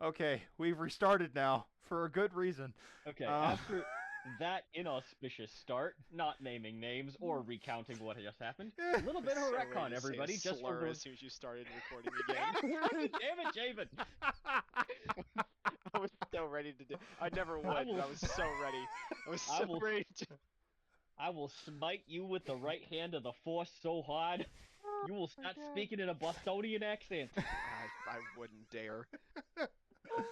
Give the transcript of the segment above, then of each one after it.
Okay, we've restarted now for a good reason. Okay, Uh, after that inauspicious start, not naming names or recounting what just happened, a little I bit was of a so ready retcon, to say a everybody, just for slur the. as soon as you started recording again. God damn it, Javen! I was so ready to do. I never I would, but will. I was so ready. I was I so will. ready to. I will smite you with the right hand of the force so hard, you will my start God. speaking in a Bostonian accent. I wouldn't dare. Oh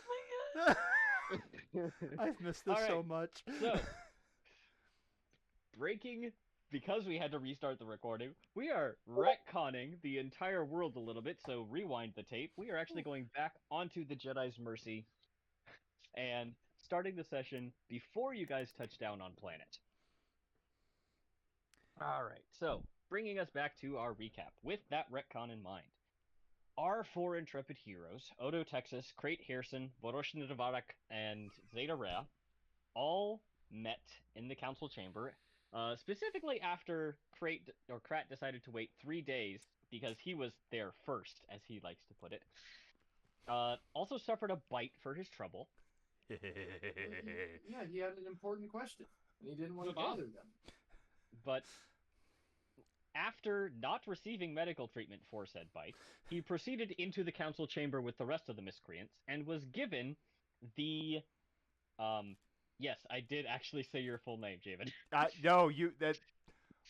my I've missed All this so right, much. so breaking because we had to restart the recording. We are retconning the entire world a little bit, so rewind the tape. We are actually going back onto the Jedi's Mercy and starting the session before you guys touch down on planet. All right, so bringing us back to our recap with that retcon in mind. Our four intrepid heroes, Odo Texas, Crate Harrison, Vorosh Nidavarak, and Zeta Rhea, all met in the council chamber, specifically after Krat decided to wait 3 days because he was there first, as he likes to put it. Also suffered a bite for his trouble. Yeah, he had an important question, and he didn't want to bother them. But after not receiving medical treatment for said bite, he proceeded into the council chamber with the rest of the miscreants and was given the yes, I did actually say your full name, Javen. No, that.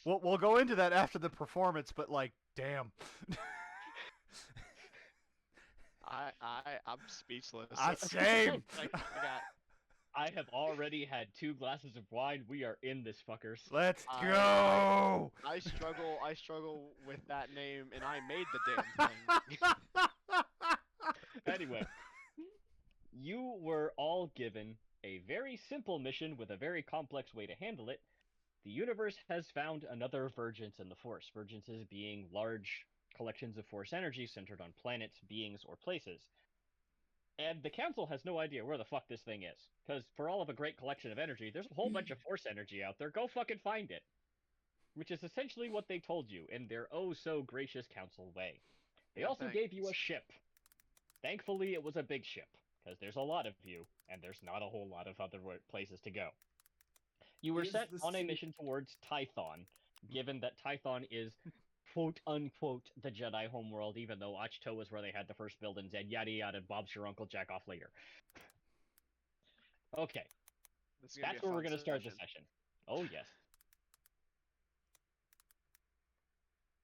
We'll go into that after the performance, but like, damn. I'm speechless. Same. Like, I got. I have already had 2 glasses of wine. We are in this, fuckers. Let's I- go. I struggle with that name, and I made the damn thing. Anyway, you were all given a very simple mission with a very complex way to handle it. The universe has found another Vergence in the Force. Vergences being large collections of Force energy centered on planets, beings, or places. And the Council has no idea where the fuck this thing is. Because for all of a great collection of energy, there's a whole bunch of Force energy out there. Go fucking find it. Which is essentially what they told you in their oh so gracious Council way. They Yeah, also thanks. gave you a ship. Thankfully, it was a big ship, because there's a lot of you, and there's not a whole lot of other places to go. You were Is sent the on a sea- mission towards Tython, given that Tython is quote unquote the Jedi homeworld, even though Achto is where they had the first buildings, and yada yada, Bob's your uncle, jack off later. Okay, This is gonna be that's a where we're fun going to start the session. session. Oh, yes.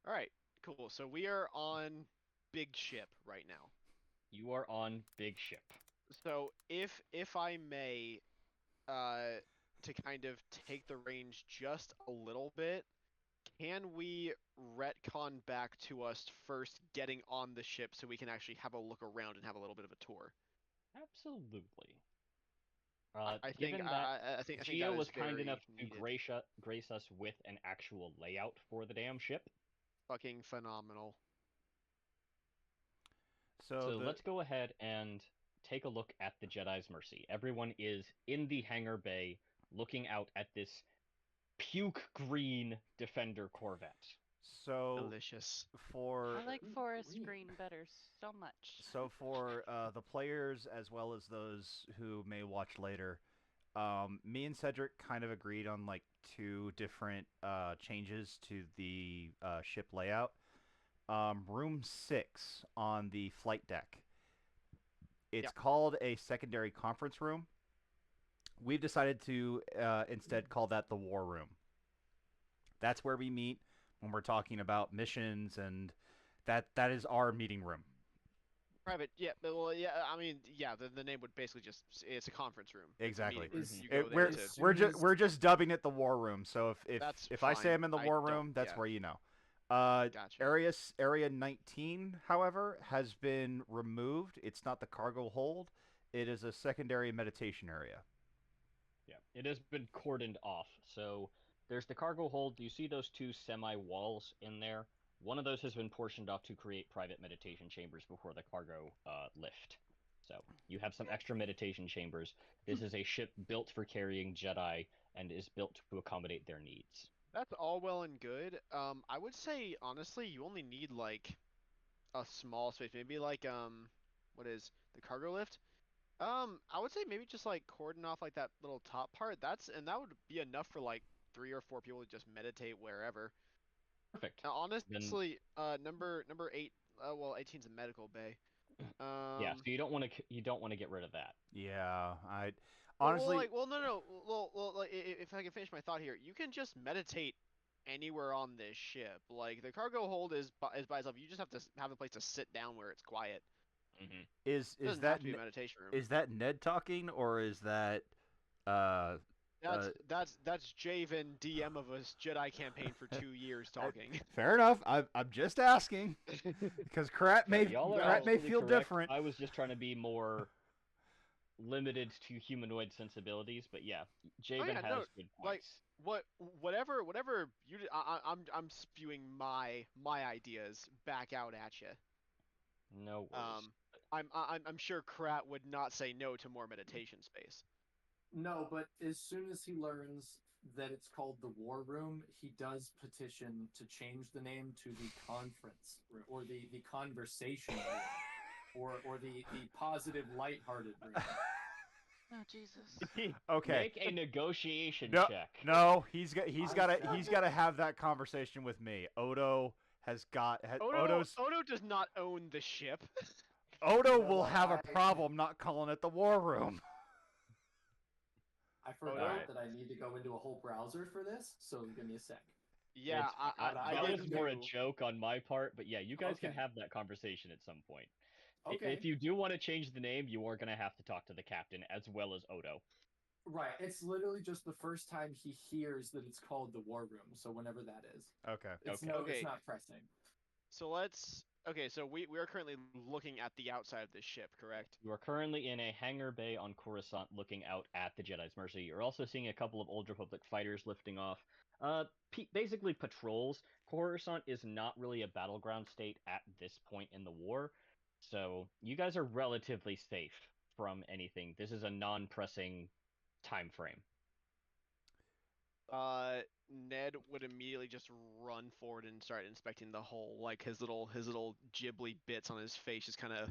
All right, cool. So we are on big ship right now. You are on big ship. So if I may, to kind of take the range just a little bit, can we retcon back to us first getting on the ship so we can actually have a look around and have a little bit of a tour? Absolutely. I think given that I think Gio that was is kind very enough to needed. grace us with an actual layout for the damn ship. Fucking phenomenal. So let's go ahead and take a look at the Jedi's Mercy. Everyone is in the hangar bay looking out at this puke green Defender Corvette. So Delicious. for I like forest green better so much. for the players as well as those who may watch later, me and Cedric kind of agreed on like 2 different changes to the ship layout. Room 6 on the flight deck. It's Yep. called a secondary conference room. We've decided to instead call that the war room. That's where we meet when we're talking about missions, and that is our meeting room. Private, yeah, well, yeah. I mean, yeah. The name would basically it's a conference room. It's a Exactly. meeting room. Is- You go there We're to. we're just dubbing it the war room. So That's if I say fine. I'm in the I war don't- room, that's yeah. where you know. Gotcha. Area 19, however, has been removed. It's not the cargo hold. It is a secondary meditation area. Yeah, it has been cordoned off. So there's the cargo hold. You see those 2 semi-walls in there? One of those has been portioned off to create private meditation chambers before the cargo lift. So you have some extra meditation chambers. This is a ship built for carrying Jedi and is built to accommodate their needs. That's all well and good. I would say honestly, you only need like a small space, maybe like what is the cargo lift? I would say maybe just like cordon off like that little top part. That would be enough for like 3 or 4 people to just meditate wherever. Perfect. Now, Then honestly, number 8. Well, 18's a medical bay. yeah, so you don't want to get rid of that. Yeah, I Well, honestly. like, well, no, no. Well, like, if I can finish my thought here, you can just meditate anywhere on this ship. Like, the cargo hold is by itself. You just have to have a place to sit down where it's quiet. Hmm Is It doesn't have to be a meditation room. is that Ned talking or is that uh That's Javen, DM of a Jedi campaign for 2 years talking. fair enough. I'm just asking because Krat may Y'all are Krat may absolutely feel correct. different. I was just trying to be more limited to humanoid sensibilities, but yeah, Javen yeah, has no, good like points. whatever you. I'm spewing my ideas back out at you. No worries. I'm sure Krat would not say no to more meditation space. No, but as soon as he learns that it's called the War Room, he does petition to change the name to the Conference or the Conversation Room or the positive, lighthearted room. Oh Jesus. Okay. Make a negotiation No, check. no, he's got I'm to have that conversation with me. Odo Odo's Odo does not own the ship. Odo You know will what, have a I- problem not calling it the War Room. I forgot Alright. that I need to go into a whole browser for this, so give me a sec. Yeah, I that did was more a too. joke on my part, but yeah, you guys can Okay. have that conversation at some point. Okay. If you do want to change the name, you are going to have to talk to the captain as well as Odo. Right, it's literally just the first time he hears that it's called the War Room, so whenever that is. Okay. It's Okay. Okay. it's not pressing. So we are currently looking at the outside of this ship, correct? You are currently in a hangar bay on Coruscant looking out at the Jedi's Mercy. You're also seeing a couple of Old Republic fighters lifting off. Basically patrols. Coruscant is not really a battleground state at this point in the war, so you guys are relatively safe from anything. This is a non-pressing time frame. Ned would immediately just run forward and start inspecting the hull, like his little ghibli bits on his face, just kind of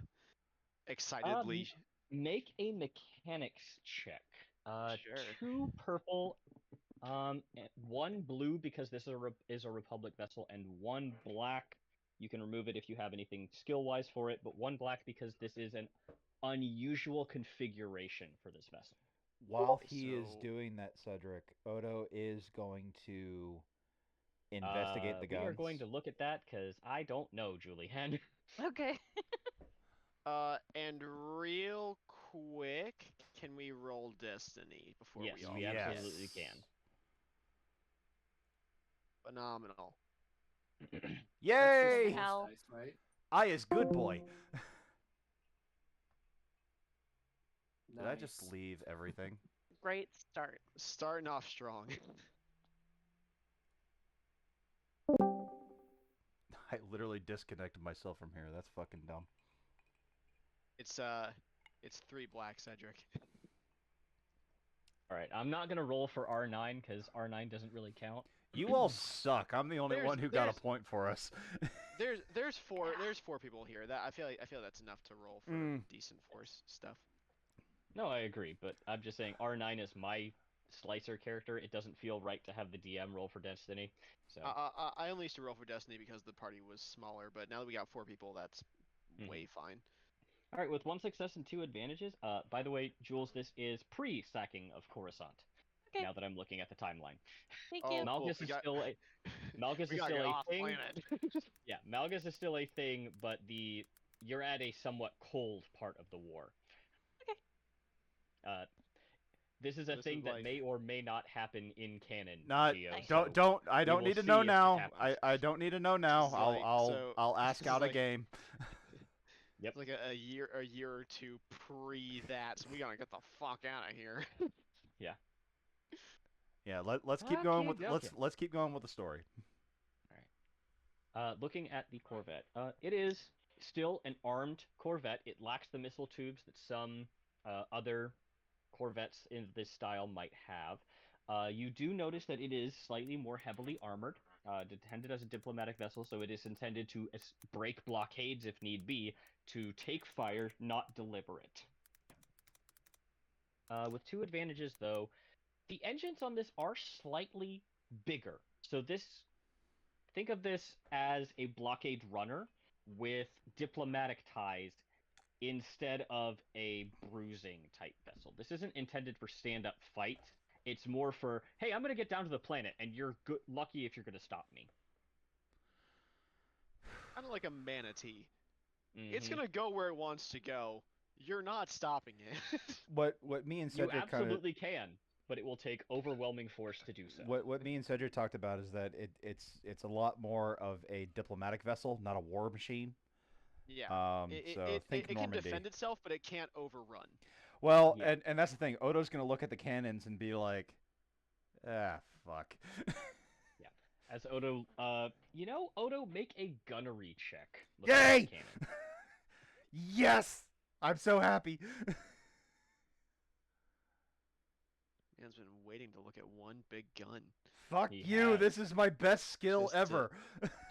excitedly. Make a mechanics check. Sure. 2 purple, one blue because this is a Republic vessel, and 1 black. You can remove it if you have anything skill-wise for it, but 1 black because this is an unusual configuration for this vessel. While he is So- doing that, Cedric, Odo is going to investigate the guns. We are going to look at that because I don't know, Julianne. Okay. And real quick, can we roll Destiny before Yes, we all? we Yes. absolutely can. Phenomenal. That's just Yay! force Hal. dice, right? I is good boy. Did I just Nice. leave everything? Great start. Starting off strong. I literally disconnected myself from here. That's fucking dumb. It's 3 black, Cedric. All right, I'm not gonna roll for R9 because R9 doesn't really count. You all suck. I'm the only There's- one who got a there's- point for us. There's 4 people here. That I feel that's enough to roll for Mm. decent force stuff. No, I agree, but I'm just saying R9 is my slicer character. It doesn't feel right to have the DM roll for Destiny. So I only used to roll for Destiny because the party was smaller, but now that we got 4 people, that's way fine. all right, with 1 success and 2 advantages. By the way, Jules, this is pre-sacking of Coruscant. Okay. Now that I'm looking at the timeline, Thank Oh, you. cool. Malgus We is got- still a Malgus we is gotta still get a off thing. planet. Yeah, Malgus is still a thing, but you're at a somewhat cold part of the war. Okay. This is a This thing is that like- may or may not happen in canon. Not Geo, Nice. so don't I we don't will need to see know if it now. happens. I don't need to know now. This is like- so- I'll ask this is out a like- game. Yep. It's like a year or 2 pre that, so we gotta get the fuck out of here. Yeah, let's keep going with Okay. let's keep going with the story. Looking at the Corvette, it is still an armed Corvette. It lacks the missile tubes that some other Corvettes in this style might have. You do notice that it is slightly more heavily armored, intended as a diplomatic vessel, so it is intended to break blockades if need be, to take fire, not deliver it. With two advantages, though, the engines on this are slightly bigger. So think of this as a blockade runner with diplomatic ties instead of a bruising type vessel. This isn't intended for stand-up fight. It's more for, hey, I'm gonna get down to the planet, and you're lucky if you're gonna stop me. Kind of like a manatee. It's Mhm. gonna go where it wants to go. You're not stopping it. What me and You Cedric kind of absolutely can, but it will take overwhelming force to do so. what me and Cedric talked about is that it's a lot more of a diplomatic vessel, not a war machine. Yeah. So think It can Normandy. defend itself, but it can't overrun. Well, Yeah. and that's the thing. Odo's gonna look at the cannons and be like, ah, fuck. Yeah. As Odo, Odo, make a gunnery check. Looking at Yay! the cannon. Yes, I'm so happy. Man's been waiting to look at one big gun. Fuck He you. has. This is my best skill Just a- ever.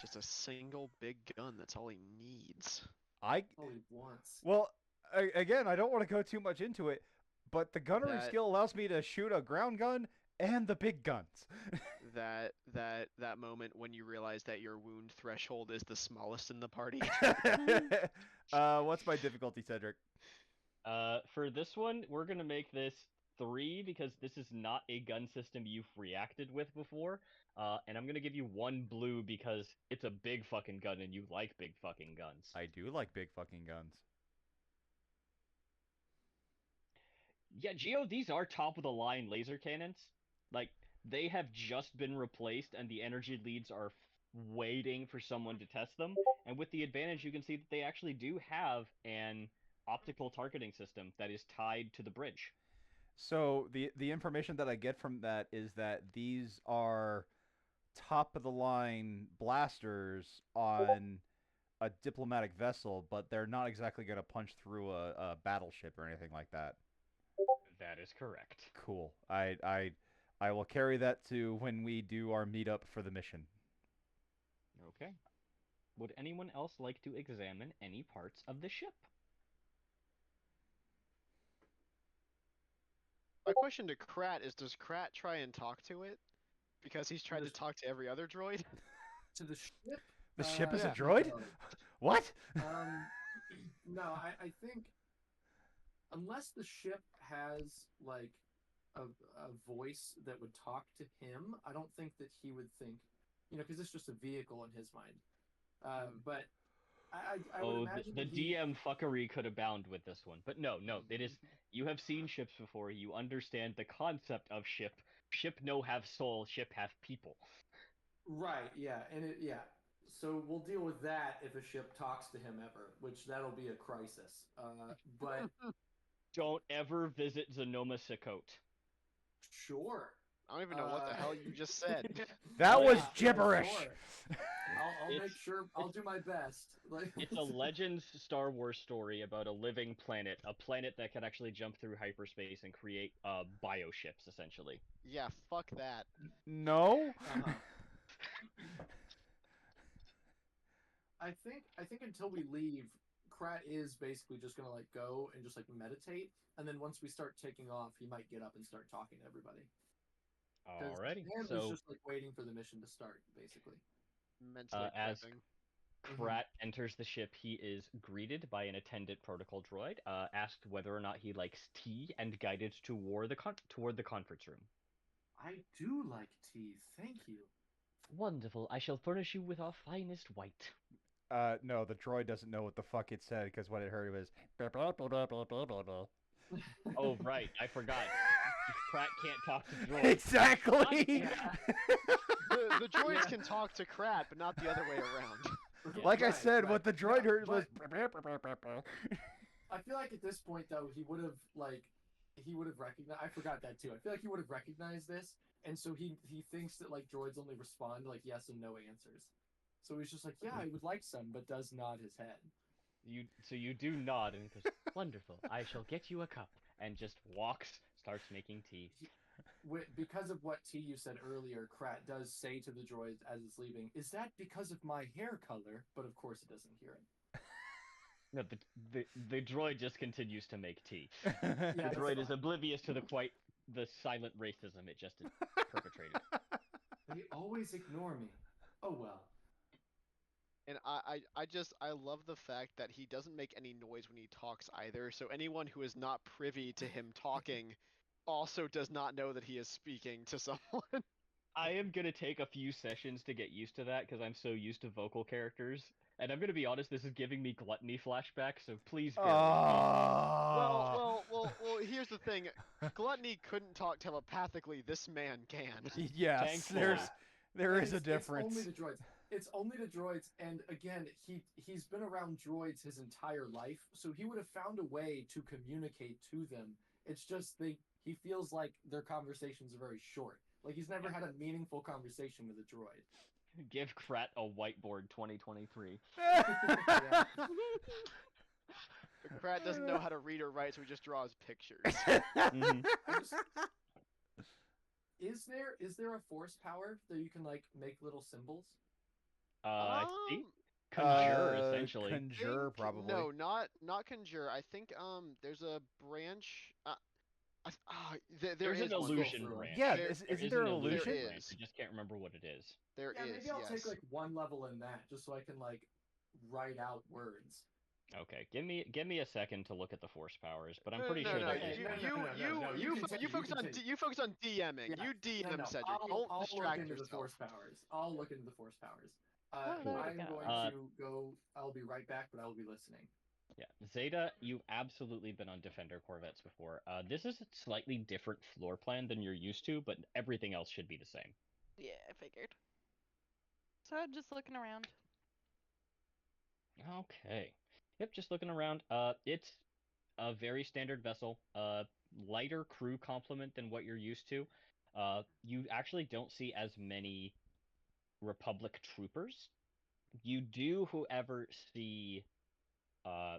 Just a single big gun. That's all he needs. I All he wants. well, again, I don't want to go too much into it, but the gunnery That- skill allows me to shoot a ground gun and the big guns. That moment when you realize that your wound threshold is the smallest in the party. What's my difficulty, Cedric? For this one, we're gonna make this 3 because this is not a gun system you've reacted with before. And I'm gonna give you 1 blue because it's a big fucking gun and you like big fucking guns. I do like big fucking guns. Yeah, Geo, these are top of the line laser cannons. Like, they have just been replaced and the energy leads are waiting for someone to test them. And with the advantage, you can see that they actually do have an optical targeting system that is tied to the bridge. So the information that I get from that is that these are top of the line blasters on a diplomatic vessel, but they're not exactly going to punch through a battleship or anything like that. That is correct. Cool. I will carry that to when we do our meetup for the mission. Okay. Would anyone else like to examine any parts of the ship? My question to Krat is, does Krat try and talk to it? Because he's tried to talk to every other droid? To the ship? The ship is a Yeah. droid? No. What? No, I think unless the ship has like a voice that would talk to him, I don't think that he would think, because it's just a vehicle in his mind. But I would imagine the that he, DM fuckery could abound with this one. But no, it is. You have seen ships before. You understand the concept of ship. Ship no have soul. Ship have people. right, yeah, yeah. So we'll deal with that if a ship talks to him ever, which that'll be a crisis. But Don't ever visit Zanoma Sakot. sure. I don't even know what the hell you just said. That was Yeah, gibberish. sure. I'll make It's- sure. I'll do my best. Like It's a Legends Star Wars story about a living planet, a planet that can actually jump through hyperspace and create bioships, essentially. Yeah, fuck that. No. Uh-huh. I think until we leave, Krat is basically just gonna like go and just like meditate, and then once we start taking off, he might get up and start talking to everybody. 'Cause Alrighty. Dan was So just like waiting for the mission to start, basically. Mentally as prepping. Krat enters the ship, he is greeted by an attendant protocol droid, asked whether or not he likes tea, and guided toward the conference room. I do like tea, thank you. Wonderful. I shall furnish you with our finest white. No, the droid doesn't know what the fuck it said because what it heard was. Blah, blah, blah, blah, blah, blah, blah, blah. Oh, right. I forgot. Krat can't talk to droids. Exactly. Yeah. The droids Yeah. can talk to Krat, but not the other way around. Like I Right, said, right. what the droid Yeah, heard was. but I feel like at this point though, he would have recognized. I forgot that too. I feel like he would have recognized this, and so he thinks that like droids only respond to like yes and no answers. So he's just like, yeah, I would like some, but does nod his head. So you do nod, and he goes, "Wonderful. I shall get you a cup," and just walks, starts making tea. Because of what T you said earlier, Krat does say to the droid as it's leaving, "Is that because of my hair color?" But of course, it doesn't hear it. No, the droid just continues to make tea. Yeah, The that's droid is fine. oblivious to the silent racism it just perpetrated. They always ignore me. Oh well. And I love the fact that he doesn't make any noise when he talks either. So anyone who is not privy to him talking also does not know that he is speaking to someone. I am gonna take a few sessions to get used to that because I'm so used to vocal characters. And I'm gonna be honest, this is giving me gluttony flashbacks, so please bear with me. Well. Here's the thing: Gluttony couldn't talk telepathically. This man can. Yes, Thankfully. there is a It's difference. only the droids. It's only the droids, and again, he's been around droids his entire life, so he would have found a way to communicate to them. It's just he feels like their conversations are very short. Like he's never had a meaningful conversation with a droid. Give Krat a whiteboard 2023. Yeah. Krat doesn't know how to read or write, so he just draws pictures. Mhm. I just- is there a force power that you can like make little symbols? See? Um, Conjure, essentially. Conjure, think- probably. No, not conjure. I think there's a branch. There There's is an one. illusion There- branch. Yeah, there- isn't there an illusion? There branch. is. I just can't remember what it is. There Yeah, is. maybe I'll Yes. take like one level in that just so I can like write out words. Okay, give me a second to look at the force powers, but I'm No, pretty no, sure no, there okay, is you, one. you, no, no, you, no, you, you fo- continue, you you focus on continue. you focus on DMing. Yeah. You DM No, Cedric. I'll Don't look distract into the yourself. force powers. I'll look into the force powers. Oh, there we I'm go. going to go. I'll be right back, but I will be listening. Yeah, Zeta, you've absolutely been on Defender Corvettes before. This is a slightly different floor plan than you're used to, but everything else should be the same. Yeah, I figured. So I'm just looking around. Okay. Yep, just looking around. It's a very standard vessel. Lighter crew complement than what you're used to. You actually don't see as many Republic troopers. You do, however, see uh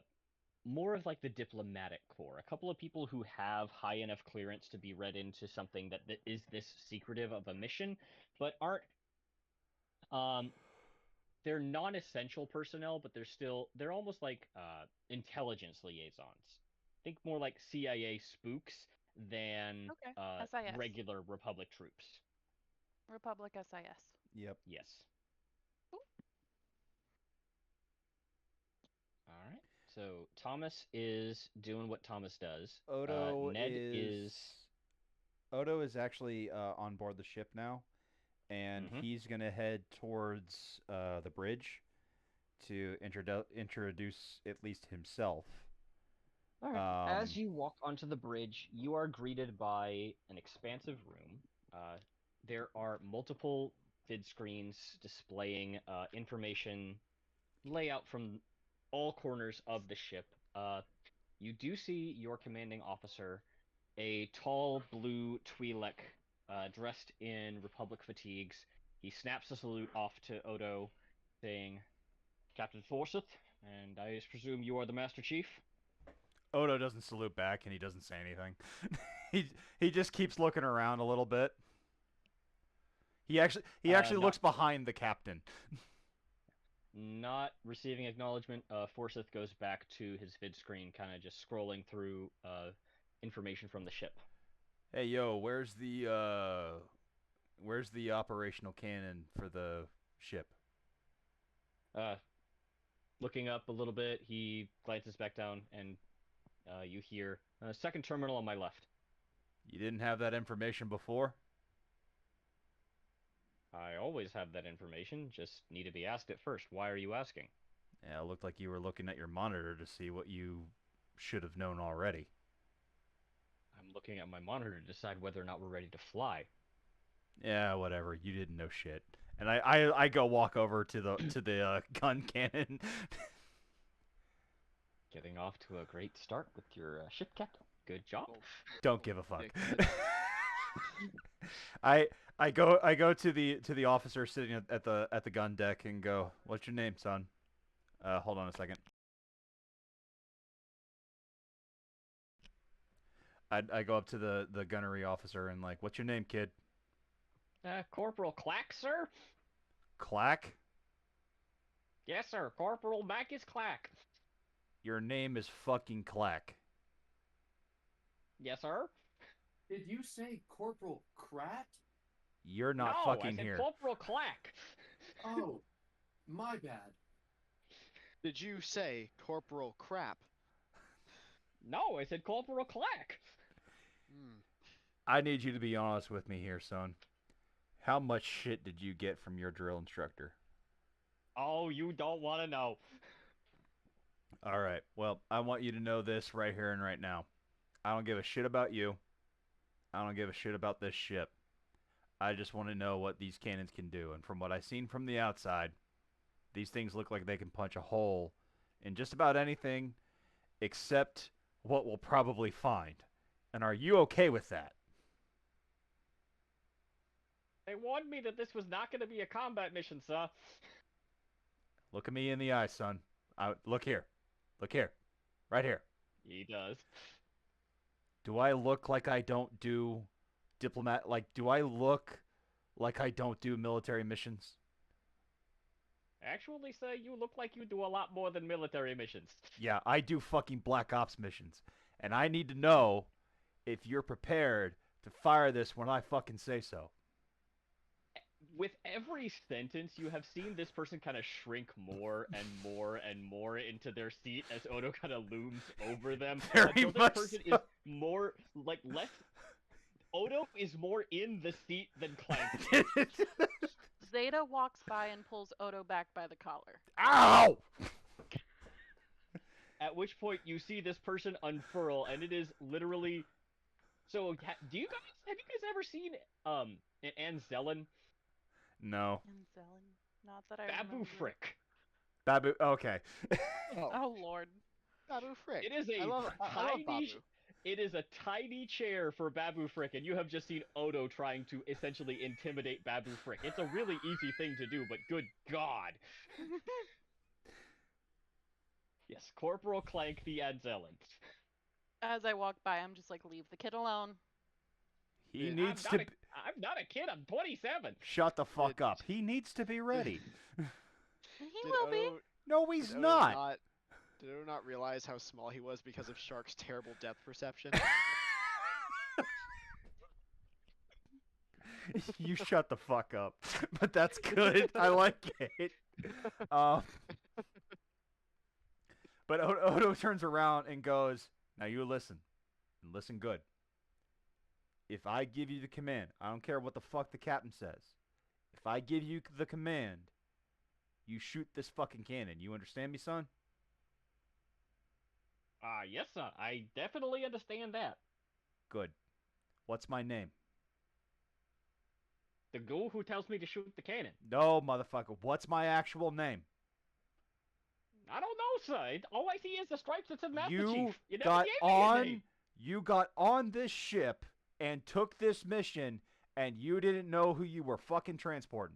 more of like the diplomatic corps. A couple of people who have high enough clearance to be read into something that is this secretive of a mission, but aren't um they're non-essential personnel, but they're almost like intelligence liaisons. Think more like CIA spooks than Okay. SIS. regular Republic troops. Republic SIS. Yep. Yes. Ooh. All right. So Thomas is doing what Thomas does. Odo Ned is Odo is actually on board the ship now, and Mhm. he's gonna head towards the bridge to introduce at least himself. All right. As Um, you walk onto the bridge, you are greeted by an expansive room. There are multiple vid screens displaying information layout from all corners of the ship. You do see your commanding officer, a tall blue Twi'lek, dressed in Republic fatigues. He snaps a salute off to Odo, saying, "Captain Forsyth, and I presume you are the Master Chief." Odo doesn't salute back, and he doesn't say anything. he just keeps looking around a little bit. He actually Not- looks behind the captain. Not receiving acknowledgement, Forsyth goes back to his vid screen, kind of just scrolling through information from the ship. Hey yo, where's the operational cannon for the ship? Looking up a little bit, he glances back down, and you hear second terminal on my left. You didn't have that information before? I always have that information, just need to be asked it first. Why are you asking? Yeah, it looked like you were looking at your monitor to see what you should have known already. I'm looking at my monitor to decide whether or not we're ready to fly. Yeah, whatever. You didn't know shit. And I go walk over to the gun cannon. Getting off to a great start with your ship, Captain. Good job. Don't give a fuck. Dickhead. I go to the officer sitting at the gun deck and go, "What's your name, son?" Hold on a second. I go up to the gunnery officer and like, "What's your name, kid?" Corporal Clack, sir? Clack? Yes, sir. Corporal Macus Clack. Your name is fucking Clack. Yes, sir? Did you say Corporal Krat? You're not No, I fucking said here. Corporal Clack. Oh, my bad. Did you say Corporal Crap? No, I said Corporal Clack. Hmm. I need you to be honest with me here, son. How much shit did you get from your drill instructor? Oh, you don't want to know. All right. Well, I want you to know this right here and right now. I don't give a shit about you. I don't give a shit about this ship. I just want to know what these cannons can do. And from what I've seen from the outside, these things look like they can punch a hole in just about anything except what we'll probably find. And are you okay with that? They warned me that this was not going to be a combat mission, sir. Look at me in the eye, son. Look here. Look here. Right here. He does. Do I look like I don't do do I look like I don't do military missions? Actually, sir, you look like you do a lot more than military missions. Yeah, I do fucking Black Ops missions. And I need to know if you're prepared to fire this when I fucking say so. With every sentence, you have seen this person kind of shrink more and more and more into their seat as Odo kind of looms over them. Very until this much person so. is more, like, less... Odo is more in the seat than Clank. Zeta walks by and pulls Odo back by the collar. Ow! At which point you see this person unfurl, and it is literally... So, have you guys ever seen, Anzelin? No. And Zelen. Not that I Babu remember. Frick. Babu, okay. Oh lord. Babu Frick. It is a I love tiny... Babu. It is a tiny chair for Babu Frick, and you have just seen Odo trying to essentially intimidate Babu Frick. It's a really easy thing to do, but good God. Yes, Corporal Clank the Anzelin. As I walk by, I'm just like, leave the kid alone. He needs to... I'm not a kid, I'm 27. Shut the fuck up. He needs to be ready. He will be. No, he's Did Odo not. Did Odo not realize how small he was because of Shark's terrible depth perception? You shut the fuck up. But that's good. I like it. But Odo turns around and goes, now you listen. And listen good. If I give you the command, I don't care what the fuck the captain says. If I give you the command, you shoot this fucking cannon. You understand me, son? Yes, sir. I definitely understand that. Good. What's my name? The ghoul who tells me to shoot the cannon. No, motherfucker. What's my actual name? I don't know, sir. All I see is the stripes that said Master You Chief. You never got gave me a name. on. You got on this ship and took this mission, and you didn't know who you were fucking transporting.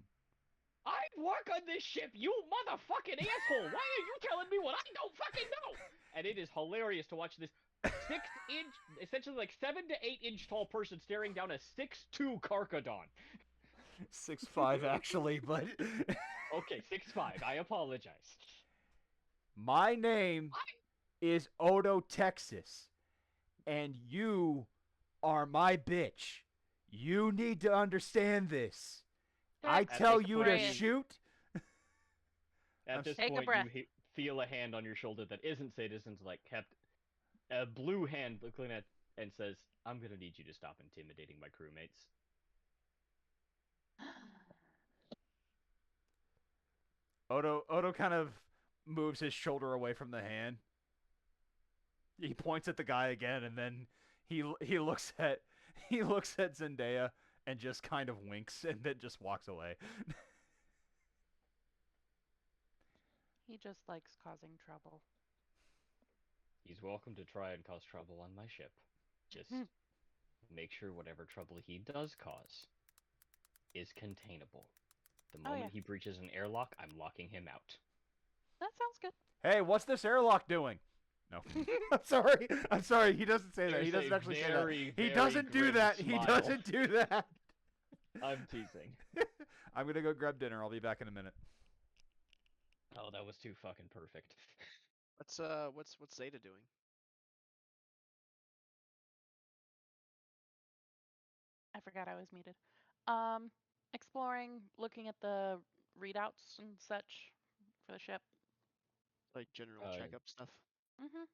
I work on this ship, you motherfucking asshole! Why are you telling me what I don't fucking know? And it is hilarious to watch this 6-inch, essentially like 7 to 8 inch tall person staring down a 6'2" Carcadon. 6'5", actually, but Okay, 6'5". I apologize. my name is Odo Texas, and you are my bitch. You need to understand this. I Take tell a you to breath. shoot. At this Take a point, breath. you feel a hand on your shoulder that isn't citizens, like kept a blue hand looking at and says, "I'm gonna need you to stop intimidating my crewmates." Odo kind of moves his shoulder away from the hand. He points at the guy again, and then he looks at Zendaya and just kind of winks, and then just walks away. He just likes causing trouble. He's welcome to try and cause trouble on my ship. Just make sure whatever trouble he does cause is containable. The Oh, moment yeah. he breaches an airlock, I'm locking him out. That sounds good. Hey, what's this airlock doing? No. I'm sorry. He doesn't say that. He There's doesn't a actually say that. very, He very doesn't do grim that. He smile. doesn't do that. I'm teasing. I'm going to go grab dinner. I'll be back in a minute. Oh, that was too fucking perfect. What's Zeta doing? I forgot I was muted. Exploring, looking at the readouts and such for the ship. Like general Uh, checkup stuff. Mhm.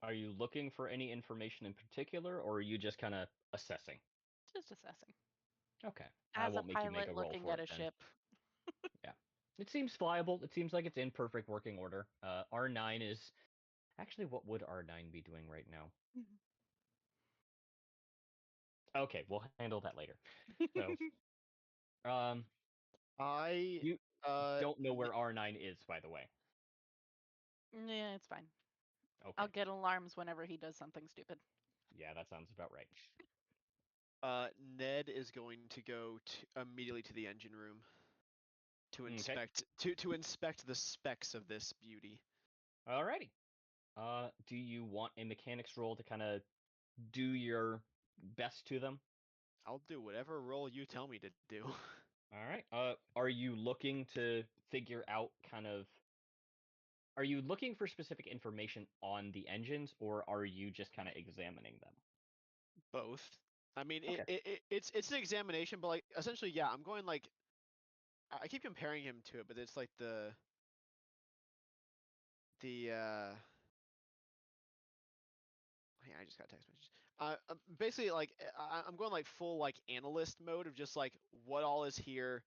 Are you looking for any information in particular, or are you just kind of assessing? Just assessing. Okay, I As a won't make you make a pilot roll looking for at it a then. ship. Yeah, it seems viable. It seems like it's in perfect working order. R9 is actually, what would R9 be doing right now? Okay, we'll handle that later. So, um, I you don't know n- where R9 is, by the way. Yeah, it's fine. Okay, I'll get alarms whenever he does something stupid. yeah, that sounds about right. Ned is going to go immediately to the engine room to Okay, inspect the specs of this beauty. alrighty. Do you want a mechanics roll to kind of do your best to them? I'll do whatever role you tell me to do. All right. Are you looking to figure out kind of? Are you looking for specific information on the engines, or are you just kind of examining them? Both. I mean, Okay. it's an examination, but like essentially, yeah, I'm going like I keep comparing him to it, but it's like the hey, I just got a text message. Basically, like I'm going like full like analyst mode of just like what all is here,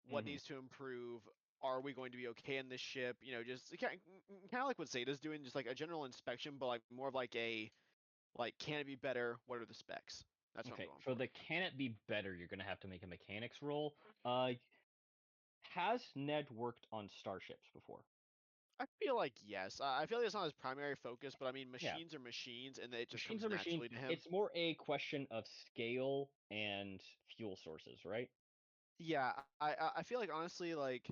what Mm-hmm. needs to improve. Are we going to be okay in this ship? You know, just kind of like what Zeta's doing, just like a general inspection, but like more of like a like can it be better? What are the specs? That's what I'm Okay. going For for. the can it be better, you're gonna have to make a mechanics roll. Has Ned worked on starships before? I feel like yes. I feel like it's not his primary focus, but I mean, Yeah. machines are machines, and it just Machines comes are machines. naturally to him. It's more a question of scale and fuel sources, right? Yeah, I feel like honestly, like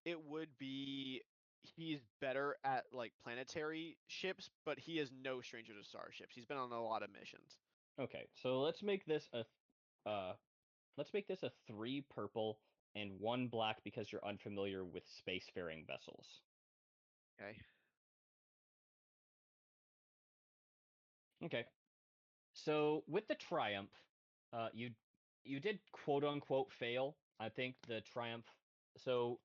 it would be he's better at like planetary ships, but he is no stranger to starships. He's been on a lot of missions. Okay. So uh let's make this a 3 purple and 1 black because you're unfamiliar with spacefaring vessels. Okay. Okay. So with the Triumph, you did quote unquote fail. I think the Triumph. So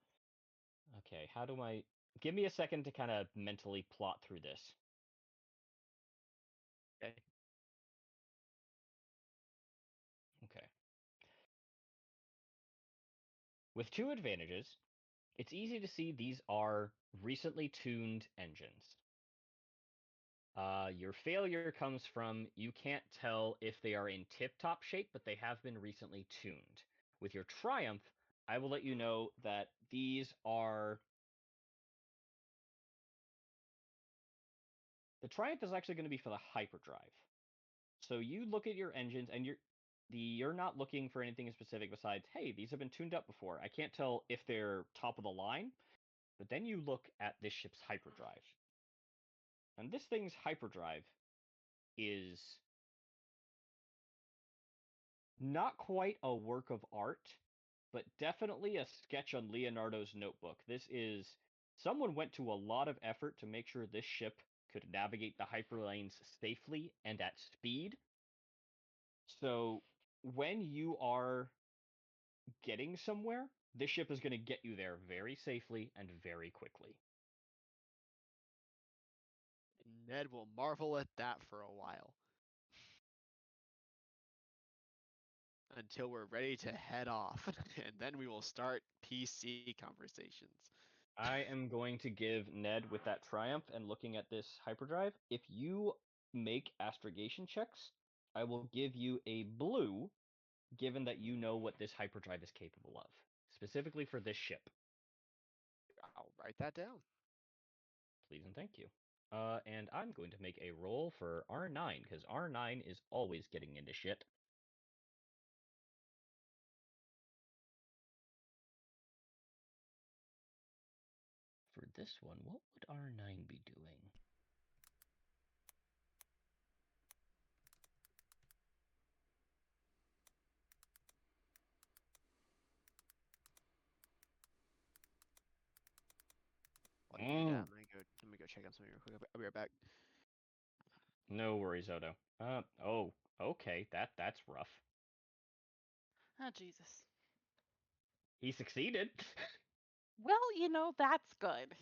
okay, how do I give me a second to kind of mentally plot through this? Okay. Okay. With 2 advantages, it's easy to see these are recently tuned engines. Your failure comes from you can't tell if they are in tip-top shape, but they have been recently tuned. With your Triumph, I will let you know that these are. The Triumph is actually going to be for the hyperdrive. So you look at your engines and you're not looking for anything specific besides, hey, these have been tuned up before. I can't tell if they're top of the line, but then you look at this ship's hyperdrive. And this thing's hyperdrive is not quite a work of art, but definitely a sketch on Leonardo's notebook. This is someone went to a lot of effort to make sure this ship could navigate the hyperlanes safely and at speed. So when you are getting somewhere, this ship is going to get you there very safely and very quickly. Ned will marvel at that for a while until we're ready to head off, and then we will start PC conversations. I am going to give Ned with that Triumph and looking at this hyperdrive. If you make astrogation checks, I will give you a blue, given that you know what this hyperdrive is capable of, specifically for this ship. I'll write that down. Please and thank you. And I'm going to make a roll for R9, because R9 is always getting into shit. For this one, what would R9 be doing? While you do that, let me go check on something real quick. I'll be right back. No worries, Odo. Oh, okay. That's rough. Oh, Jesus. He succeeded. Well, that's good.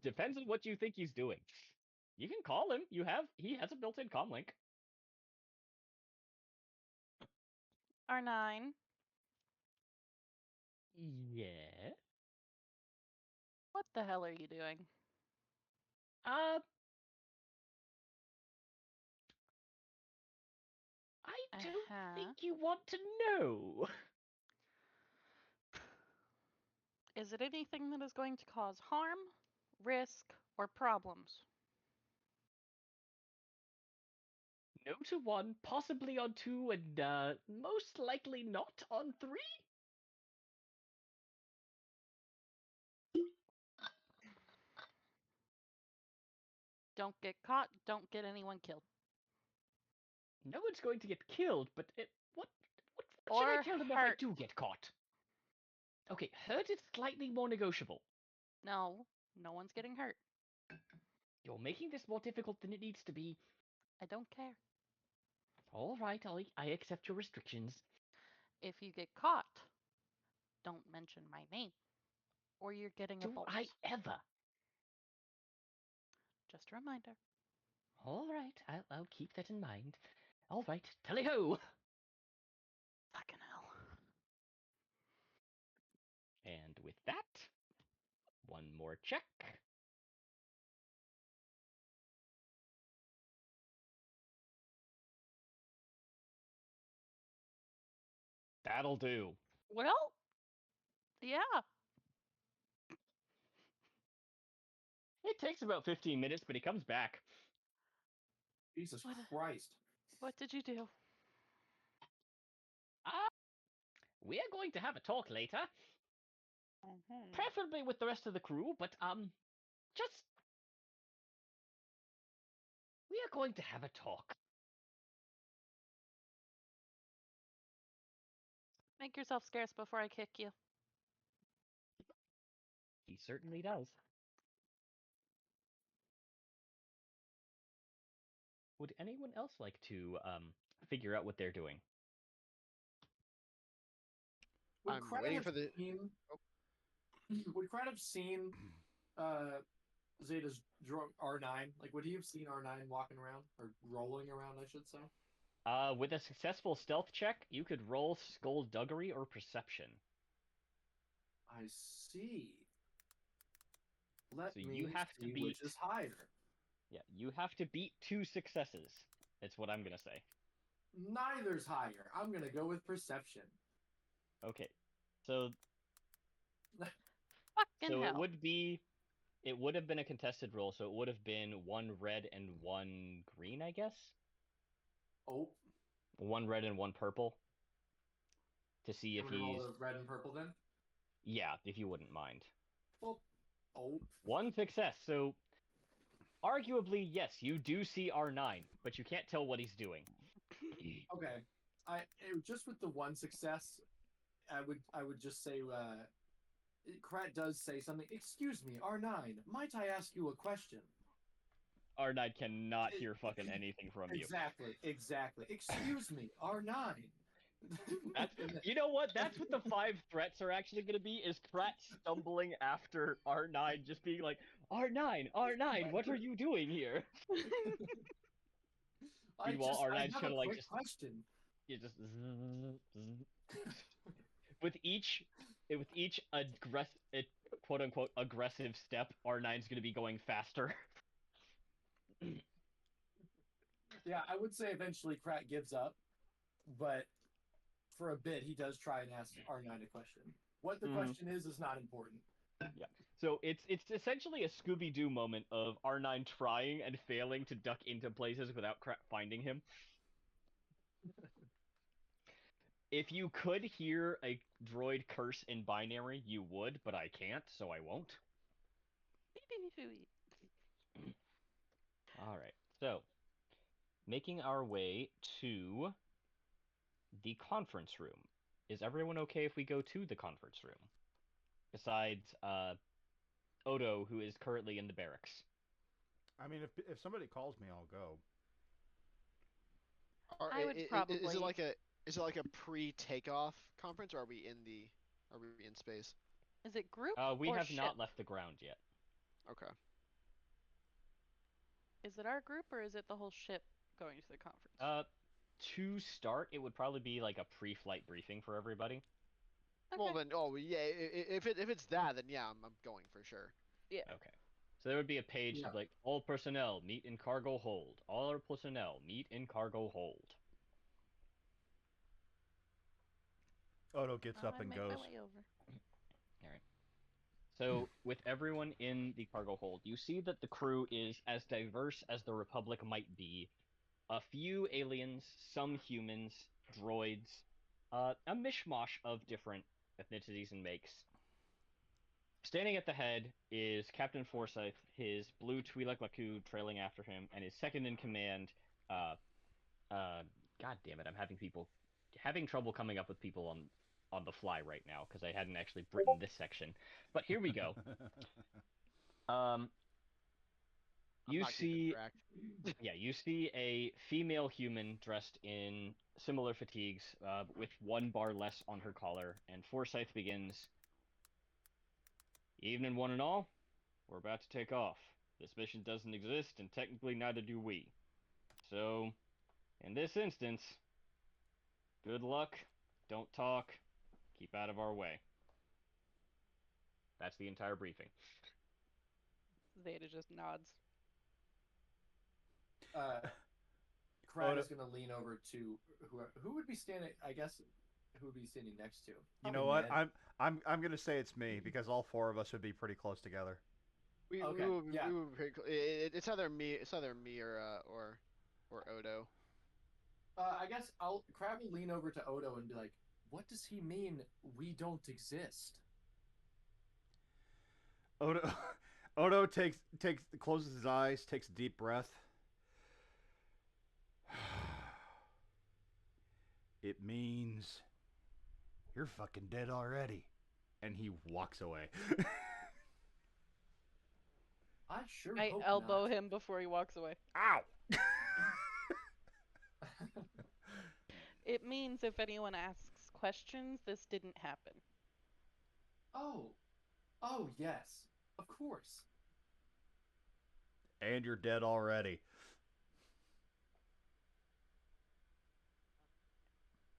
Depends on what you think he's doing. You can call him. He has a built-in comm link. R9. Yeah. What the hell are you doing? I don't Uh-huh. think you want to know. Is it anything that is going to cause harm, risk, or problems? No to 1, possibly on 2, and most likely not on 3? Don't get caught, don't get anyone killed. No one's going to get killed, but what should I Or tell them if I hurt. do get caught? Okay, hurt is slightly more negotiable. No, no one's getting hurt. You're making this more difficult than it needs to be. I don't care. All right, I accept your restrictions. If you get caught, don't mention my name, or you're getting a Do bolt. I ever? Just a reminder. All right, I'll keep that in mind. All right, tally-ho! Fucking hell. And with that, one more check. That'll do. Well, yeah. It takes about 15 minutes, but he comes back. Jesus What- Christ. What did you do? We are going to have a talk later, preferably with the rest of the crew, but just we are going to have a talk. Make yourself scarce before I kick you. He certainly does. Would anyone else like to figure out what they're doing? Would I'm Krat waiting have for the. Seen, would Krat have seen Zeta's R9? Like, would he have seen R9 walking around or rolling around? I should say. With a successful stealth check, you could roll skullduggery or perception. I see. Let So me you have to see beat. which is higher. Yeah, you have to beat 2 successes. That's what I'm gonna say. Neither's higher. I'm gonna go with perception. Okay, so Fucking hell. it would have been a contested roll, so it would have been 1 red and 1 green, I guess. Oh. 1 red and 1 purple. To see if I'm gonna roll he's the red and purple then. yeah, if you wouldn't mind. Well, oh. 1 success, so arguably yes, you do see R9, but you can't tell what he's doing. Okay. Just with the 1 success, I would just say Krat does say something. Excuse me, R9, might I ask you a question? R9 cannot hear fucking anything from you. Exactly. Excuse me, R9. You know what? That's what the 5 threats are actually going to be, is Krat stumbling after R9, just being like, R9, what are you doing here? Meanwhile, R9's kind of like just question. You just with each quote unquote aggressive step, R9's going to be going faster. Yeah, I would say eventually Krat gives up, but for a bit he does try and ask R9 a question. What the question is not important. Yeah. So it's essentially a Scooby-Doo moment of R9 trying and failing to duck into places without finding him. If you could hear a droid curse in binary, you would, but I can't, so I won't. Alright, so making our way to the conference room. Is everyone okay if we go to the conference room? Besides, Odo, who is currently in the barracks. I mean, if somebody calls me, I'll go. I would Is probably. is it like a pre-takeoff conference, or are we in space? Is it group We or have ship? not left the ground yet. Okay. Is it our group or is it the whole ship going to the conference? To start, it would probably be like a pre-flight briefing for everybody. Well Okay. then, yeah, if it's that, then yeah, I'm going for sure. Yeah. Okay. So there would be a page Yeah. like all personnel meet in cargo hold. All our personnel meet in cargo hold. Odo gets up I and make my goes. way over. All right. So with everyone in the cargo hold, you see that the crew is as diverse as the Republic might be. A few aliens, some humans, droids, a mishmash of different ethnicities and makes. Standing at the head is Captain Forsyth, his blue Twi'lek Laku trailing after him, and his second in command, uh, God damn it, I'm having trouble coming up with people on the fly right now because I hadn't actually written this section. But here we go. Um, I'm you not keeping see, track. yeah, you see a female human dressed in similar fatigues, with one bar less on her collar, and Forsyth begins. Evening, one and all. We're about to take off. This mission doesn't exist, and technically neither do we. So, in this instance, good luck, don't talk, keep out of our way. That's the entire briefing. Zeta just nods. Crad Odo- is going to lean over to who would be standing. I guess who would be sitting next to? You know Probably what? Ned. I'm gonna say it's me because all four of us would be pretty close together. Okay, yeah. We would be pretty it's either me or Odo. I guess Crab will lean over to Odo and be like, "What does he mean? We don't exist." Odo Odo takes closes his eyes, takes a deep breath. It means you're fucking dead already. And he walks away. I sure I hope elbow not. him before he walks away. Ow! It means if anyone asks questions, this didn't happen. Oh yes, of course. And you're dead already.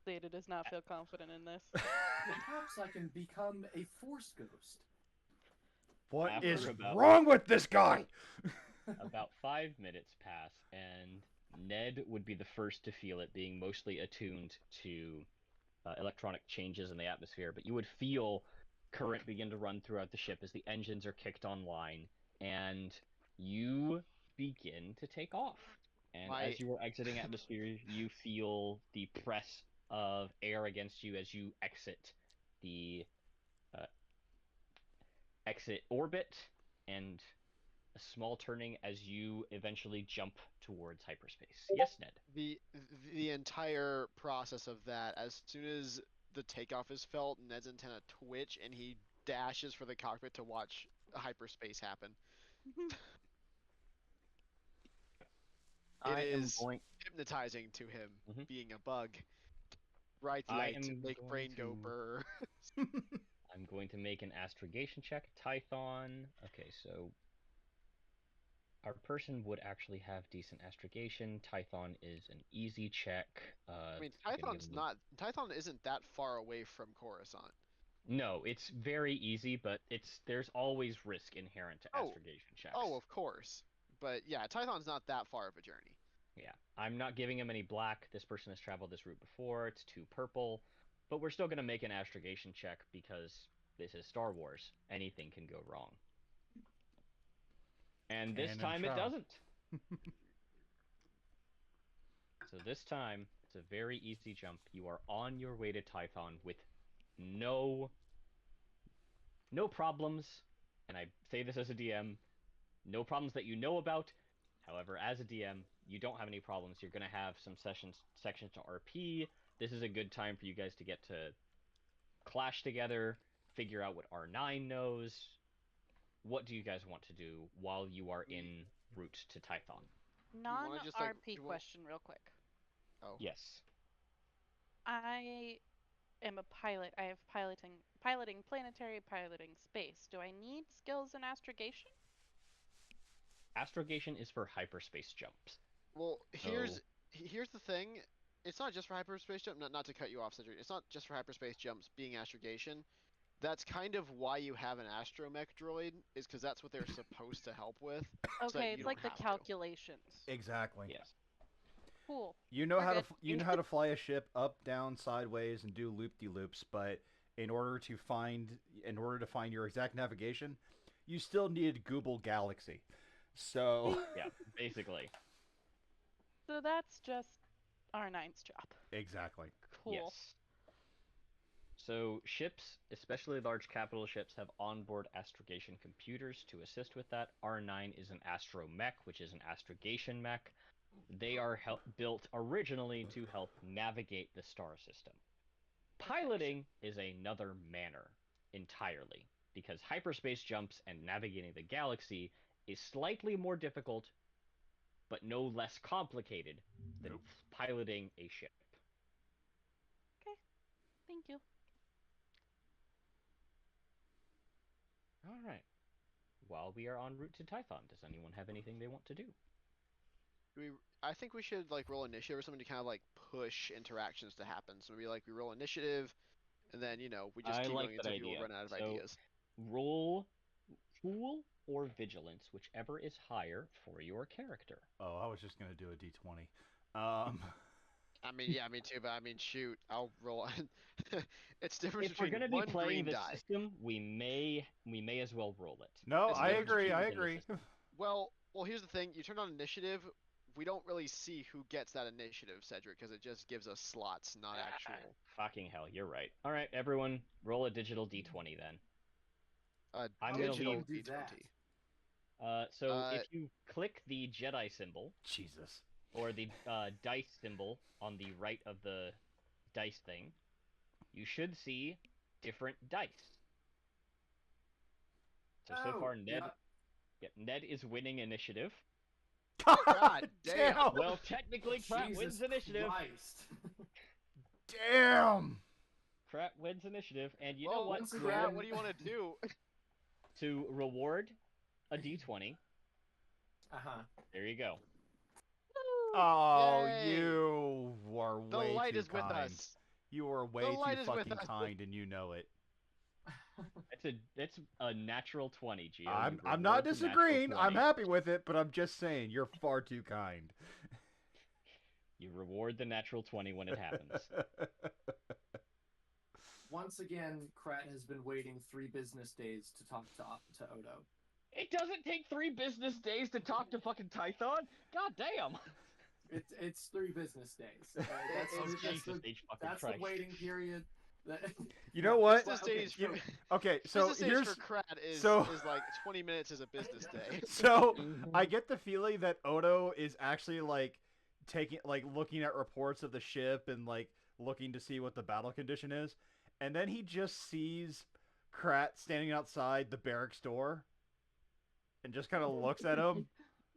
Zeta does not feel confident in this. Perhaps I can become a force ghost. What After is about- wrong with this guy? About 5 minutes pass, and Ned would be the first to feel it, being mostly attuned to electronic changes in the atmosphere. But you would feel current begin to run throughout the ship as the engines are kicked online, and you begin to take off. And My as you are exiting atmosphere, you feel the press of air against you as you exit the uh, exit orbit, and a small turning as you eventually jump towards hyperspace. Yes, Ned. the the entire process of that, as soon as the takeoff is felt, Ned's antenna twitch and he dashes for the cockpit to watch hyperspace happen. It I am is going. hypnotizing to him, Mhm. being a bug. Bright I light am make going brain go to- burr. I'm going to make an astrogation check. Tython. Okay, so our person would actually have decent astrogation. Tython is an easy check. I mean, I'm gonna give him the- Tython isn't that far away from Coruscant. No, it's very easy, but there's always risk inherent to Oh. astrogation checks. Oh, of course. But yeah, Tython's not that far of a journey. Yeah, I'm not giving him any black. This person has traveled this route before. It's 2 purple. But we're still going to make an astrogation check because this is Star Wars. Anything can go wrong. And this Cannon time it shot. doesn't. So this time, it's a very easy jump. You are on your way to Tython with no problems. And I say this as a DM, no problems that you know about. However, as a DM, you don't have any problems. You're going to have some sections to RP. This is a good time for you guys to get to clash together, figure out what R9 knows. what do you guys want to do while you are en route to Tython? wanna just, like, Non-RP do a- question, real quick. Oh. Yes. I am a pilot. I have piloting planetary, piloting space. Do I need skills in astrogation? Astrogation is for hyperspace jumps. Well, So here's the thing. It's not just for hyperspace jump. Not to cut you off, Cedric. It's not just for hyperspace jumps being astrogation. That's kind of why you have an astromech droid, is because that's what they're supposed to help with. So that Okay, you it's don't like the have to. calculations. Exactly. yes. Cool. You know We're how to good. you know how to fly a ship up, down, sideways, and do loop-de-loops, but in order to find your exact navigation, you still needed Google Galaxy. So Yeah, basically. So that's just R9's job. exactly. Cool. Yes. So ships, especially large capital ships, have onboard astrogation computers to assist with that. R9 is an astromech, which is an astrogation mech. They are built originally to help navigate the star system. Piloting is another manner entirely, because hyperspace jumps and navigating the galaxy is slightly more difficult, but no less complicated than piloting a ship. Okay. Thank you. All right. While we are en route to Typhon, does anyone have anything they want to do? I think we should like roll initiative or something to kind of like push interactions to happen. So maybe like we roll initiative, and then we just I keep like going that until people idea. run out of So ideas. roll Fool or Vigilance, whichever is higher for your character. Oh, I was just gonna do a D20. I mean, yeah, me too. But I mean, shoot, I'll roll. It's difference If we're between gonna be one playing green this die. system, we may as well roll it. No, It's I different agree. between- I within the agree. system. Well, here's the thing. You turn on initiative. We don't really see who gets that initiative, Cedric, because it just gives us slots, not actual. Fucking hell, you're right. All right, everyone, roll a digital D20 then. I'm gonna Digital leave. do that. D20. So if you click the Jedi symbol Jesus. or the dice symbol on the right of the dice thing, you should see different dice. So far, Ned is winning initiative. God damn. Well, technically, Pratt Jesus wins initiative. Christ. Damn. Pratt wins initiative, and you know Well, what? once Pratt, again- what do you want to do? To reward a D20, Uh-huh. there you go. Oh, Yay. you are The way light too is with kind. us. You are way The light too is with fucking us. kind, and you know it. It's a natural 20, Gio. I'm You not reward the natural disagreeing. I'm 20. happy with it, but I'm just saying you're far too kind. You reward the natural 20 when it happens. Once again, Krat has been waiting 3 business days to talk to Odo. It doesn't take 3 business days to talk to fucking Tython. God damn. It's 3 business days. That's the waiting period. You know what? Business Okay, days for, Okay, so business days here's for Krat is like 20 minutes is a business day. so I get the feeling that Odo is actually like looking at reports of the ship and like looking to see what the battle condition is, and then he just sees Krat standing outside the barracks door and just kind of looks at him.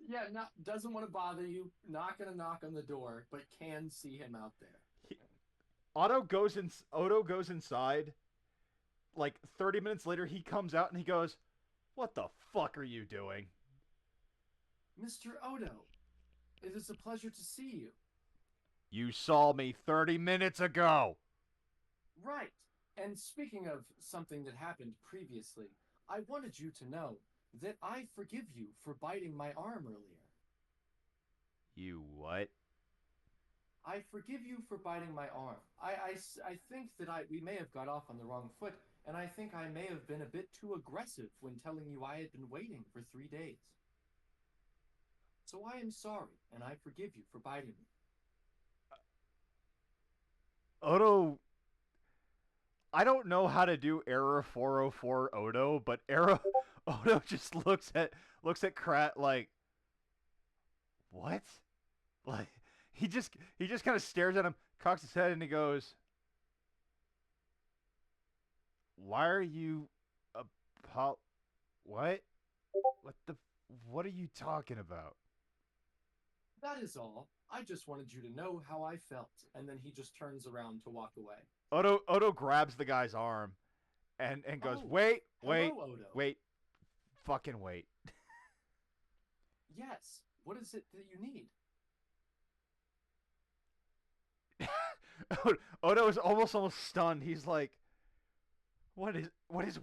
Yeah, doesn't want to bother you, not gonna knock on the door, but can see him out there. Odo goes inside. Like 30 minutes later, he comes out and he goes, "What the fuck are you doing?" Mr. Odo, it is a pleasure to see you. You saw me 30 minutes ago. Right. And speaking of something that happened previously, I wanted you to know that I forgive you for biting my arm earlier. You what? I forgive you for biting my arm. I think that we may have got off on the wrong foot, and I think I may have been a bit too aggressive when telling you I had been waiting for 3 days. So I am sorry, and I forgive you for biting me. Odo, I don't know how to do error 404 Odo, but Odo just looks at Krat like, what? Like he just kind of stares at him, cocks his head, and he goes, "Why are you what?" What the? What are you talking about? That is all. I just wanted you to know how I felt. And then he just turns around to walk away. Odo grabs the guy's arm and goes, Oh, wait, hello, Odo. wait, fucking wait. Yes. What is it that you need? Odo is almost stunned. He's like, what is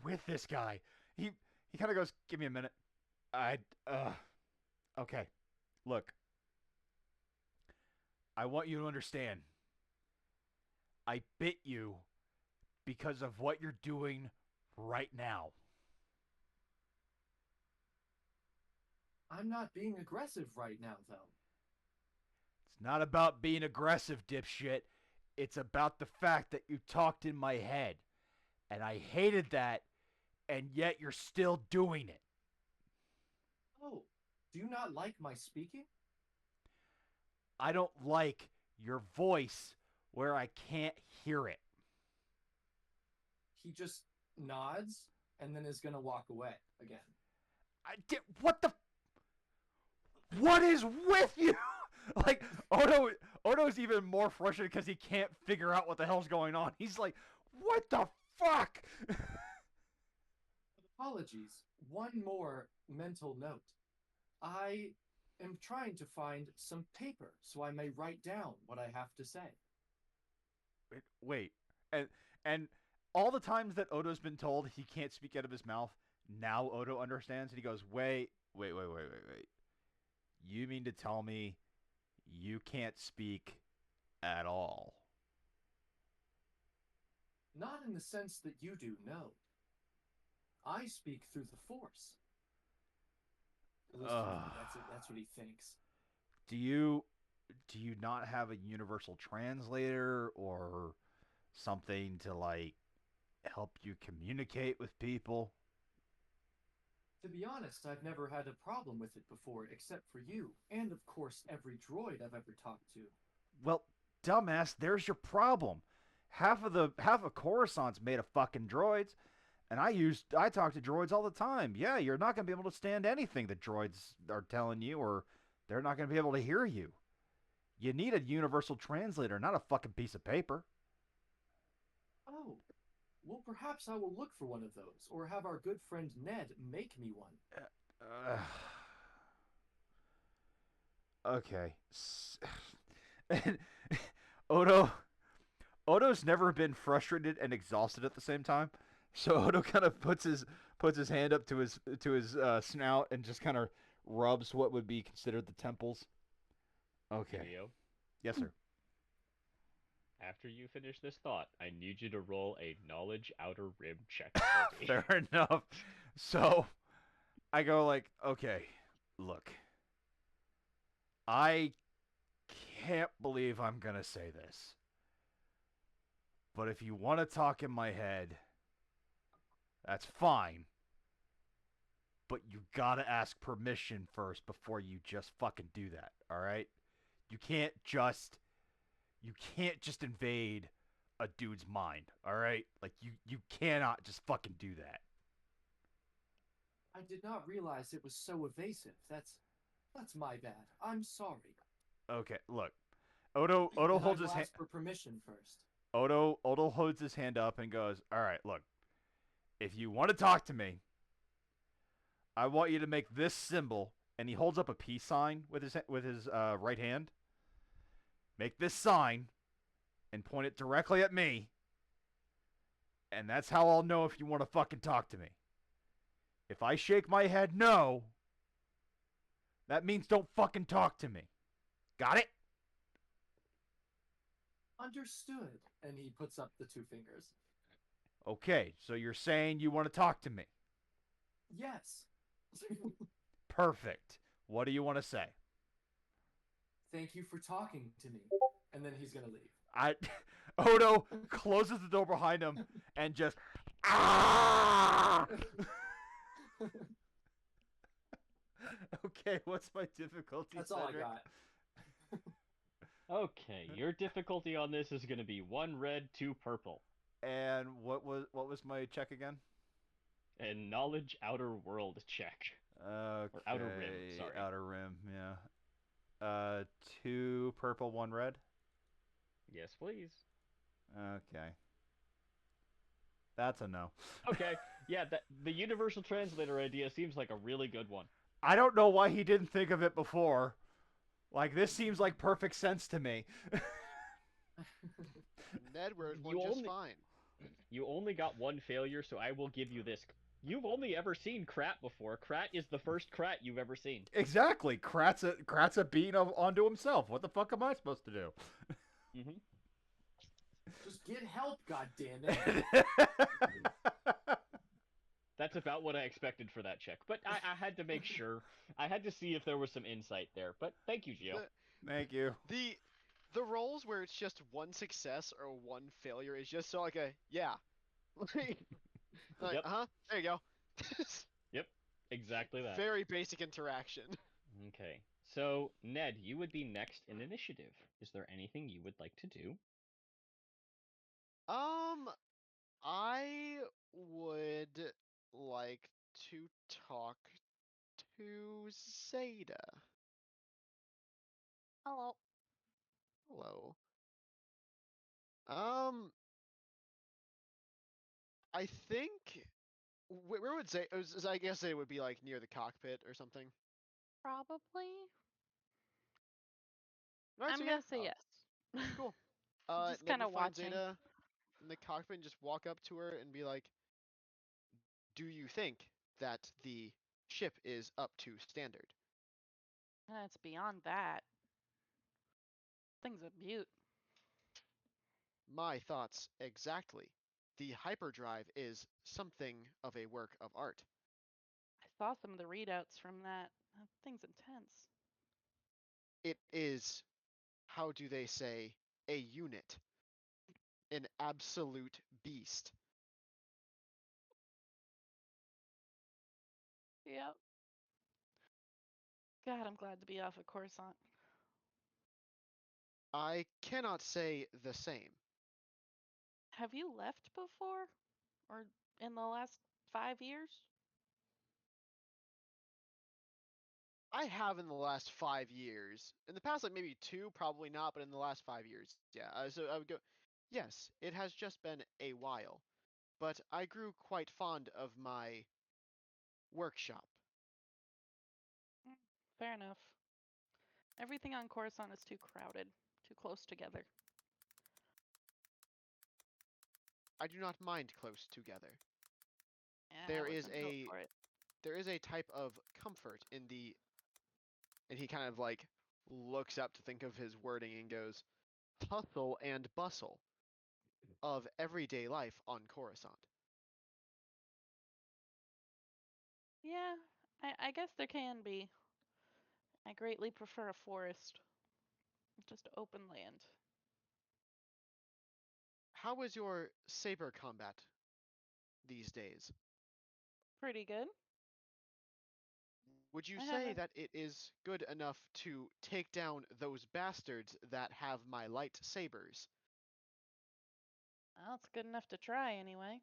with this guy? He kind of goes, give me a minute. Okay. Look, I want you to understand. I bit you because of what you're doing right now. I'm not being aggressive right now, though. It's not about being aggressive, dipshit. It's about the fact that you talked in my head. And I hated that, and yet you're still doing it. Oh, do you not like my speaking? I don't like your voice where I can't hear it. He just nods and then is going to walk away again. What the? What is with you? Like, Odo's even more frustrated because he can't figure out what the hell's going on. He's like, what the fuck? Apologies. One more mental note. I am trying to find some paper so I may write down what I have to say. Wait. And all the times that Odo's been told he can't speak out of his mouth, now Odo understands and he goes, wait. You mean to tell me you can't speak at all? Not in the sense that you do, no. I speak through the Force. At least that's what he thinks. Do you not have a universal translator or something to like help you communicate with people? To be honest, I've never had a problem with it before, except for you, and of course every droid I've ever talked to. Well, dumbass, there's your problem. Half of Coruscant's made of fucking droids, and I talk to droids all the time. Yeah, you're not gonna be able to stand anything the droids are telling you, or they're not gonna be able to hear you. You need a universal translator, not a fucking piece of paper. Oh, well, perhaps I will look for one of those, or have our good friend Ned make me one. Okay. And Odo Odo's never been frustrated and exhausted at the same time. So Odo kind of puts his hand up to his snout and just kind of rubs what would be considered the temples. Okay. Leo, Yes, sir. after you finish this thought, I need you to roll a knowledge outer rim check for me. Fair enough. So I go like, okay, look. I can't believe I'm gonna say this. But if you want to talk in my head, that's fine. But you gotta ask permission first before you just fucking do that, alright? You can't just invade a dude's mind, alright? Like you cannot just fucking do that. I did not realize it was so evasive. That's my bad. I'm sorry. Okay, look. Odo Then holds I his will hand ask for permission first. Odo holds his hand up and goes, "Alright, look. If you want to talk to me, I want you to make this symbol," and he holds up a peace sign with his right hand. Make this sign and point it directly at me. And that's how I'll know if you want to fucking talk to me. If I shake my head no, that means don't fucking talk to me. Got it? Understood. And he puts up the two fingers. Okay, so you're saying you want to talk to me. Yes. Perfect. What do you want to say? Thank you for talking to me. And then he's gonna leave. Odo closes the door behind him and just ah! Okay, what's my difficulty? That's all Cedric? I got. Okay, your difficulty on this is going to be 1 red, 2 purple. And what was my check again? And knowledge outer world check. Or outer rim, Okay, sorry. outer rim. Yeah. 2 purple, 1 red. Yes, please. Okay. That's a no. Okay, yeah, the universal translator idea seems like a really good one. I don't know why he didn't think of it before. Like, this seems like perfect sense to me. Ned wrote one You just only fine. you only got one failure, so I will give you this. You've only ever seen Krat before. Krat is the first Krat you've ever seen. Exactly. Krat's a bean onto himself. What the fuck am I supposed to do? Mm-hmm. Just get help, goddammit. That's about what I expected for that check, but I had to make sure. I had to see if there was some insight there. But thank you, Gio. Thank you. The roles where it's just one success or one failure is just so like a yeah. Like, Yep. there you go. Yep, exactly that. Very basic interaction. Okay, so Ned, you would be next in initiative. Is there anything you would like to do? I would like to talk to Zeta. Hello. Hello. Um, I think where would Zeta? I guess it would be like near the cockpit or something. Probably. All right, I'm so gonna yeah, say yes. cool. Just Ned kind would of find watching. Zeta in the cockpit and just walk up to her and be like, "Do you think that the ship is up to standard?" It's beyond that. Thing's a beaut. My thoughts exactly. The hyperdrive is something of a work of art. I saw some of the readouts from that. That thing's intense. It is, how do they say, a unit, an absolute beast. Yep. God, I'm glad to be off of Coruscant. I cannot say the same. Have you left before? Or in the last 5 years? I have in the last 5 years. In the past, like maybe two, probably not, but in the last 5 years, yeah. So I would go, yes, it has just been a while, but I grew quite fond of my workshop. Mm, fair enough. Everything on Coruscant is too crowded, too close together. I do not mind close together. Yeah, I There is wasn't built a for it. there is a type of comfort in the, and he kind of like looks up to think of his wording and goes, hustle and bustle of everyday life on Coruscant. Yeah, I guess there can be. I greatly prefer a forest. Just open land. How is your saber combat these days? Pretty good. Would you I say haven't. that it is good enough to take down those bastards that have my lightsabers? Well, it's good enough to try anyway.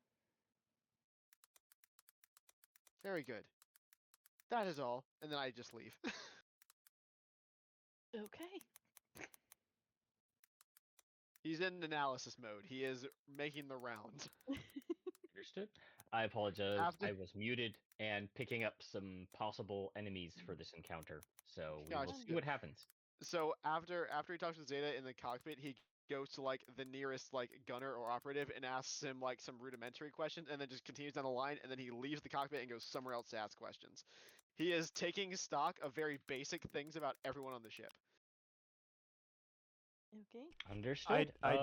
Very good. That is all, and then I just leave. Okay. He's in analysis mode. He is making the rounds. Understood. I apologize. After, I was muted and picking up some possible enemies for this encounter. So we will gotcha. see what happens. So after he talks to Zeta in the cockpit, he goes to like the nearest like gunner or operative and asks him like some rudimentary questions, and then just continues down the line, and then he leaves the cockpit and goes somewhere else to ask questions. He is taking stock of very basic things about everyone on the ship. Okay. Understood. I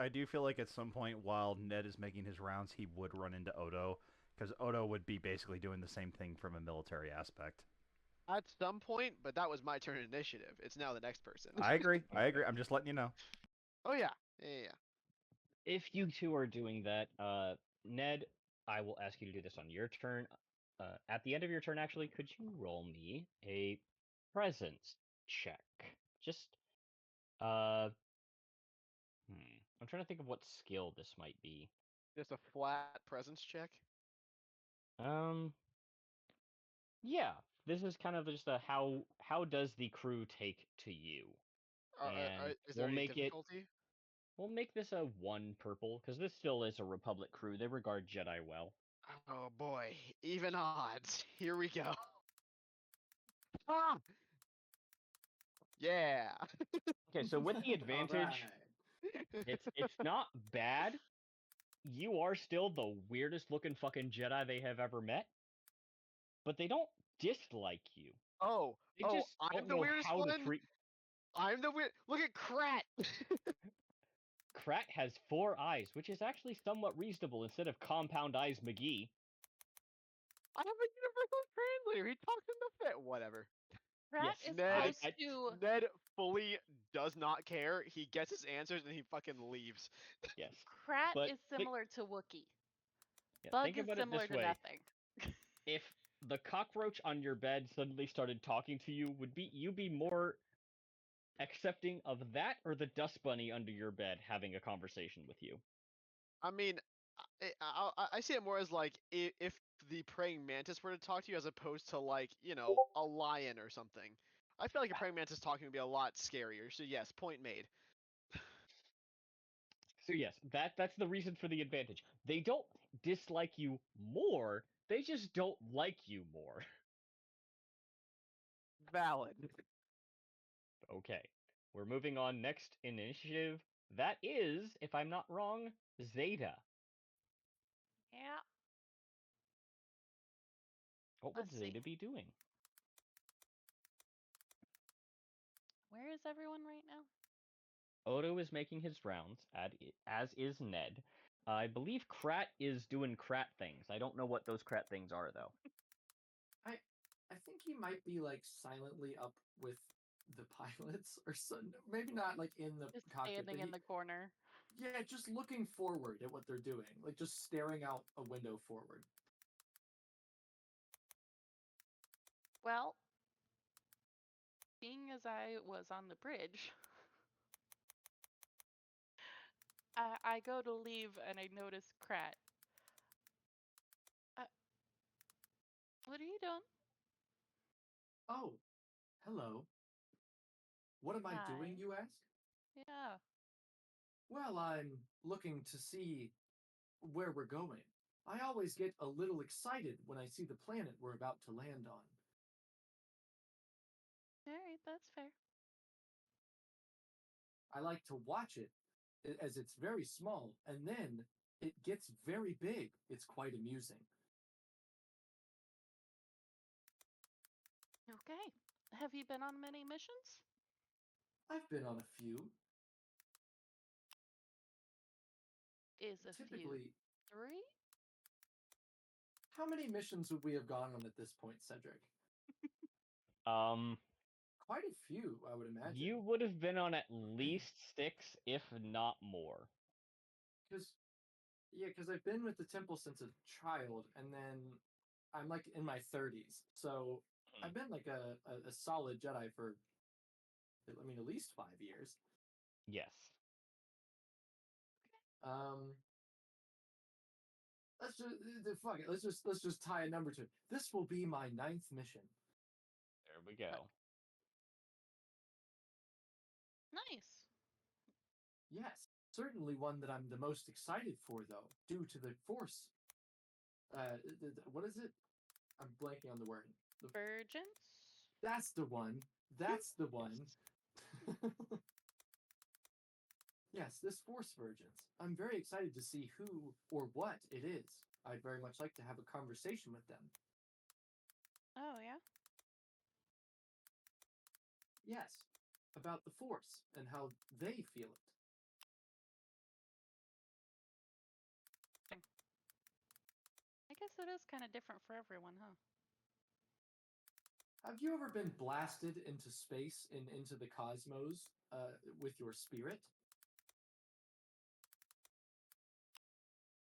do feel like at some point while Ned is making his rounds, he would run into Odo, because Odo would be basically doing the same thing from a military aspect. At some point, but that was my turn in initiative. It's now the next person. I agree. I Okay. agree. I'm just letting you know. Oh yeah. If you two are doing that, Ned, I will ask you to do this on your turn. At the end of your turn, actually, could you roll me a presence check? Just, uh, I'm trying to think of what skill this might be. Just a flat presence check. Um, Yeah, this is kind of just a how does the crew take to you, and Is there any difficulty? we'll make this a 1 purple because this still is a Republic crew. They regard Jedi well. Oh boy, even odds. Here we go. Ah! Yeah. Okay, so with the advantage, Alright. it's not bad. You are still the weirdest looking fucking Jedi they have ever met, but they don't dislike you. Oh, They oh, just I'm don't the know weirdest how to one. treat. I'm the weird. Look at Krat. Krat has 4 eyes, which is actually somewhat reasonable instead of compound eyes McGee. I have a universal translator. He talks in the fit. Whatever. Rat Yes, is Ned, close to. Ned fully does not care. He gets his answers and he fucking leaves. yes, Krat but is similar to Wookiee. yeah, Bug think is about it similar this to way: nothing. if the cockroach on your bed suddenly started talking to you, would you be more accepting of that or the dust bunny under your bed having a conversation with you? I mean, I see it more as like if the praying mantis were to talk to you as opposed to like, a lion or something. I feel like a praying mantis talking would be a lot scarier. So yes, point made. So yes, that's the reason for the advantage. They don't dislike you more, they just don't like you more. Valid. Okay. We're moving on next in initiative. That is, if I'm not wrong, Zeta. Yeah. What would Let's see. Zeta be doing? Where is everyone right now? Odo is making his rounds, as is Ned. I believe Krat is doing Krat things. I don't know what those Krat things are, though. I think he might be like silently up with the pilots or some, maybe not like in the Just cockpit, but standing in the corner. yeah, just looking forward at what they're doing, like just staring out a window forward. Well, being as I was on the bridge, I go to leave and I notice Krat. What are you doing? Oh, hello. What am I doing, Hi. you ask? Yeah. Well, I'm looking to see where we're going. I always get a little excited when I see the planet we're about to land on. All right, that's fair. I like to watch it as it's very small, and then it gets very big. It's quite amusing. Okay. Have you been on many missions? I've been on a few. Is a few Typically, 3? how many missions would we have gone on at this point, Cedric? Um, Quite a few, I would imagine. you would have been on at least 6, if not more. Because I've been with the temple since a child, and then I'm like in my 30s. So I've been like a solid Jedi for, I mean, at least 5 years. Yes. Um, let's just fuck it. Let's just tie a number to it. This will be my 9th mission. There we go. Nice. Yes, certainly one that I'm the most excited for, though, due to the Force. What is it? I'm blanking on the word. Vergence? That's the one. That's the one. Yes, this Force Vergence. I'm very excited to see who or what it is. I'd very much like to have a conversation with them. Oh, yeah? Yes, about the Force and how they feel it. I guess it is kind of different for everyone, huh? Have you ever been blasted into space and into the cosmos with your spirit?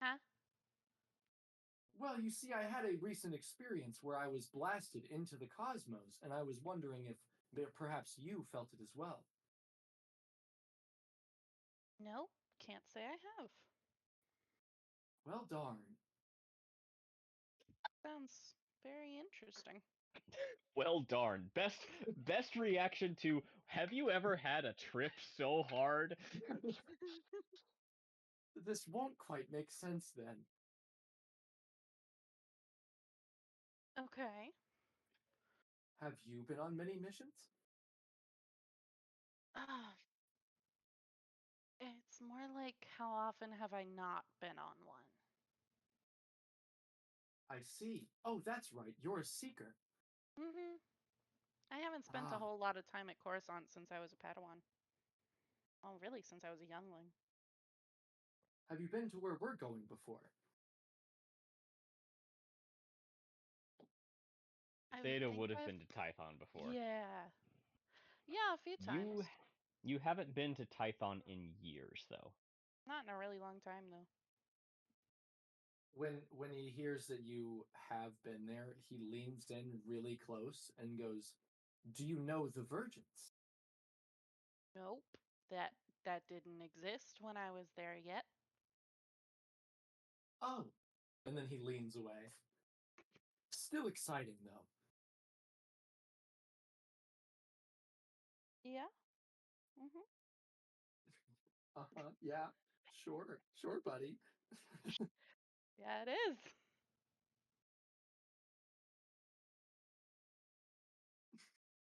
Huh? Well, you see, I had a recent experience where I was blasted into the cosmos, and I was wondering if perhaps you felt it as well. No, can't say I have. Well, darn. Sounds very interesting. Well darn. Best reaction to have you ever had a trip so hard? This won't quite make sense then. Okay. Have you been on many missions? Ah, it's more like how often have I not been on one? I see. Oh, that's right. You're a seeker. Mm-hmm. I haven't spent a Ah, whole lot of time at Coruscant since I was a Padawan. Well, really, since I was a youngling. have you been to where we're going before? I Theta think would have I've. been to Tython before. Yeah. Yeah, a few You times. you haven't been to Tython in years though. Not in a really long time, though. When he hears that you have been there, he leans in really close and goes, "Do you know the Vergence?" Nope. That didn't exist when I was there yet. Oh. And then he leans away. Still exciting though. Yeah. Mm-hmm. Uh-huh. Yeah. Sure. Sure, buddy. Yeah, it is.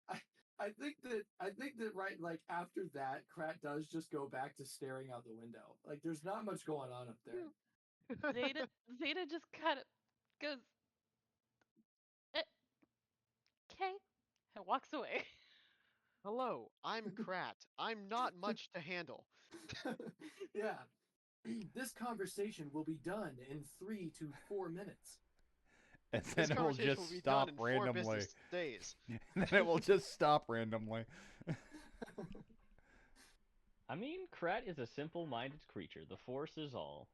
I I think that right like after that, Krat does just go back to staring out the window. Like there's not much going on up there. Zeta Zeta just kind of goes, okay, and walks away. Hello, I'm Krat. I'm not much to handle. Yeah. This conversation will be done in 3 to 4 minutes. And This then it will conversation will just be done stop in 4 randomly. business days. And then it will just stop randomly. I mean, Krat is a simple-minded creature. The Force is all.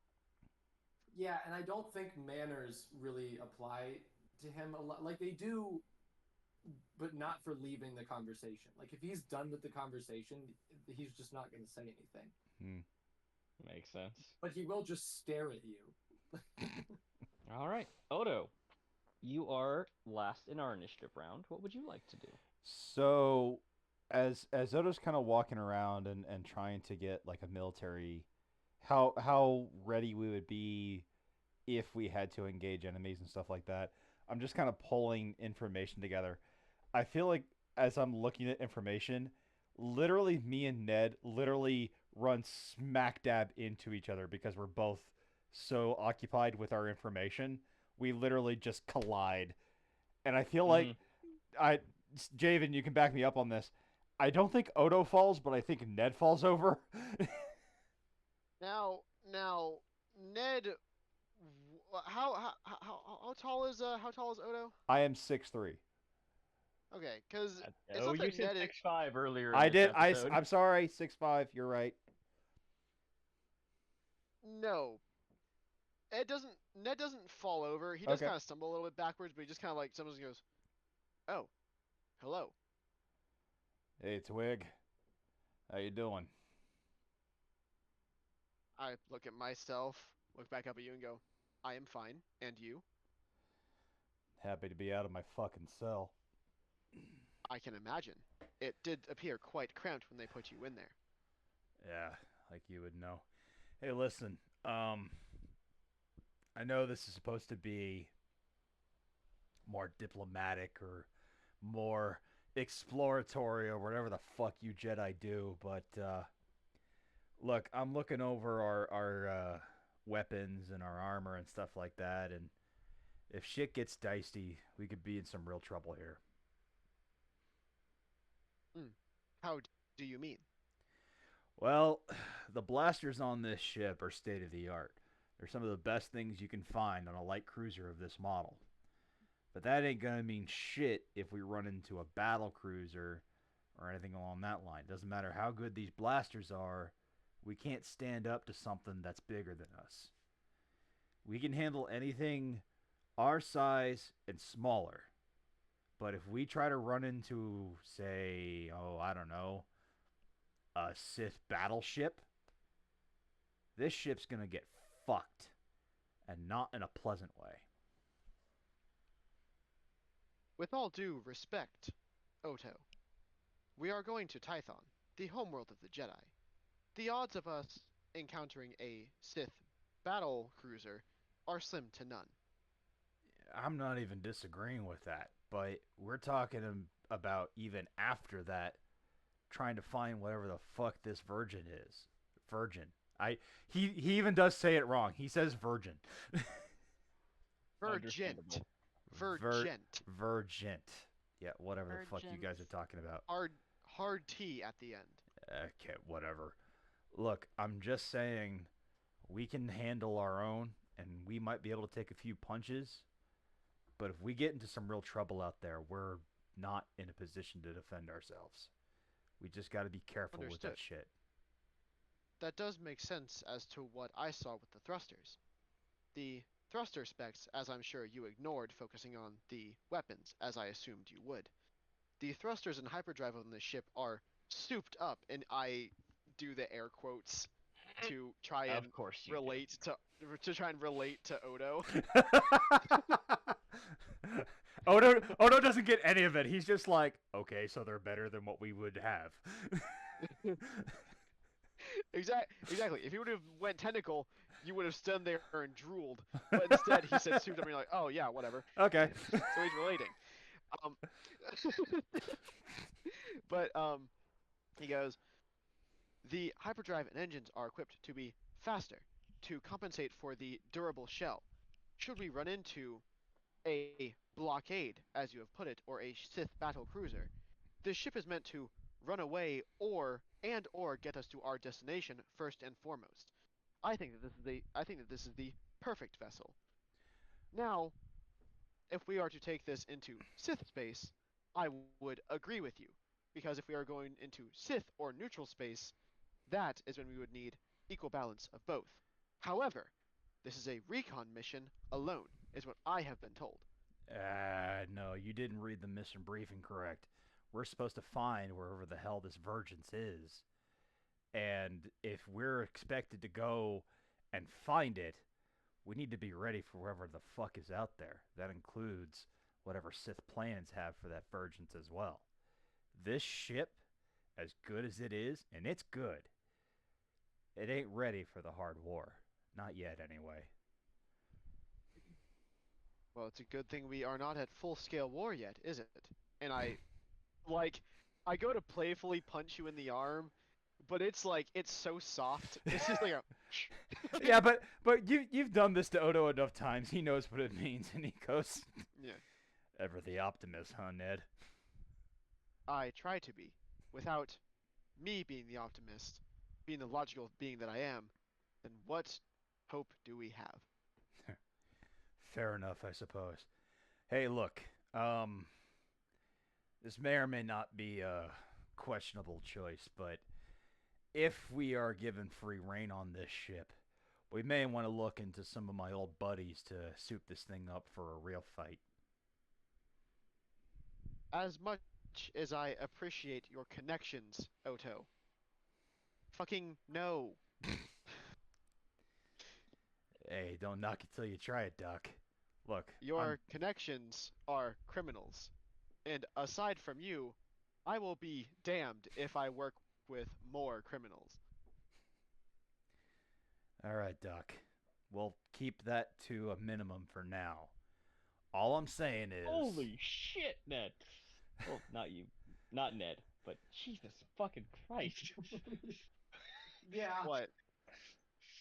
Yeah, and I don't think manners really apply to him a lot. Like they do, but not for leaving the conversation. Like if he's done with the conversation, he's just not going to say anything. Hmm. Makes sense. But he will just stare at you. All right, Odo, you are last in our initiative round. What would you like to do? So, as Odo's kind of walking around and trying to get like a military, how ready we would be if we had to engage enemies and stuff like that. I'm just kind of pulling information together. I feel like as I'm looking at information, literally me and Ned literally run smack dab into each other because we're both so occupied with our information. We literally just collide. And I feel like Mm-hmm. I Javen, you can back me up on this. I don't think Odo falls, but I think Ned falls over. Now, Ned, how tall is Odo? I am 6'3". Okay, because it's Oh, not you that said Ned is 6'5" earlier in I this did. episode. I'm sorry, 6'5". You're right. no. Ned doesn't fall over. He does Okay. kind of stumble a little bit backwards, but he just kind of like stumbles and goes, "Oh, hello." Hey, Twig. How you doing? I look at myself, look back up at you, and go, "I am fine, and you?" Happy to be out of my fucking cell. I can imagine. It did appear quite cramped when they put you in there. Yeah, like you would know. Hey, listen. Um, I know this is supposed to be more diplomatic or more exploratory or whatever the fuck you Jedi do, but look, I'm looking over our weapons and our armor and stuff like that, and if shit gets dicey, we could be in some real trouble here. Hmm. How do you mean? Well, the blasters on this ship are state of the art. They're some of the best things you can find on a light cruiser of this model. But that ain't gonna mean shit if we run into a battle cruiser or anything along that line. Doesn't matter how good these blasters are, we can't stand up to something that's bigger than us. We can handle anything our size and smaller. But if we try to run into, say, oh, I don't know, a Sith battleship, this ship's going to get fucked. And not in a pleasant way. With all due respect, Oto, we are going to Tython, the homeworld of the Jedi. The odds of us encountering a Sith battle cruiser are slim to none. I'm not even disagreeing with that, but we're talking about even after that, trying to find whatever the fuck this virgin is. Virgin. He even does say it wrong. He says virgin. Vergent. Understandable. Vergent. Vergent. Yeah, whatever the fuck you guys Vergence. are talking about. Hard T at the end. Okay, whatever. Look, I'm just saying we can handle our own and we might be able to take a few punches, but if we get into some real trouble out there, we're not in a position to defend ourselves. We just got to be careful with Understood. that shit. That does make sense as to what I saw with the thrusters. The thruster specs, as I'm sure you ignored, focusing on the weapons, as I assumed you would. The thrusters and hyperdrive on this ship are souped up, and I do the air quotes to try and Of course you relate to try and relate to Odo. Odo doesn't get any of it. He's just like, okay, so they're better than what we would have. Exactly. If he would have went tentacle, you would have stood there and drooled. But instead, he said souped up, and you're like, oh yeah, whatever. Okay. So he's relating. Um, but he goes, the hyperdrive and engines are equipped to be faster, to compensate for the durable shell. Should we run into a blockade, as you have put it, or a Sith battle cruiser, this ship is meant to run away or get us to our destination first and foremost. I think that this is the perfect vessel. Now, if we are to take this into Sith space, I would agree with you. Because if we are going into Sith or neutral space, that is when we would need equal balance of both. However, this is a recon mission alone, is what I have been told. No, you didn't read the mission briefing correct. We're supposed to find wherever the hell this Vergence is. And if we're expected to go and find it, we need to be ready for whoever the fuck is out there. That includes whatever Sith plans have for that Vergence as well. This ship, as good as it is, and it's good, it ain't ready for the hard war. Not yet, anyway. Well, it's a good thing we are not at full-scale war yet, isn't it? And I go to playfully punch you in the arm, but it's so soft. It's just like a Yeah, but you've done this to Odo enough times. He knows what it means, and he goes, yeah. "Ever the optimist, huh, Ned?" I try to be, without me being the optimist, being the logical being that I am. Then what hope do we have? Fair enough, I suppose. Hey, look, this may or may not be a questionable choice, but if we are given free reign on this ship, we may want to look into some of my old buddies to soup this thing up for a real fight. As much as I appreciate your connections, Oto. Fucking no. Hey, don't knock it till you try it, Doc. Look, Your connections are criminals. And aside from you, I will be damned if I work with more criminals. all right, Doc. We'll keep that to a minimum for now. All I'm saying is, Holy shit, Ned. Well, not you. Not Ned, but Jesus fucking Christ. Yeah. What?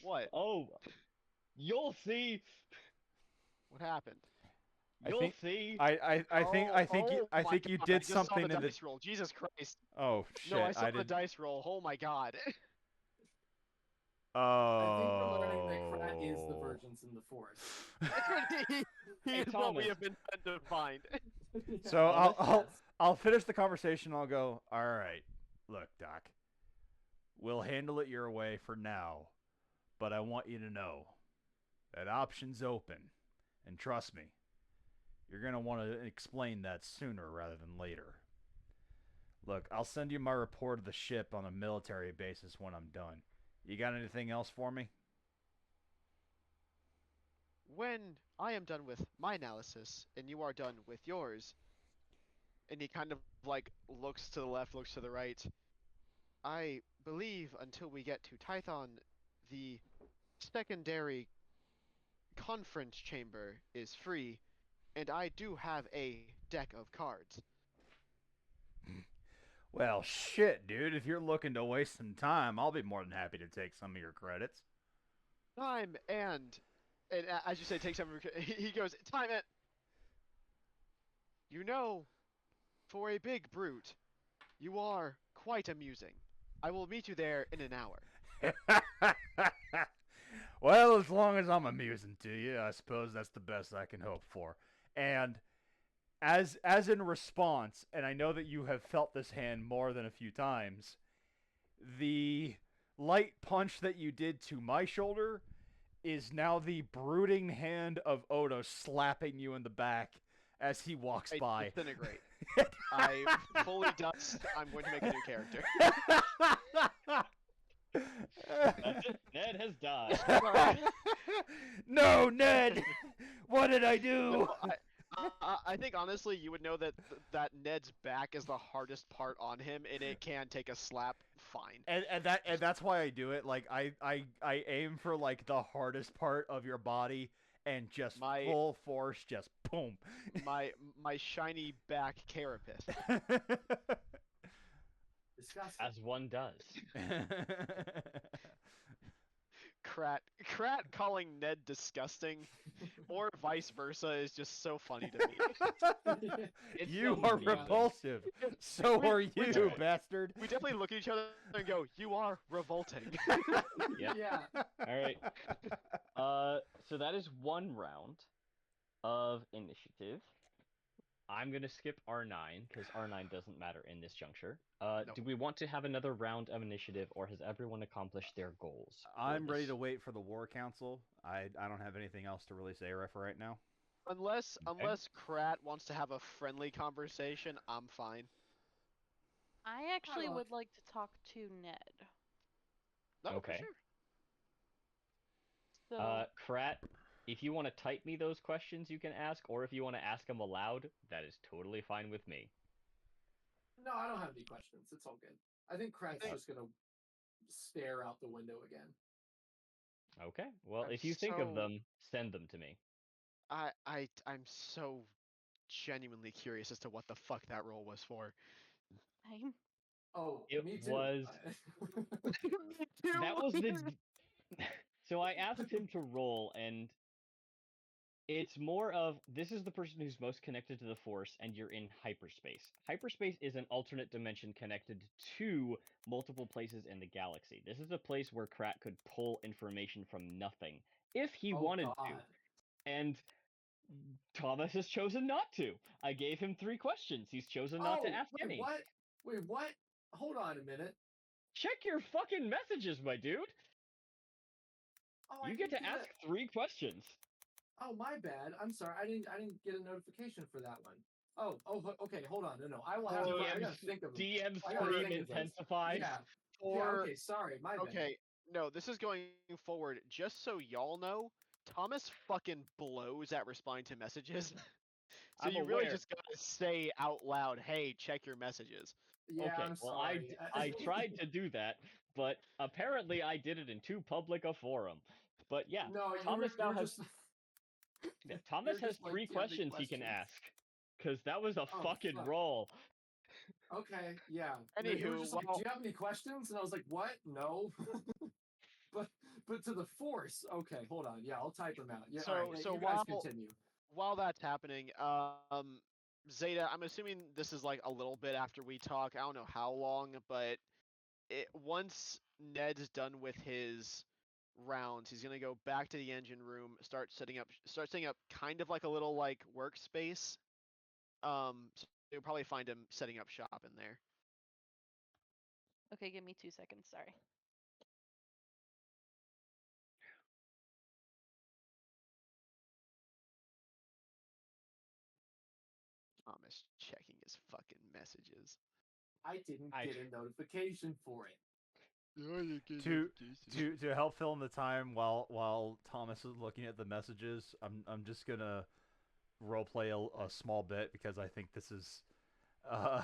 What? Oh, you'll see. What happened? I You'll think see. Oh my you God, did I just something saw the in the. dice roll. Jesus Christ. Oh shit! No, I saw the didn't. dice roll. Oh my God. I think we're learning that Krat is the Oh. Vergence in the Force. he Hey, is what we Thomas. have been sent to find. So Yes. I'll finish the conversation. I'll go. All right, look, Doc. We'll handle it your way for now, but I want you to know that option's open, and trust me, you're gonna want to explain that sooner rather than later. Look, I'll send you my report of the ship on a military basis when I'm done. You got anything else for me? When I am done with my analysis and you are done with yours, and he kind of like looks to the left, looks to the right. I believe until we get to Tython, the secondary conference chamber is free, and I do have a deck of cards. Well, shit, dude. If you're looking to waste some time, I'll be more than happy to take some of your credits. Time and as you say, take some. He goes time and. You know, for a big brute, you are quite amusing. I will meet you there in an hour. Well, as long as I'm amusing to you, I suppose that's the best I can hope for. And as in response, and I know that you have felt this hand more than a few times, the light punch that you did to my shoulder is now the brooding hand of Odo slapping you in the back as he walks I by. disintegrate. I fully dust. I'm going to make a new character. That's it. Ned has died. No, Ned! What did I do? No, I think honestly you would know that that Ned's back is the hardest part on him, and it can take a slap fine. And that's why I do it. Like I aim for like the hardest part of your body and just full force, just boom. My shiny back carapace. Disgusting. As one does. Krat calling Ned disgusting, or vice versa, is just so funny to me. It's You so are easy. repulsive. So We- are we you, do. bastard. We definitely look at each other and go, "You are revolting." Yep. Yeah. All right. So that is one round of initiative. I'm gonna skip R9 because R9 doesn't matter in this juncture. Nope. Do we want to have another round of initiative, or has everyone accomplished their goals? for I'm ready this? to wait for the War Council. I don't have anything else to really say for right now. unless Krat wants to have a friendly conversation, I'm fine. I actually Hello. would like to talk to Ned. No, for Okay. sure. So Krat, if you want to type me those questions, you can ask, or if you want to ask them aloud, that is totally fine with me. No, I don't have any questions. It's all good. I think Krat's just gonna stare out the window again. Okay. Well, I'm if you think of so- them, send them to me. I'm so genuinely curious as to what the fuck that role was for. I'm Oh, It me too. was- That was the. So I asked him to roll, and it's more of this is the person who's most connected to the Force, and you're in hyperspace. Hyperspace is an alternate dimension connected to multiple places in the galaxy. This is a place where Krat could pull information from nothing if he Oh, wanted God. to. And Thomas has chosen not to. I gave him 3 questions. He's chosen not to ask wait, any. what? Wait, what? Hold on a minute. Check your fucking messages, my dude. Oh, I You get didn't to ask 3 questions. Oh, my bad. I'm sorry. I didn't get a notification for that one. Okay. Hold on. No. I will have. I gotta think of them. DM I gotta stream think of those. intensified. Yeah. For Okay. Sorry. My bad. okay, no, this is going forward. Just so y'all know, Thomas fucking blows at responding to messages. So I'm you really aware. just gotta say out loud, "Hey, check your messages." Yeah. Okay, I'm well, sorry. I tried to do that, but apparently I did it in too public a forum. But yeah, No, Thomas you now were has just. Thomas you're has just, like, 3 do you have any questions he can questions? ask, because that was a Oh, fucking fuck. roll. Okay. Yeah. No, you were Anywho, just like, well- do you have any questions? And I was like, what? No. but to the Force. Okay. Hold on. Yeah, I'll type them out. Yeah. So- all right, so you guys while- continue. While that's happening, Zeta, I'm assuming this is like a little bit after we talk. I don't know how long, but once Ned's done with his rounds, he's gonna go back to the engine room, start setting up kind of like a little like workspace. So you'll probably find him setting up shop in there. okay. Give me 2 seconds. Sorry. Thomas checking his fucking messages. I didn't I- get a notification for it. To help fill in the time while Thomas is looking at the messages, I'm just gonna roleplay a small bit because I think this is Uh,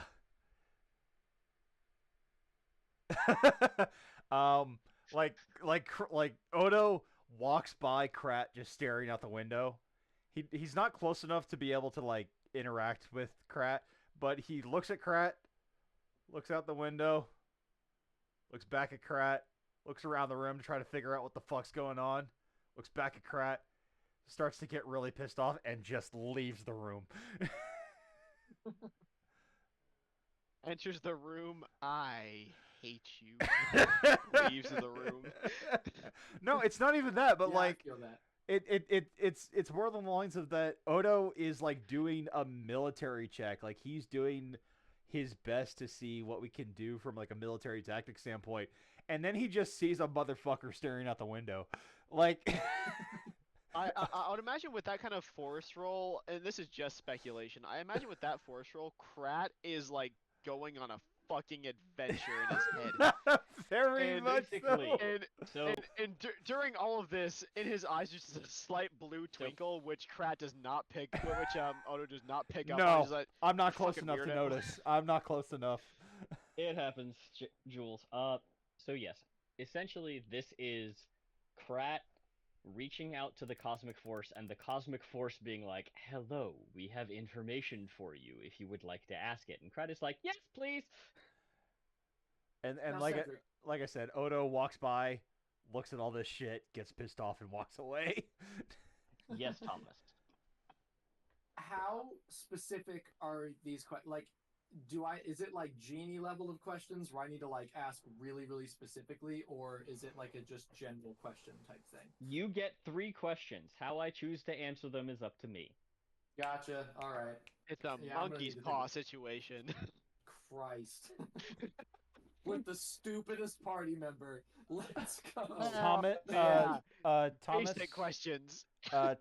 um, like Odo walks by Krat just staring out the window. He's not close enough to be able to like interact with Krat, but he looks at Krat, looks out the window, looks back at Krat, looks around the room to try to figure out what the fuck's going on, looks back at Krat, starts to get really pissed off, and just leaves the room. Enters the room. I hate you. Leaves the room. No, it's not even that, but Yeah, like I feel that. it's more along the lines of that Odo is like doing a military check. Like he's doing his best to see what we can do from like a military tactic standpoint. And then he just sees a motherfucker staring out the window. Like I would imagine with that kind of force roll, and this is just speculation. I imagine with that force roll, Krat is like going on a fucking adventure in his head. Very And much basically- so. So During all of this, in his eyes, just a slight blue twinkle, which Krat does not pick, which Odo does not pick up on. No, He's like, I'm not "You close fucking enough to weirdo." notice. I'm not close enough. it happens, Jules. So yes, essentially this is Krat reaching out to the cosmic force, and the cosmic force being like, "Hello, we have information for you if you would like to ask it." And Krat is like, "Yes, please." And Now, like Cedric, like I said, Odo walks by, looks at all this shit, gets pissed off, and walks away. Yes, Thomas. how specific are these questions? Like, is it like genie level of questions where I need to like ask really, really specifically, or is it like a just general question type thing? You get 3 questions. How I choose to answer them is up to me. Gotcha. All right. It's a Yeah, I'm gonna monkey's need to paw think- situation. Christ. With the stupidest party member. Let's go. Thomas, yeah. Thomas, Basic questions.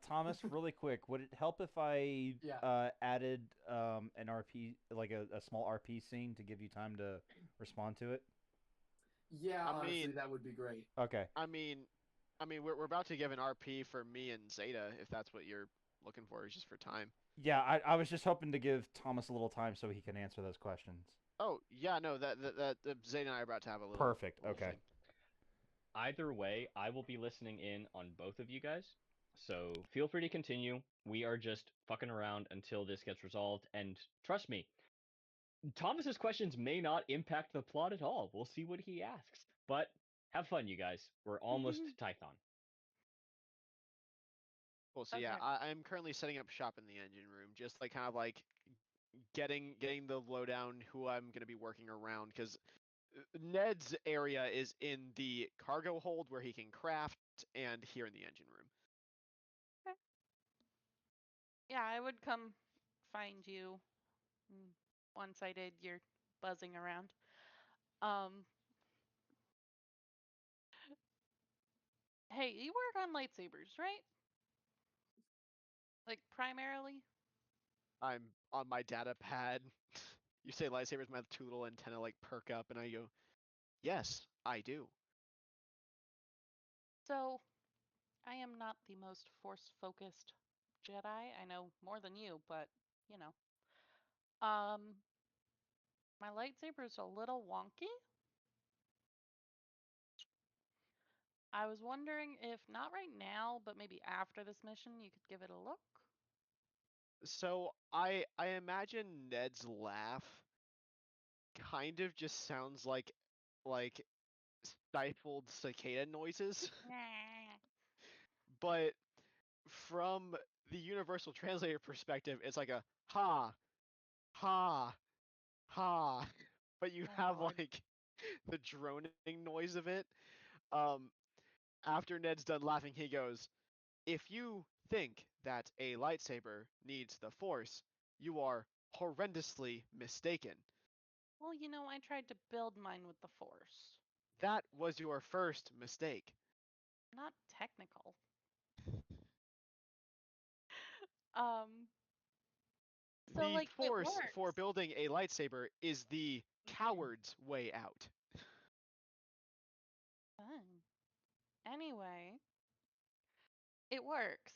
Thomas, really quick, would it help if I Yeah. added an RP, like a small RP scene to give you time to respond to it? Yeah, I honestly, mean- that would be great. Okay. We're about to give an RP for me and Zeta, if that's what you're looking for, is just for time. Yeah, I was just hoping to give Thomas a little time so he can answer those questions. Oh yeah, no, that Zeta and I are about to have a little. Perfect. little Okay. thing. Either way, I will be listening in on both of you guys. So feel free to continue. We are just fucking around until this gets resolved. And trust me, Thomas's questions may not impact the plot at all. We'll see what he asks. But have fun, you guys. We're almost to Tython. Cool. So Okay. yeah, I'm currently setting up shop in the engine room, just like kind of like getting the lowdown who I'm gonna be working around, because Ned's area is in the cargo hold where he can craft, and here in the engine room. Yeah, I would come find you. Once I did, you're buzzing around. Um, hey, you work on lightsabers, right? Like primarily? I'm on my data pad. You say lightsabers, my 2 little antenna like perk up, and I go, "Yes, I do." So, I am not the most force-focused Jedi. I know more than you, but you know. Um, my lightsaber's a little wonky. I was wondering if not right now, but maybe after this mission, you could give it a look. So I imagine Ned's laugh kind of just sounds like stifled cicada noises, but from the universal translator perspective, it's like a ha, ha, ha, but you Oh, have Lord. like the droning noise of it. Um, After Ned's done laughing, he goes, "If you think that a lightsaber needs the Force, you are horrendously mistaken. Well, you know, I tried to build mine with the Force. That was your first mistake. Not technical. Um, so The like it Force for works. building a lightsaber is the coward's way out." Fun. Anyway, it works.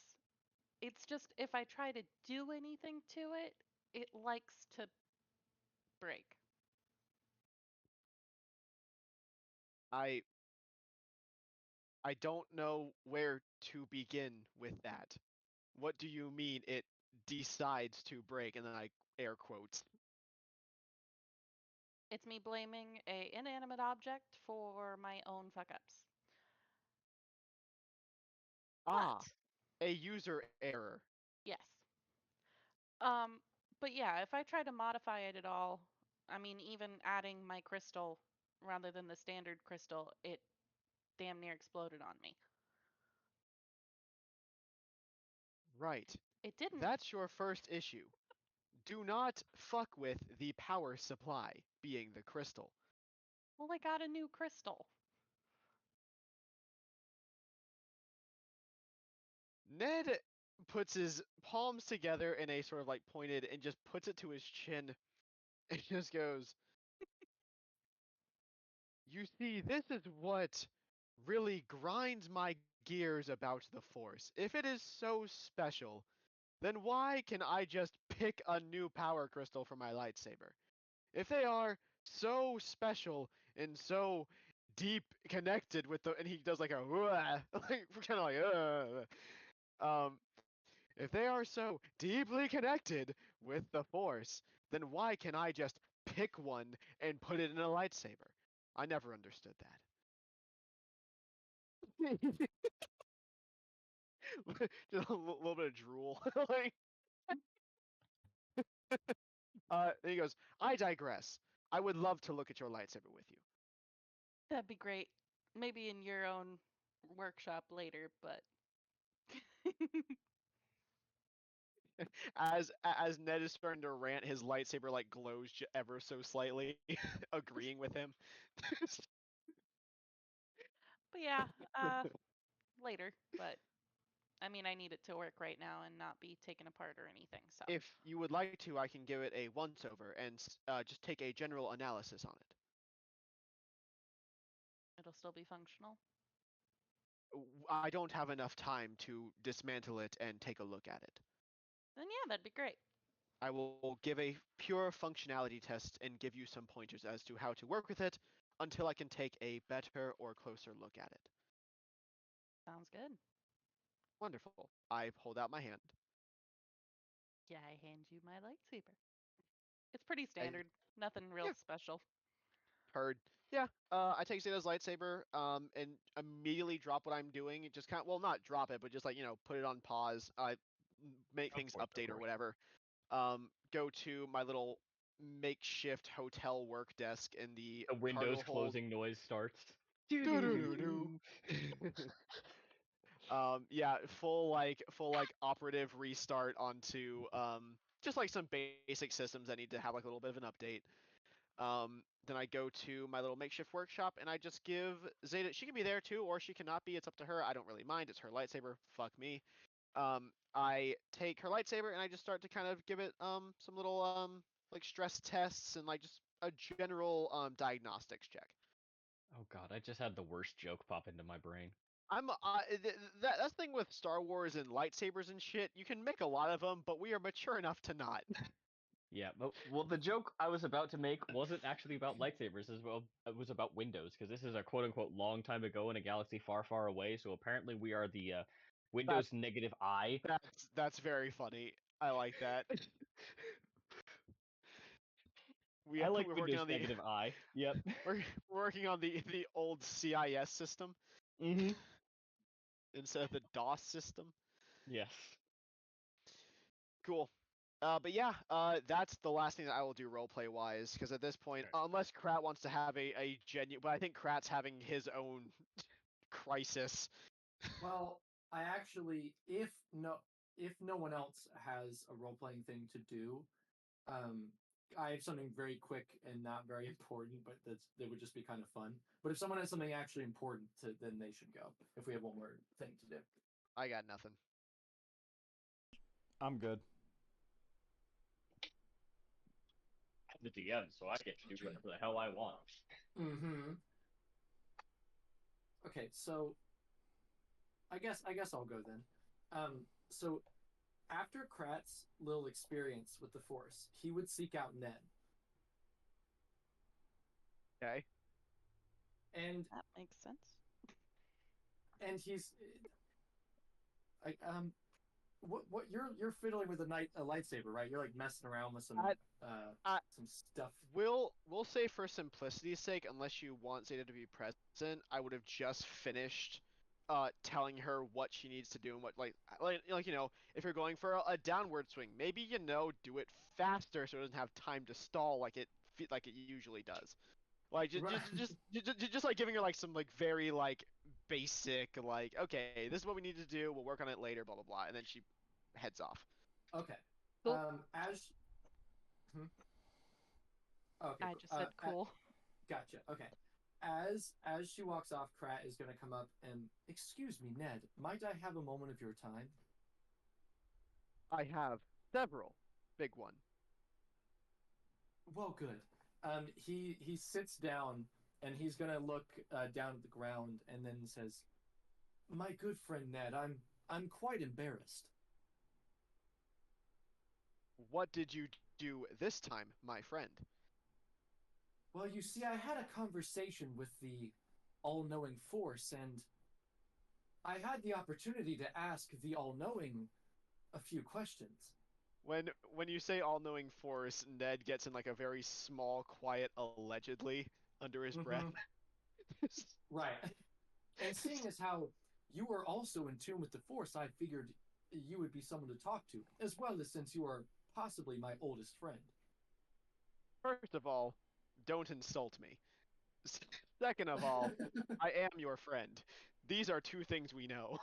It's just if I try to do anything to it, it likes to break. I I don't know where to begin with that. What do you mean it decides to break? And then I air quotes. It's me blaming a inanimate object for my own fuck ups. Ah, But a user error. yes. Um, but yeah, if I try to modify it at all, I mean, even adding my crystal rather than the standard crystal, it damn near exploded on me. Right. It didn't. That's your first issue. Do not fuck with the power supply, being the crystal. Well, I got a new crystal. Ned puts his palms together in a sort of like pointed and just puts it to his chin and just goes, "You see, this is what really grinds my gears about the Force. If it is so special, then why can I just pick a new power crystal for my lightsaber? If they are so special and so deep connected with the," and he does like a like kind of like if they are so deeply connected with the Force, then why can I just pick one and put it in a lightsaber? I never understood that. Just a little bit of drool. Like, then he goes, "I digress. I would love to look at your lightsaber with you." That'd be great. Maybe in your own workshop later, but As Ned is starting to rant, his lightsaber like glows ever so slightly, agreeing with him. but yeah, later. But I mean, I need it to work right now and not be taken apart or anything. So If you would like to, I can give it a once over and just take a general analysis on it. it'll still be functional. I don't have enough time to dismantle it and take a look at it. Then yeah, that'd be great. I will give a pure functionality test and give you some pointers as to how to work with it until I can take a better or closer look at it. Sounds good. Wonderful. I hold out my hand. Yeah, I hand you my lightsaber. It's pretty I, standard. Nothing real yeah, special. heard. Yeah, I take Zeta's lightsaber and immediately drop what I'm doing. Just kind of, well, not drop it, but just like, put it on pause, make Of things course, of update or course. whatever. Go to my little makeshift hotel work desk in the The Windows cargo hold. closing noise starts. Doo-doo-doo-doo. Yeah, full like operative restart onto just like some basic systems that need to have like a little bit of an update. Then I go to my little makeshift workshop and I just give Zeta. She can be there too, or she cannot be. It's up to her. I don't really mind. It's her lightsaber. Fuck me. I take her lightsaber and I just start to kind of give it some little like stress tests and like just a general diagnostics check. Oh god, I just had the worst joke pop into my brain. That's the thing with Star Wars and lightsabers and shit. You can make a lot of them, but we are mature enough to not. Yeah, but well, the joke I was about to make wasn't actually about lightsabers as well. It was about Windows because this is a quote unquote long time ago in a galaxy far, far away. So apparently we are the Windows That's negative I. that's very funny. I like that. I like We're working Windows on the negative I. Yep. we're working on the old CIS system Mm-hmm. instead of the DOS system. Yes. Cool. But yeah, that's the last thing that I will do roleplay wise, because at this point, Sure. unless Krat wants to have a genuine, but I think Krat's having his own crisis. Well, I actually, if no one else has a role playing thing to do, um, I have something very quick and not very important, but that would just be kind of fun. But if someone has something actually important to, then they should go. If we have one more thing to do. I got nothing. I'm good. I'm the DM, so I get to do whatever the hell I want. Mm-hmm. Okay, so I guess I'll go then. So after Krat's little experience with the Force, he would seek out Ned. Okay. and That makes sense. he's like, what you're fiddling with a lightsaber, right? You're like messing around with uh I some stuff. we'll say for simplicity's sake, unless you want Zeta to be present, I would have just finished telling her what she needs to do and what like if you're going for a downward swing, maybe do it faster so it doesn't have time to stall like it usually does. Like Right. just like giving her like some like very like basic like okay, this is what we need to do. We'll work on it later, blah blah blah, and then she heads off. Okay. So As hmm? Okay. I just said cool. Gotcha. Okay. As she walks off, Krat is going to come up and, excuse me, Ned, might I have a moment of your time? I have several big one. Well, good. He sits down and he's going to look down at the ground and then says, "My good friend Ned, I'm quite embarrassed." What did you do this time, my friend? Well, you see, I had a conversation with the all-knowing force, and I had the opportunity to ask the all-knowing a few questions. When you say all-knowing force, Ned gets in like a very small, quiet allegedly under his breath. Mm-hmm. Right. And seeing as how you are also in tune with the Force, I figured you would be someone to talk to, as well as since you are possibly my oldest friend. First of all, don't insult me. Second of all, I am your friend. These are two things we know.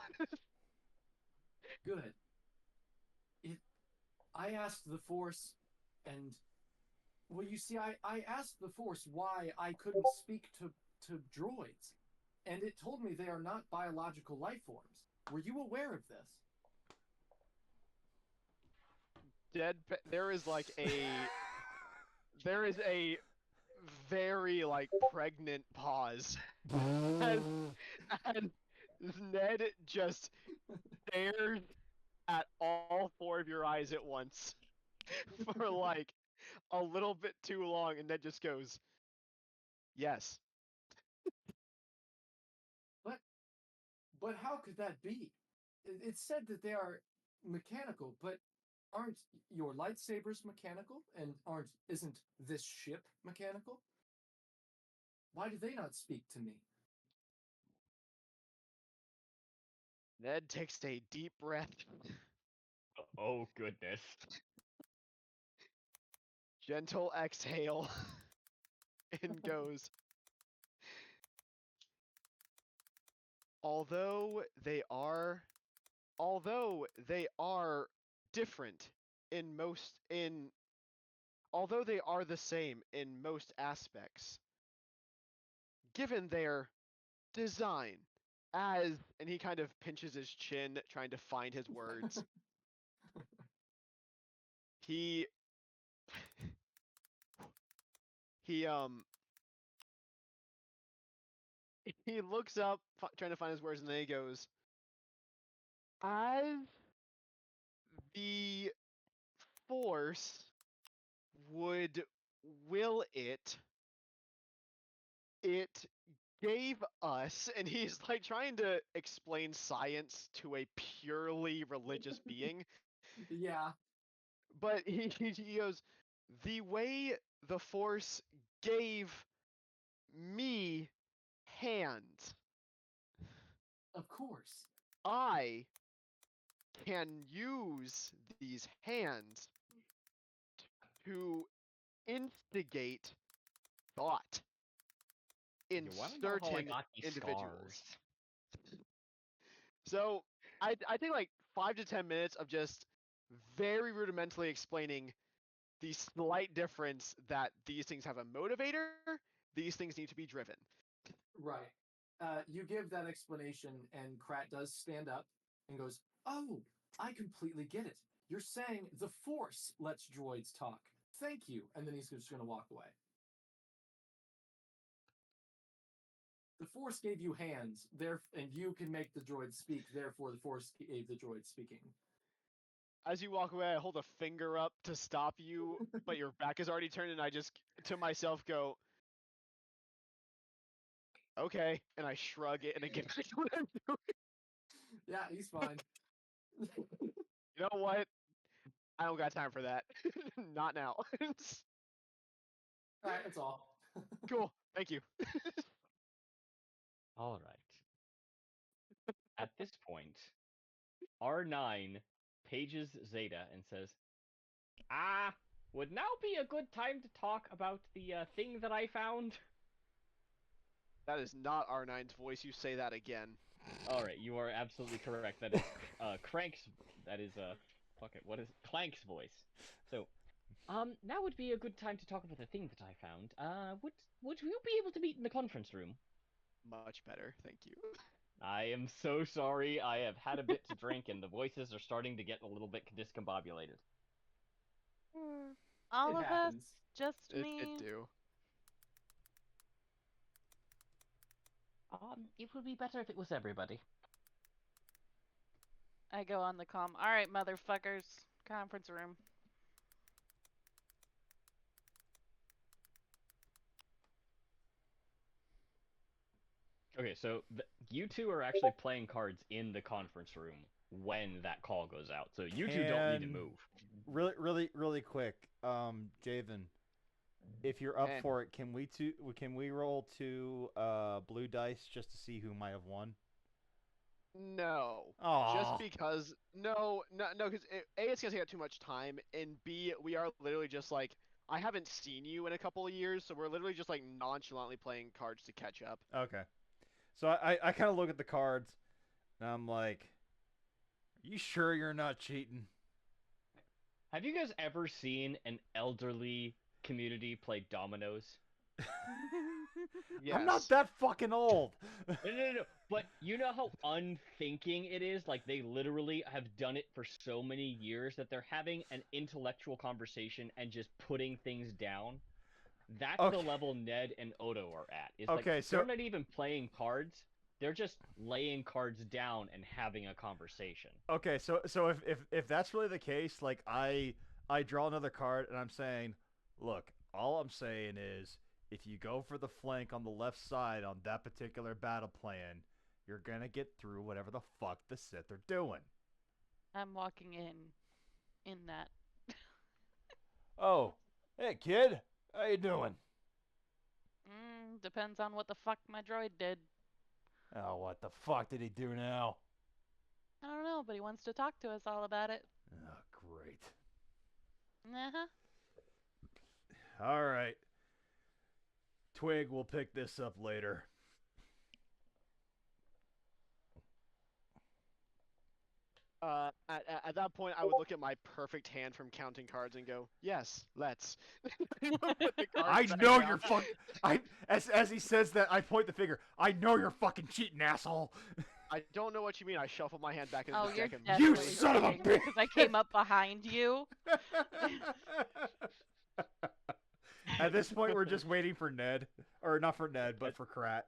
Good. It. I asked the Force, and well, you see, I asked the Force why I couldn't speak to droids, and it told me they are not biological life forms. Were you aware of this? There is like there is a very like pregnant pause as and Ned just stares at all four of your eyes at once for like a little bit too long, and Ned just goes, "Yes." But but how could that be? It said that they are mechanical, but aren't your lightsabers mechanical? And aren't isn't this ship mechanical? Why do they not speak to me? Ned takes a deep breath, oh goodness. gentle exhale, and goes, although they are although they are different in most in although they are the same in most aspects, given their design as and he kind of pinches his chin trying to find his words. He he he looks up trying to find his words and then he goes, as the force would will it gave us, and he's like trying to explain science to a purely religious being, Yeah, but he goes, the way the force gave me hands, of course. I can use these hands to instigate thought in You want to know how I certain got these individuals. scars? So I think like 5 to 10 minutes of just very rudimentally explaining the slight difference that these things have a motivator, these things need to be driven. Right. You give that explanation, and Krat does stand up and goes, "Oh, I completely get it. You're saying the Force lets droids talk. Thank you." And then he's just going to walk away. The Force gave you hands, there, and you can make the droid speak. Therefore, the Force gave the droid speaking. As you walk away, I hold a finger up to stop you, but your back is already turned, and I just to myself go, Okay, and I shrug it and I get back to what I'm doing. Yeah, he's fine. You know what? I don't got time for that. Not now. All right, that's all. Cool. Thank you. All right. At this point, R9 pages Zeta and says, would now be a good time to talk about the thing that I found? That is not R9's voice. You say that again. Alright, you are absolutely correct. That is Crank's. That is fuck it. What is Clank's voice? So, now would be a good time to talk about the thing that I found. Would you be able to meet in the conference room? Much better. Thank you. I am so sorry. I have had a bit to drink, and the voices are starting to get a little bit discombobulated. All It of happens. us, just It me. do. It would be better if it was everybody. I go on the comm. All right, motherfuckers. Conference room. Okay, so you two are actually playing cards in the conference room when that call goes out, so you two don't need to And move. really quick, Javen, if you're up And- for it, can we roll 2 blue dice just to see who might have won? No. Oh, Just because no, because A, it's gonna take up too much time, and B, we are literally just like I haven't seen you in a couple of years, so we're literally just like nonchalantly playing cards to catch up. okay. So I kind of look at the cards, and I'm like, "Are you sure you're not cheating?" Have you guys ever seen an elderly community play dominoes? Yes. I'm not that fucking old. No. But you know how unthinking it is? Like, they literally have done it for so many years that they're having an intellectual conversation and just putting things down. That's the Okay. level Ned and Odo are at. It's Okay, like, so- they're not even playing cards. They're just laying cards down and having a conversation. Okay, so if that's really the case, like I draw another card and I'm saying, look, all I'm saying is if you go for the flank on the left side on that particular battle plan, you're gonna get through whatever the fuck the Sith are doing. I'm walking in that. Oh, hey kid, how you doing? Depends on what the fuck my droid did. Oh, what the fuck did he do now? I don't know, but he wants to talk to us all about it. Oh, great. Uh-huh. All right. Twig, we'll pick this up later. At that point, I would look at my perfect hand from counting cards and go, "Yes, let's." Put the cards I back know down. you're fuck. As he says that, I point the finger. I know you're fucking cheating, asshole. I don't know what you mean. I shuffle my hand back into Oh, the you're deck and You definitely son of a cheating bitch! because I came up behind you. At this point, we're just waiting for Ned, or not for Ned, but for Krat.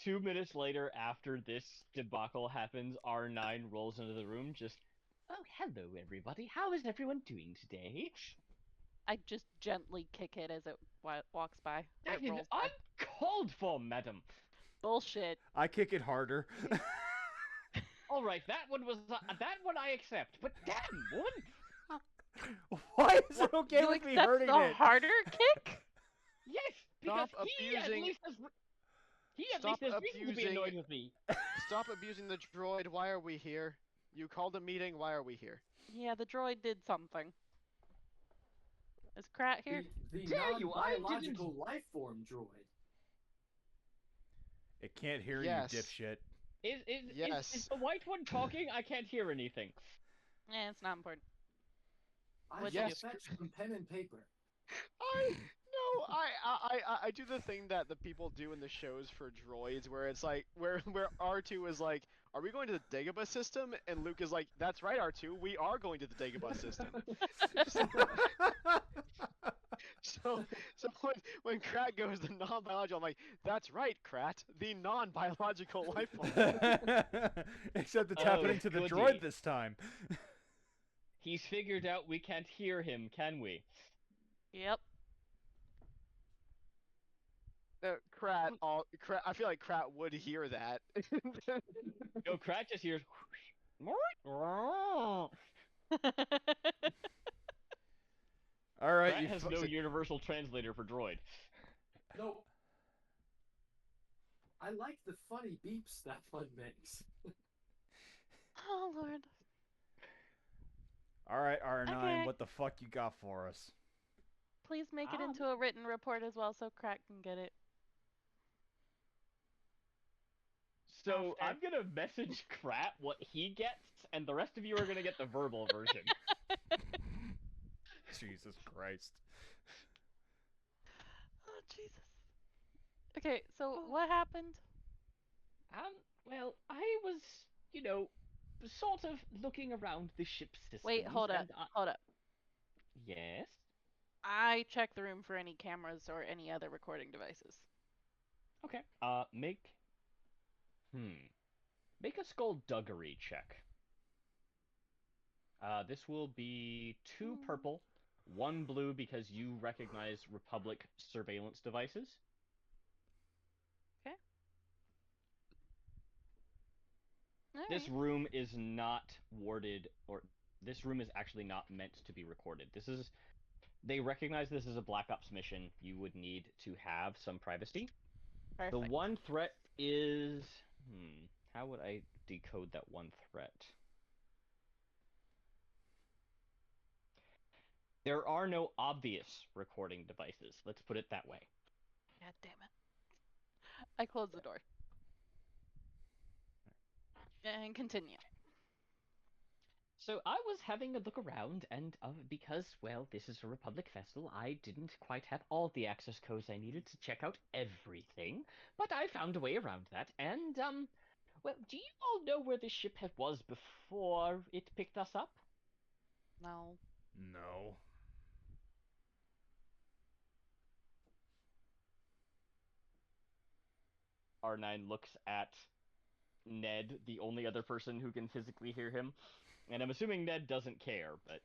2 minutes later, after this debacle happens, R9 rolls into the room just, oh, hello, everybody. How is everyone doing today? I just gently kick it as it walks by. Or That it is rolls by. uncalled for, madam. Bullshit. I kick it harder. All right, that one I accept. But damn, woman. Why is it okay You with me accept hurting the it? harder kick? Yes, because Stop he at abusing- least has Stop reason to be abusing- annoyed with me. Stop abusing the droid. Why are we here? You called a meeting. Why are we here? Yeah, the droid did something. Is Krat here? The Dare you, I non-biological life form droid. It can't hear Yes. you, dipshit. Is Yes. the white one talking? I can't hear anything. It's not important. I What'd shall you do? fetch some pen and paper. I do the thing that the people do in the shows for droids, where it's like where R2 is like, "Are we going to the Dagobah system?" And Luke is like, "That's right, R2. We are going to the Dagobah system." So when Krat goes the non-biological, I'm like, "That's right, Krat, the non-biological life form." Except it's Oh, happening to the goody. droid this time. He's figured out we can't hear him, can we? Yep. I feel like Krat would hear that. No, Krat just hears. All right, Krat you. has no universal translator for droid. Nope. I like the funny beeps that one makes. Oh Lord. All right, R9, Okay. what the fuck you got for us? Please make it into a written report as well so Crack can get it. So After. I'm gonna message Krat what he gets, and the rest of you are gonna get the verbal version. Jesus Christ. Oh Jesus. Okay, so what happened? Well, I was, you know, sort of looking around the ship systems. Wait, hold up. Hold up. Yes? I checked the room for any cameras or any other recording devices. Okay. Make a skullduggery check. This will be 2 purple, 1 blue because you recognize Republic surveillance devices. Okay. This room is not warded, or this room is actually not meant to be recorded. They recognize this as a Black Ops mission. You would need to have some privacy. Perfect. The one threat is... how would I decode that one threat? There are no obvious recording devices. Let's put it that way. God damn it. I closed the door. And continue. So I was having a look around, and because, well, this is a Republic vessel, I didn't quite have all the access codes I needed to check out everything, but I found a way around that, and, well, do you all know where this ship was before it picked us up? No. No. R9 looks at Ned, the only other person who can physically hear him, and I'm assuming Ned doesn't care, but...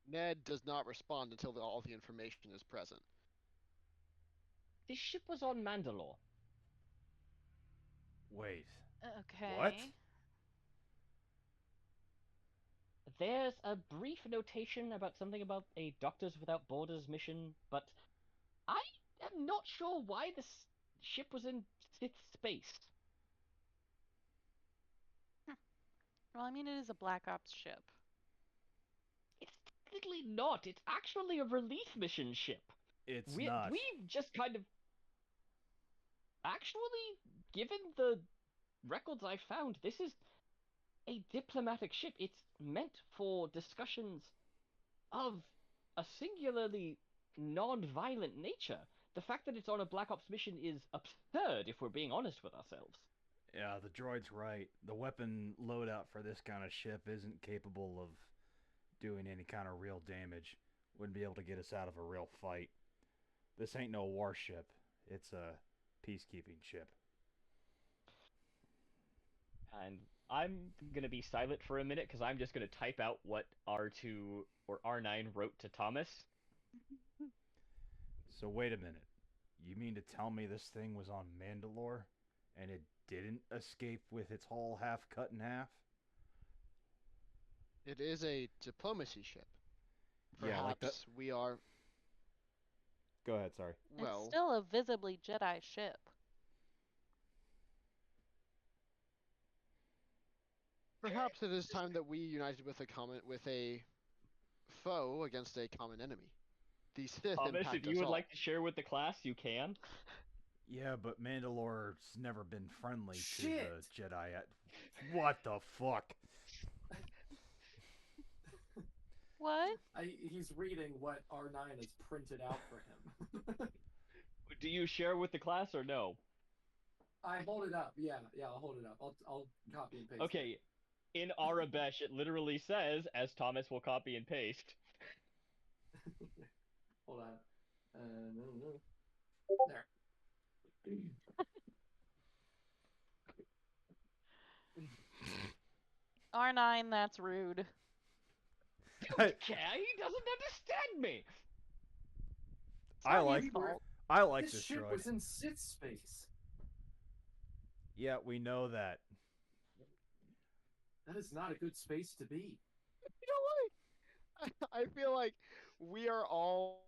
Ned does not respond until all the information is present. This ship was on Mandalore. Wait. Okay. What? There's a brief notation about something about a Doctors Without Borders mission, but I am not sure why this ship was in Sith space. Well, I mean, it is a Black Ops ship. It's technically not. It's actually a relief mission ship. It's not. We've just kind of... Actually, given the records I found, this is a diplomatic ship. It's meant for discussions of a singularly non-violent nature. The fact that it's on a Black Ops mission is absurd, if we're being honest with ourselves. Yeah, the droid's right. The weapon loadout for this kind of ship isn't capable of doing any kind of real damage. Wouldn't be able to get us out of a real fight. This ain't no warship. It's a peacekeeping ship. And I'm gonna be silent for a minute because I'm just gonna type out what R2 or R9 wrote to Thomas. So wait a minute. You mean to tell me this thing was on Mandalore and it didn't escape with its hull half cut in half? It is a diplomacy ship. Yeah, like that. Perhaps we are... Go ahead, sorry. Well, It's still a visibly Jedi ship. perhaps it is time that we united with a foe against a common enemy. The Sith Thomas, impact if you us would all. like to share with the class, you can. Yeah, but Mandalore's never been friendly Shit. to the Jedi. What the fuck? What? He's reading what R9 has printed out for him. Do you share with the class or no? I hold it up. Yeah, I'll hold it up. I'll copy and paste. Okay, in Arabesh, it literally says, as Thomas will copy and paste. Hold on. There. R9, that's rude. Okay, he doesn't understand me. It's I not like his fault. I like This this ship droid. was in Sith space. Yeah, we know that. That is not a good space to be. You know what? I feel like we are all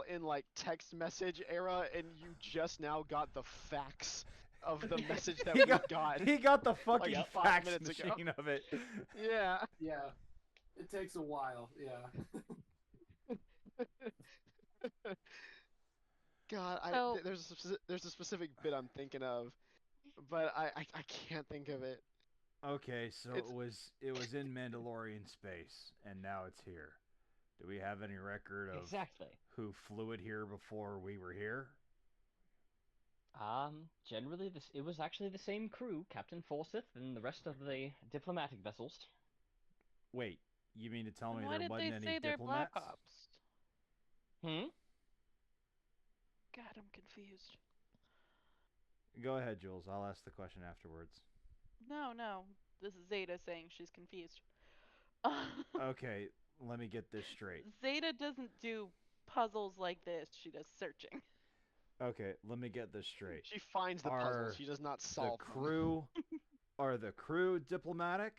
in like text message era, and you just now got the facts of the message that we got he got the fucking like 5 fax minutes ago. machine of it. Yeah. Yeah, it takes a while. Yeah. God, So there's a specific bit I'm thinking of, but I can't think of it. Okay, so It's it was in Mandalorian space, and now it's here. Do we have any record of Exactly. who flew it here before we were here? Generally, it was actually the same crew, Captain Forsyth and the rest of the diplomatic vessels. Wait, you mean to tell then me why there did they wasn't any say they're Black diplomats? Ops? Hmm? God, I'm confused. Go ahead, Jules. I'll ask the question afterwards. No. This is Zeta saying she's confused. Okay, let me get this straight. Zeta doesn't do puzzles like this. She does searching. Okay, let me get this straight. she finds the puzzles. She does not The solve them. crew are the crew diplomatic,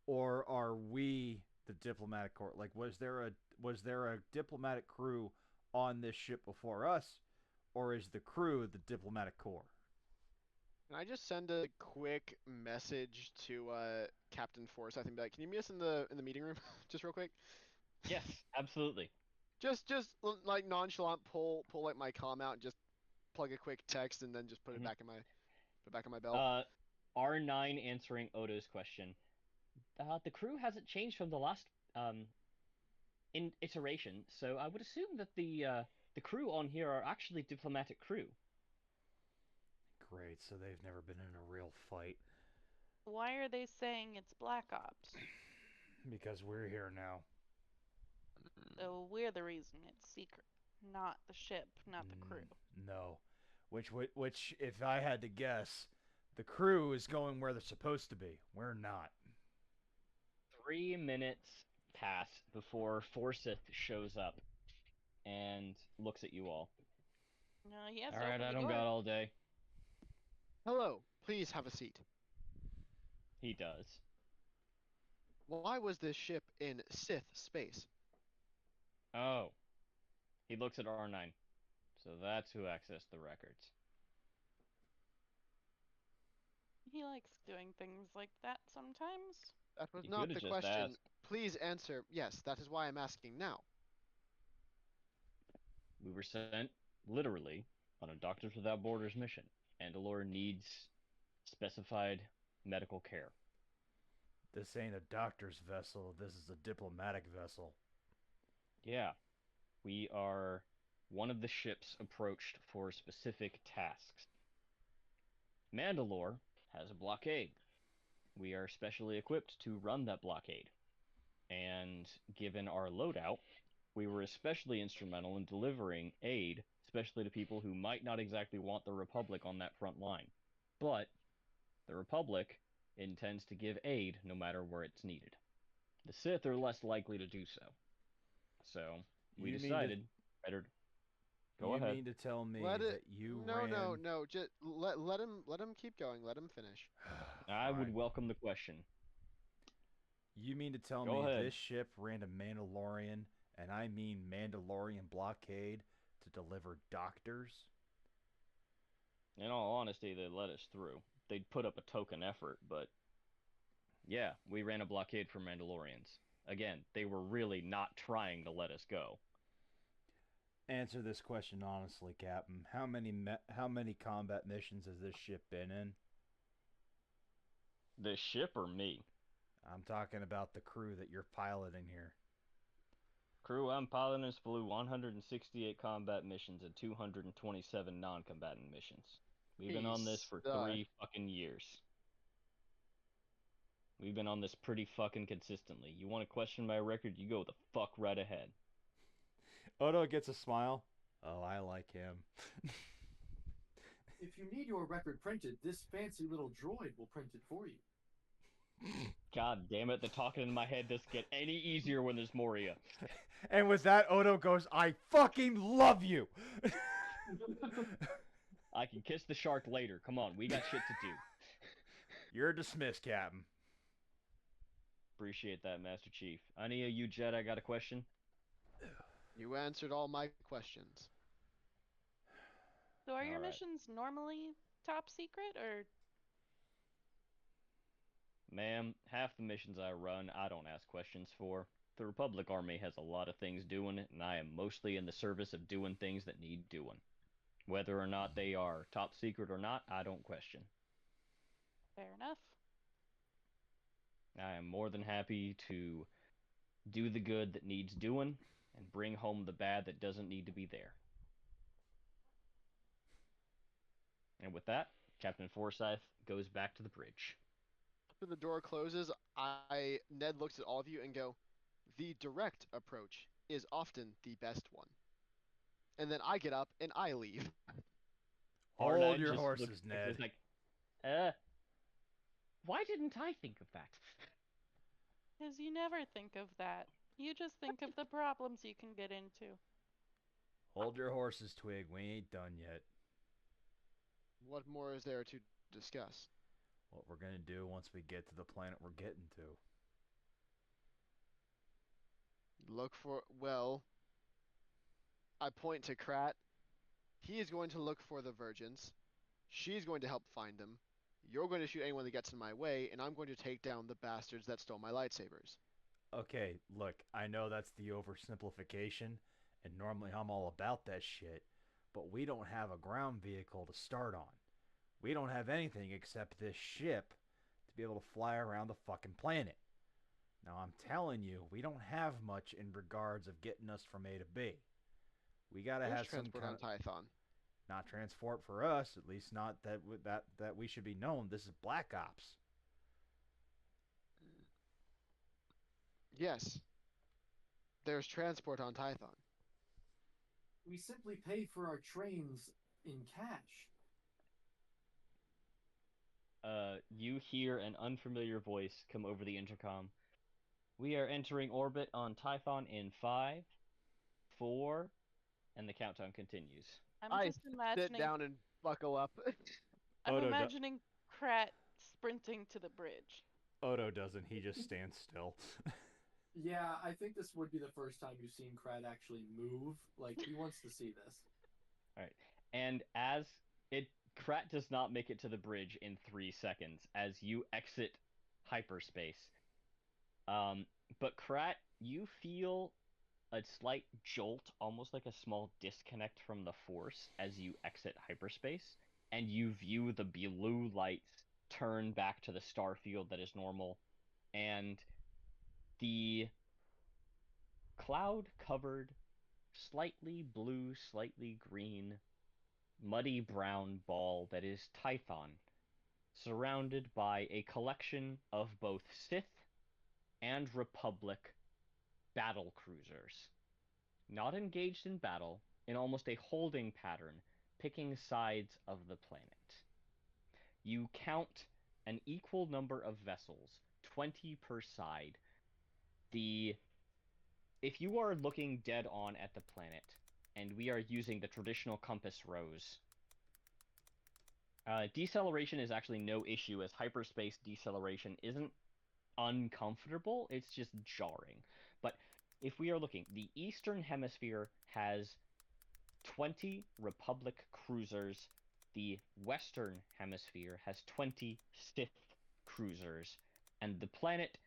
or are we the diplomatic corps? Like, was there a diplomatic crew on this ship before us, or is the crew the diplomatic corps? Can I just send a quick message to Captain Forsyth and be like, "Can you meet us in the meeting room, just real quick?" Yes, absolutely. Like nonchalant pull like my comm out and just plug a quick text and then just put it Mhm. back in my belt. R9 answering Odo's question. The crew hasn't changed from the last iteration, so I would assume that the crew on here are actually diplomatic crew. Great, so they've never been in a real fight. Why are they saying it's Black Ops? Because we're here now. So we're the reason it's secret, not the ship, not the crew. No. Which, if I had to guess, the crew is going where they're supposed to be. We're not. 3 minutes pass before Forsyth shows up and looks at you all. No, he has All to right, open I the don't door. got all day. Hello, please have a seat. He does. Why was this ship in Sith space? Oh. He looks at R9. So that's who accessed the records. He likes doing things like that sometimes. That was You not could the have just question. asked. Please answer yes. That is why I'm asking now. We were sent, literally, on a Doctors Without Borders mission. Mandalore needs specified medical care. This ain't a doctor's vessel. This is a diplomatic vessel. Yeah. We are one of the ships approached for specific tasks. Mandalore has a blockade. We are specially equipped to run that blockade. And given our loadout, we were especially instrumental in delivering aid, especially to people who might not exactly want the Republic on that front line. But the Republic intends to give aid no matter where it's needed. The Sith are less likely to do so. So we decided better. Go you ahead. mean to tell me Let it. that you No, ran? no. Just let him keep going. Let him finish. I would Fine. welcome the question. You mean to tell Go me ahead. this ship ran a Mandalorian, and I mean Mandalorian blockade, to deliver doctors? In all honesty, they let us through. They'd put up a token effort, but yeah, we ran a blockade for Mandalorians. Again, they were really not trying to let us go. Answer this question honestly, Captain. How many combat missions has this ship been in? The ship or me? I'm talking about the crew that you're piloting here. Crew I'm piloting flew 168 combat missions and 227 non-combatant missions. We've been on this for 3 fucking years. We've been on this pretty fucking consistently. You want to question my record, you go the fuck right ahead. Odo gets a smile. Oh, I like him. If you need your record printed, this fancy little droid will print it for you. God damn it, the talking in my head doesn't get any easier when there's Moria. And with that, Odo goes, I fucking love you! I can kiss the shark later. Come on, we got shit to do. You're dismissed, Captain. Appreciate that, Master Chief. Any of you Jedi got a question? You answered all my questions. So are your All right. missions normally top secret, or Ma'am, half the missions I run, I don't ask questions for. The Republic Army has a lot of things doing, and I am mostly in the service of doing things that need doing. Whether or not they are top secret or not, I don't question. fair enough? I am more than happy to do the good that needs doing and bring home the bad that doesn't need to be there. And with that, Captain Forsyth goes back to the bridge. After the door closes, Ned looks at all of you and go, "The direct approach is often the best one." And then I get up and I leave. Hold R9 your just horses, looks Ned. It's like, why didn't I think of that? Because you never think of that. You just think of the problems you can get into. Hold your horses, Twig. We ain't done yet. What more is there to discuss? What we're gonna do once we get to the planet we're getting to. Look for, well, I point to Krat. He is going to look for the Vergence. She's going to help find them. You're going to shoot anyone that gets in my way, and I'm going to take down the bastards that stole my lightsabers. Okay, look, I know that's the oversimplification, and normally I'm all about that shit, but we don't have a ground vehicle to start on. We don't have anything except this ship to be able to fly around the fucking planet. Now, I'm telling you, we don't have much in regards of getting us from A to B. We gotta There's have some transport kind on of Tython. not transport for us, at least not that we should be known. This is Black Ops. Yes, there's transport on Tython. We simply pay for our trains in cash. You hear an unfamiliar voice come over the intercom. We are entering orbit on Typhon in 5, 4, and the countdown continues. I'm I just sit imagining. down and buckle up. I'm Odo imagining Krat sprinting to the bridge. Odo doesn't. He just stands still. Yeah, I think this would be the first time you've seen Krat actually move. Like, he wants to see this. All right, and as Krat does not make it to the bridge in 3 seconds as you exit hyperspace. But Krat, you feel a slight jolt, almost like a small disconnect from the Force as you exit hyperspace, and you view the blue lights turn back to the star field that is normal, and the cloud-covered, slightly blue, slightly green, muddy brown ball that is Tython, surrounded by a collection of both Sith and Republic battle cruisers. Not engaged in battle, in almost a holding pattern, picking sides of the planet. You count an equal number of vessels, 20 per side. If you are looking dead on at the planet, and we are using the traditional compass rose, deceleration is actually no issue, as hyperspace deceleration isn't uncomfortable, it's just jarring. But if we are looking, the Eastern Hemisphere has 20 Republic cruisers, the Western Hemisphere has 20 Sith cruisers, and the planet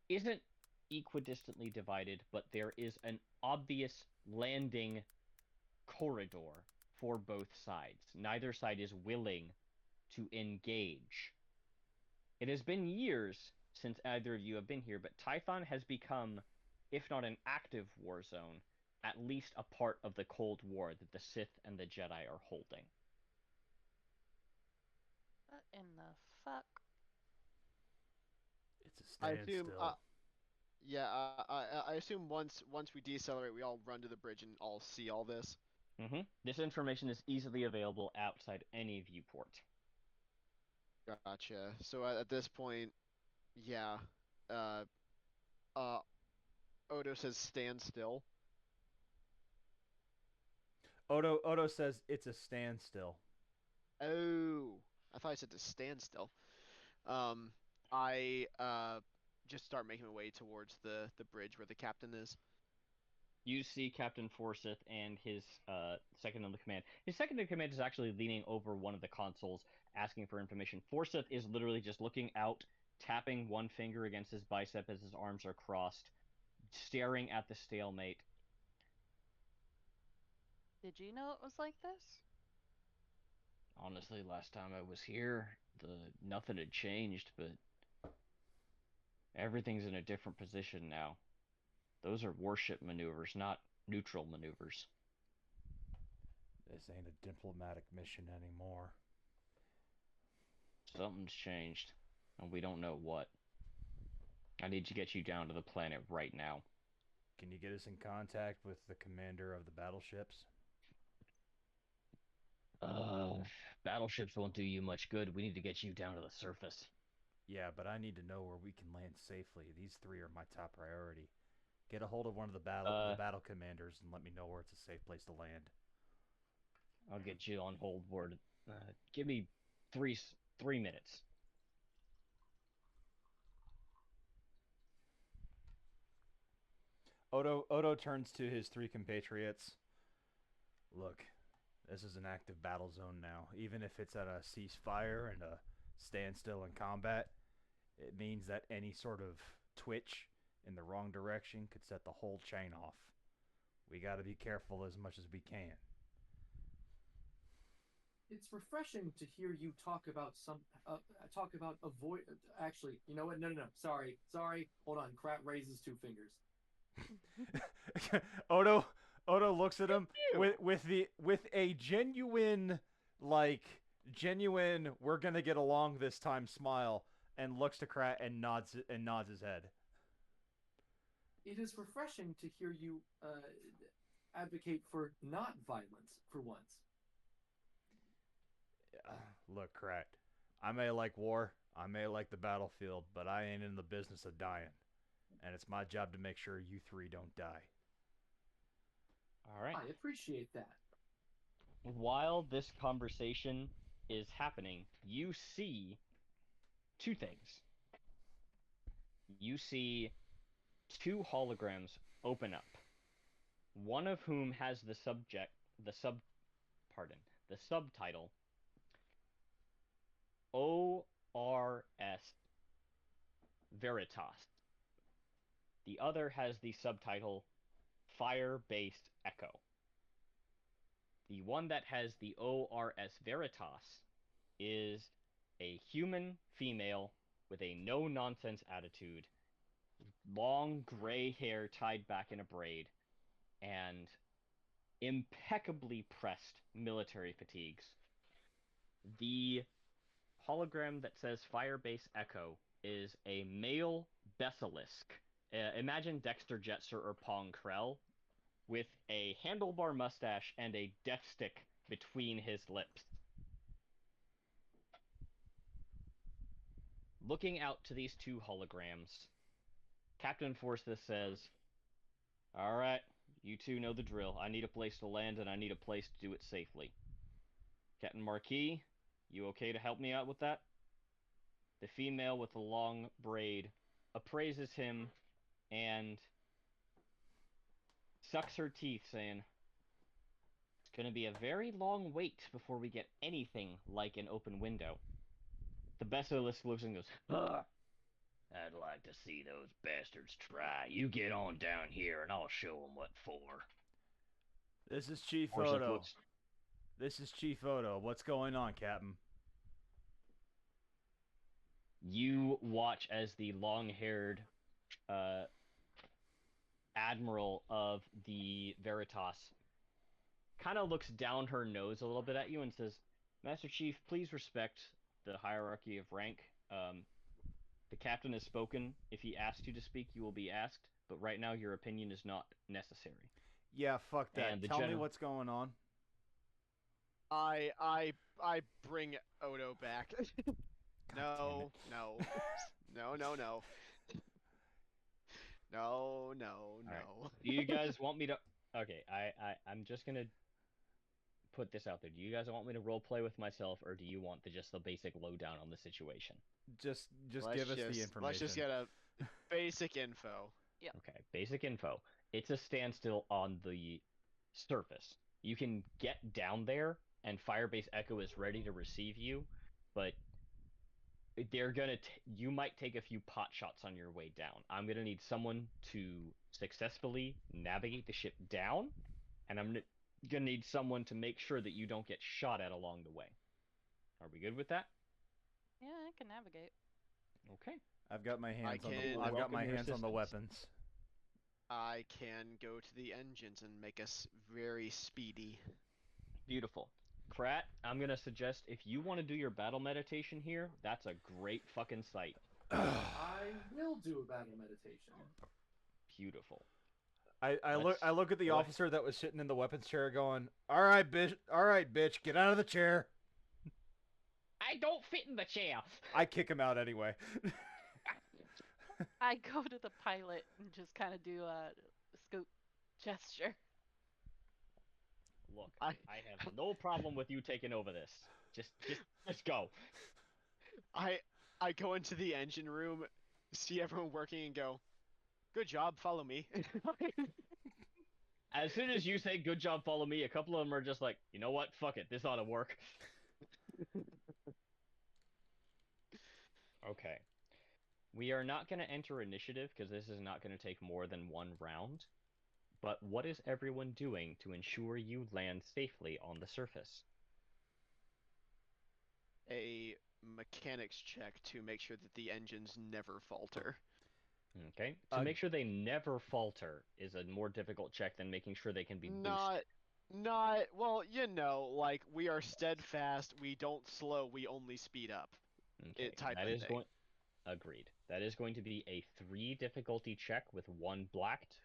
isn't equidistantly divided, but there is an obvious landing corridor for both sides. Neither side is willing to engage. It has been years since either of you have been here, but Tython has become, if not an active war zone, at least a part of the Cold War that the Sith and the Jedi are holding. What in the fuck? It's a I assume, standstill. yeah, I assume once we decelerate, we all run to the bridge and all see all this. This information is easily available outside any viewport. Gotcha. So at this point, yeah, uh, Odo says stand still. Odo says it's a standstill. Oh, I thought I said to stand still. I just start making my way towards the bridge where the captain is. You see Captain Forsyth and his second in the command. His second in command is actually leaning over one of the consoles, asking for information. Forsyth is literally just looking out, tapping one finger against his bicep as his arms are crossed, staring at the stalemate. Did you know it was like this? Honestly, last time I was here, nothing had changed, but everything's in a different position now. Those are warship maneuvers, not neutral maneuvers. This ain't a diplomatic mission anymore. Something's changed, and we don't know what. I need to get you down to the planet right now. Can you get us in contact with the commander of the battleships? Battleships won't do you much good. We need to get you down to the surface. Yeah, but I need to know where we can land safely. These three are my top priority. Get a hold of one of the battle commanders and let me know where it's a safe place to land. I'll get you on hold word. Give me three minutes. Odo turns to his three compatriots. Look, this is an active battle zone now. Even if it's at a ceasefire and a standstill in combat, it means that any sort of twitch in the wrong direction could set the whole chain off. We gotta be careful as much as we can. It's refreshing to hear you talk about avoid. Actually, you know what? No. Sorry. Hold on. Krat raises two fingers. Odo looks at him with a genuine we're gonna get along this time smile, and looks to Krat and nods his head. It is refreshing to hear you advocate for not violence for once. Look, Krat, I may like war, I may like the battlefield, but I ain't in the business of dying. And it's my job to make sure you three don't die. All right. I appreciate that. While this conversation is happening, you see two things. You see two holograms open up. One of whom has the subtitle ORS Veritas. The other has the subtitle Fire-Based Echo. The one that has the ORS Veritas is a human female with a no-nonsense attitude, long gray hair tied back in a braid, and impeccably pressed military fatigues. The hologram that says Firebase Echo is a male basilisk. Imagine Dexter Jetster or Pong Krell with a handlebar mustache and a death stick between his lips. Looking out to these two holograms, Captain Forsyth says, "All right, you two know the drill. I need a place to land, and I need a place to do it safely. Captain Marquis, you okay to help me out with that?" The female with the long braid appraises him and sucks her teeth, saying, "It's going to be a very long wait before we get anything like an open window." The basilisk looks and goes, "I'd like to see those bastards try. You get on down here and I'll show them what for." This is Chief Forsyth Odo. looks. This is Chief Odo. What's going on, Captain? You watch as the long-haired admiral of the Veritas kind of looks down her nose a little bit at you and says, "Master Chief, please respect the hierarchy of rank. The captain has spoken. If he asks you to speak, you will be asked. But right now, your opinion is not necessary." Yeah, fuck that. And the Tell me general- what's going on. I bring Odo back. No. No. Right. Do you guys want me to? Okay, I'm just gonna put this out there. Do you guys want me to role play with myself, or do you want just the basic lowdown on the situation? Just Let's give us the just- information. Let's just get a basic info. Okay, basic info. It's a standstill on the surface. You can get down there, and Firebase Echo is ready to receive you, but you might take a few pot shots on your way down. I'm gonna need someone to successfully navigate the ship down, and I'm gonna need someone to make sure that you don't get shot at along the way. Are we good with that? Yeah, I can navigate. Okay. I've got my hands on can- the I've got welcome my your hands on the assistance. weapons. I can go to the engines and make us very speedy. Beautiful. Krat, I'm gonna suggest if you want to do your battle meditation here, that's a great fucking sight. I will do a battle meditation. Beautiful. I look at the go ahead. officer that was sitting in the weapons chair going, all right, bitch, get out of the chair. I don't fit in the chair. I kick him out anyway. I go to the pilot and just kind of do a scoop gesture. Look, I- I have no problem with you taking over this. Just go. I go into the engine room, see everyone working, and go, "Good job, follow me." As soon as you say "good job, follow me," a couple of them are just like, you know what? Fuck it, this ought to work. Okay. We are not going to enter initiative because this is not going to take more than one round. But what is everyone doing to ensure you land safely on the surface? A mechanics check to make sure that the engines never falter. Okay. To make sure they never falter is a more difficult check than making sure they can be boosted. Not well, like we are steadfast, we don't slow, we only speed up. Okay. Type That of is thing. going. Agreed. That is going to be a 3 difficulty check with 1 blacked,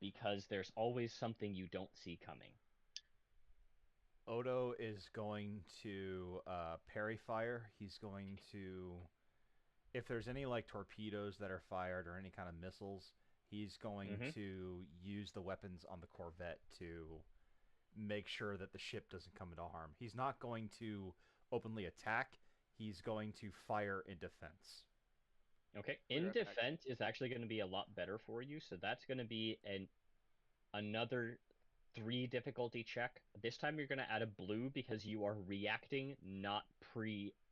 because there's always something you don't see coming. Odo is going to parry fire. He's going to, if there's any like torpedoes that are fired or any kind of missiles, he's going to use the weapons on the Corvette to make sure that the ship doesn't come into harm. He's not going to openly attack. He's going to fire in defense. Okay. In defense is actually going to be a lot better for you, so that's going to be another 3 difficulty check. This time you're going to add a blue because you are reacting, not preemptive.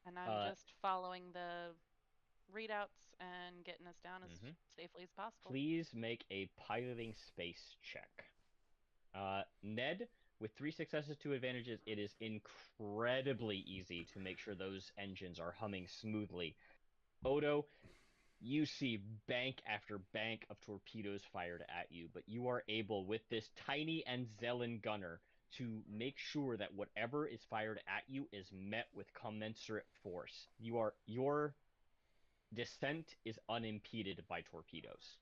And I'm just following the readouts and getting us down as safely as possible. Please make a piloting space check. Ned, with 3 successes, 2 advantages, it is incredibly easy to make sure those engines are humming smoothly. Odo, you see bank after bank of torpedoes fired at you, but you are able, with this tiny Anzellan gunner, to make sure that whatever is fired at you is met with commensurate force. Your descent is unimpeded by torpedoes.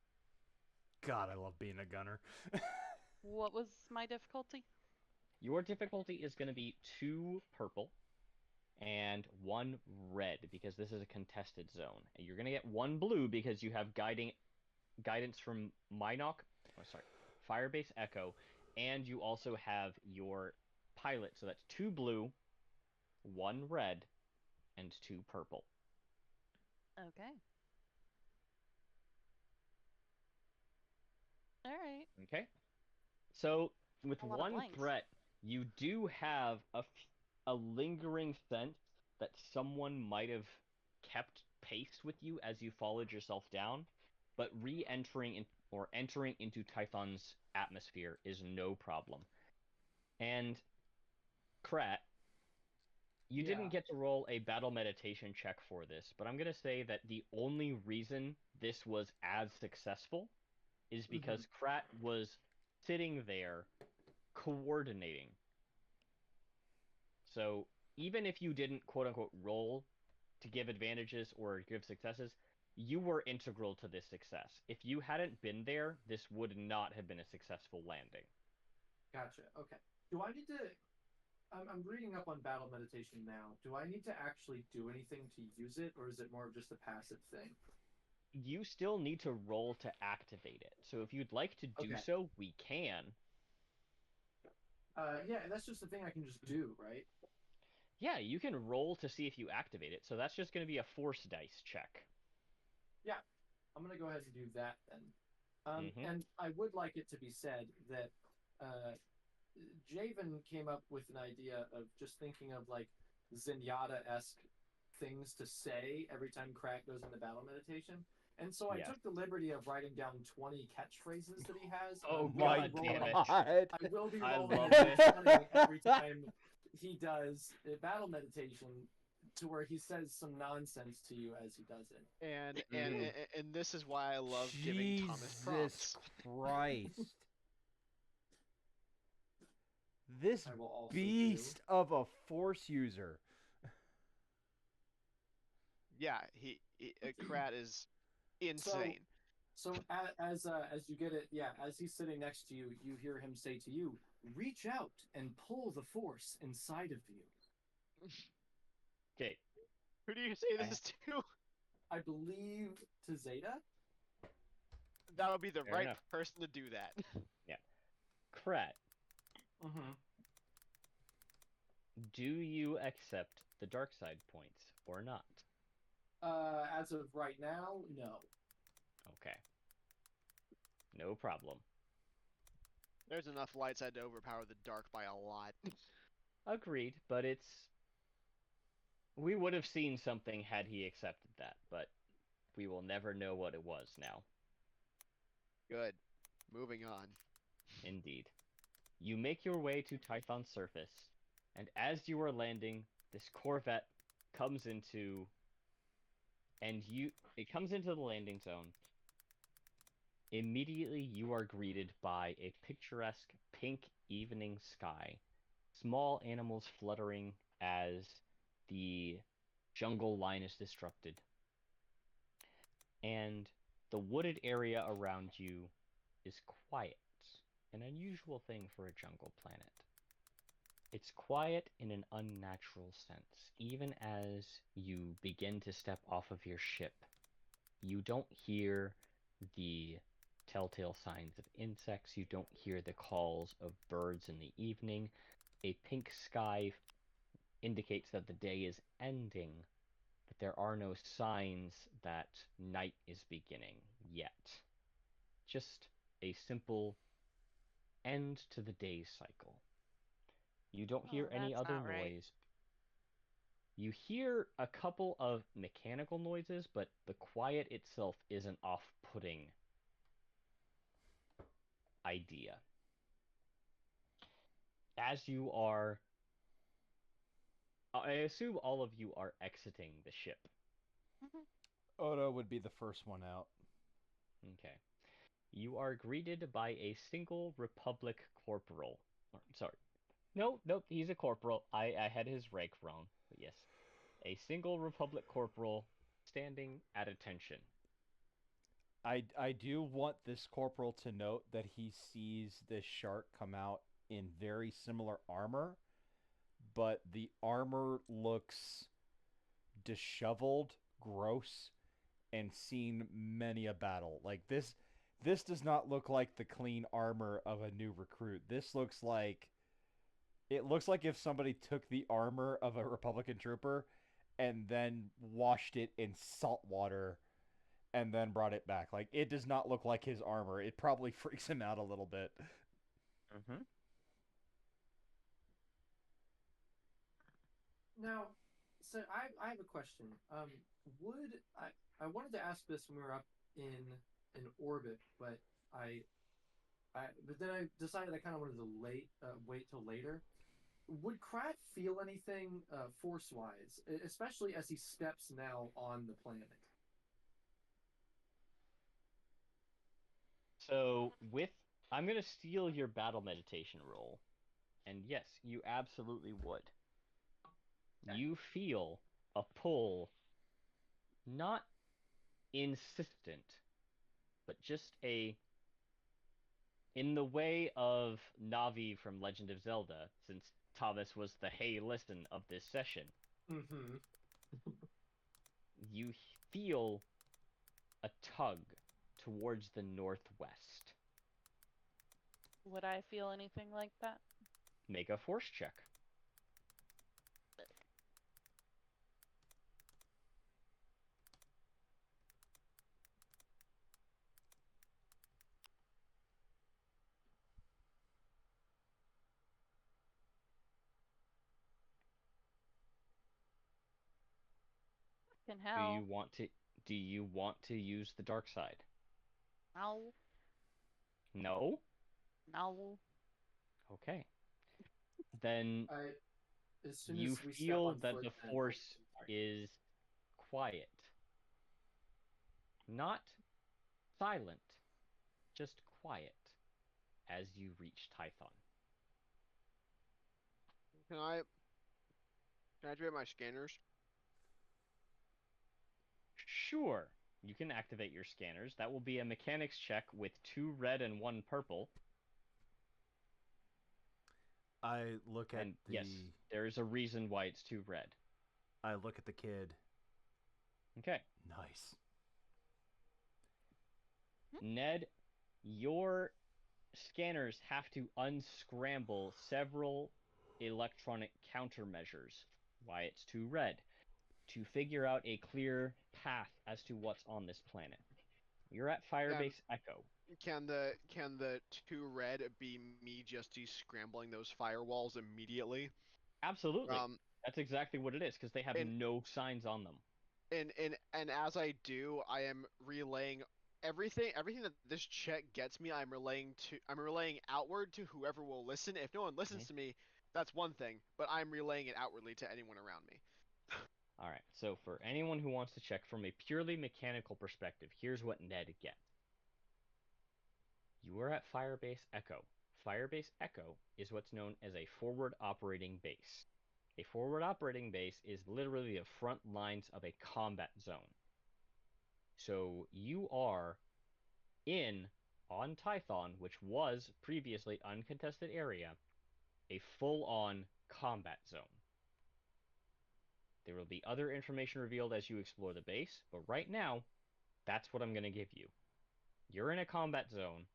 God, I love being a gunner. What was my difficulty? Your difficulty is going to be 2 purple and 1 red because this is a contested zone. And you're going to get 1 blue because you have guidance from Firebase Echo, and you also have your pilot. So that's 2 blue, 1 red, and 2 purple. Okay. All right. Okay. So with A lot of 1 blanks. threat, you do have a lingering sense that someone might have kept pace with you as you followed yourself down, but re-entering or entering into Typhon's atmosphere is no problem. And Krat, you didn't get to roll a battle meditation check for this, but I'm going to say that the only reason this was as successful is because Krat was sitting there coordinating. So even if you didn't quote-unquote roll to give advantages or give successes, you were integral to this success. If you hadn't been there, this would not have been a successful landing. Gotcha. Okay. Do I need to... I'm reading up on battle meditation now. Do I need to actually do anything to use it, or is it more of just a passive thing? you still need to roll to activate it. So if you'd like to do Okay. so, we can. Yeah, and that's just the thing I can just do, right? Yeah, you can roll to see if you activate it. So that's just going to be a force dice check. Yeah, I'm gonna go ahead and do that then. Mhm. And I would like it to be said that Javen came up with an idea of just thinking of like Zenyatta-esque things to say every time Krat goes into battle meditation. And so I Yeah. took the liberty of writing down 20 catchphrases that he has. and Oh, I will God be damn rolling- it. I will be I rolling love a this. d20 every time he does a battle meditation to where he says some nonsense to you as he does it. And Mm. and this is why I love giving Thomas prompts. Christ. This I will also beast of a force user. Yeah, Krat is insane. So as you get it, yeah, as he's sitting next to you, you hear him say to you, "Reach out and pull the force inside of you." Okay. Who do you say this to? I believe to Zeta. That would be the Fair right enough. person to do that. Krat, Mm-hmm. do you accept the dark side points or not? As of right now, no. Okay. No problem. There's enough light side to overpower the dark by a lot. Agreed, but we would have seen something had he accepted that, but we will never know what it was now. Good. Moving on. Indeed. You make your way to Typhon's surface, and as you are landing, this Corvette comes into it comes into the landing zone. Immediately you are greeted by a picturesque pink evening sky. Small animals fluttering as the jungle line is disrupted. And the wooded area around you is quiet, an unusual thing for a jungle planet. It's quiet in an unnatural sense. Even as you begin to step off of your ship, you don't hear the telltale signs of insects. You don't hear the calls of birds in the evening. A pink sky indicates that the day is ending, but there are no signs that night is beginning yet. Just a simple end to the day cycle. You don't hear any that's other not right. noise. You hear a couple of mechanical noises, but the quiet itself is an off-putting idea. As you are, I assume all of you are exiting the ship. Odo would be the first one out. Okay. You are greeted by a single Republic corporal. Sorry. Nope, he's a corporal. I had his rank wrong. But yes. A single Republic corporal standing at attention. I do want this corporal to note that he sees this shark come out in very similar armor, but the armor looks disheveled, gross, and seen many a battle. Like this does not look like the clean armor of a new recruit. This looks like it looks like if somebody took the armor of a Republican trooper and then washed it in salt water and then brought it back. Like it does not look like his armor. It probably freaks him out a little bit. Mm-hmm. Now, so I have a question. Would I wanted to ask this when we were up in orbit, but but then I decided I kind of wanted to wait till later. Would Krat feel anything force wise, especially as he steps now on the planet? So I'm gonna steal your battle meditation roll, and yes, you absolutely would. You feel a pull, not insistent, but just in the way of Navi from Legend of Zelda, since Thomas was the hey listen of this session. Mm-hmm. You feel a tug towards the northwest. Would I feel anything like that? Make a force check. Fucking Do hell. you want to use the dark side? No. No? No. Okay. Then As soon you as we step feel on that foot, the then force sorry. is quiet. Not silent, just quiet as you reach Tython. Can I activate my scanners? Sure, you can activate your scanners. That will be a mechanics check with 2 red and 1 purple. I look at And yes, there is a reason why it's 2 red. I look at the kid. Okay. Nice. Ned, your scanners have to unscramble several electronic countermeasures, why it's 2 red, to figure out a clear path as to what's on this planet. You're at Firebase Echo. Can the 2 red be me just descrambling those firewalls immediately? Absolutely. That's exactly what it is, because they have no signs on them. And as I do, I am relaying everything that this check gets me. I'm relaying outward to whoever will listen. If no one listens to me, that's one thing, but I'm relaying it outwardly to anyone around me. All right. So for anyone who wants to check from a purely mechanical perspective, here's what Ned gets. You are at Firebase Echo. Firebase Echo is what's known as a forward operating base. A forward operating base is literally the front lines of a combat zone. So you are on Tython, which was previously uncontested area, a full-on combat zone. There will be other information revealed as you explore the base, but right now, that's what I'm going to give you. You're in a combat zone.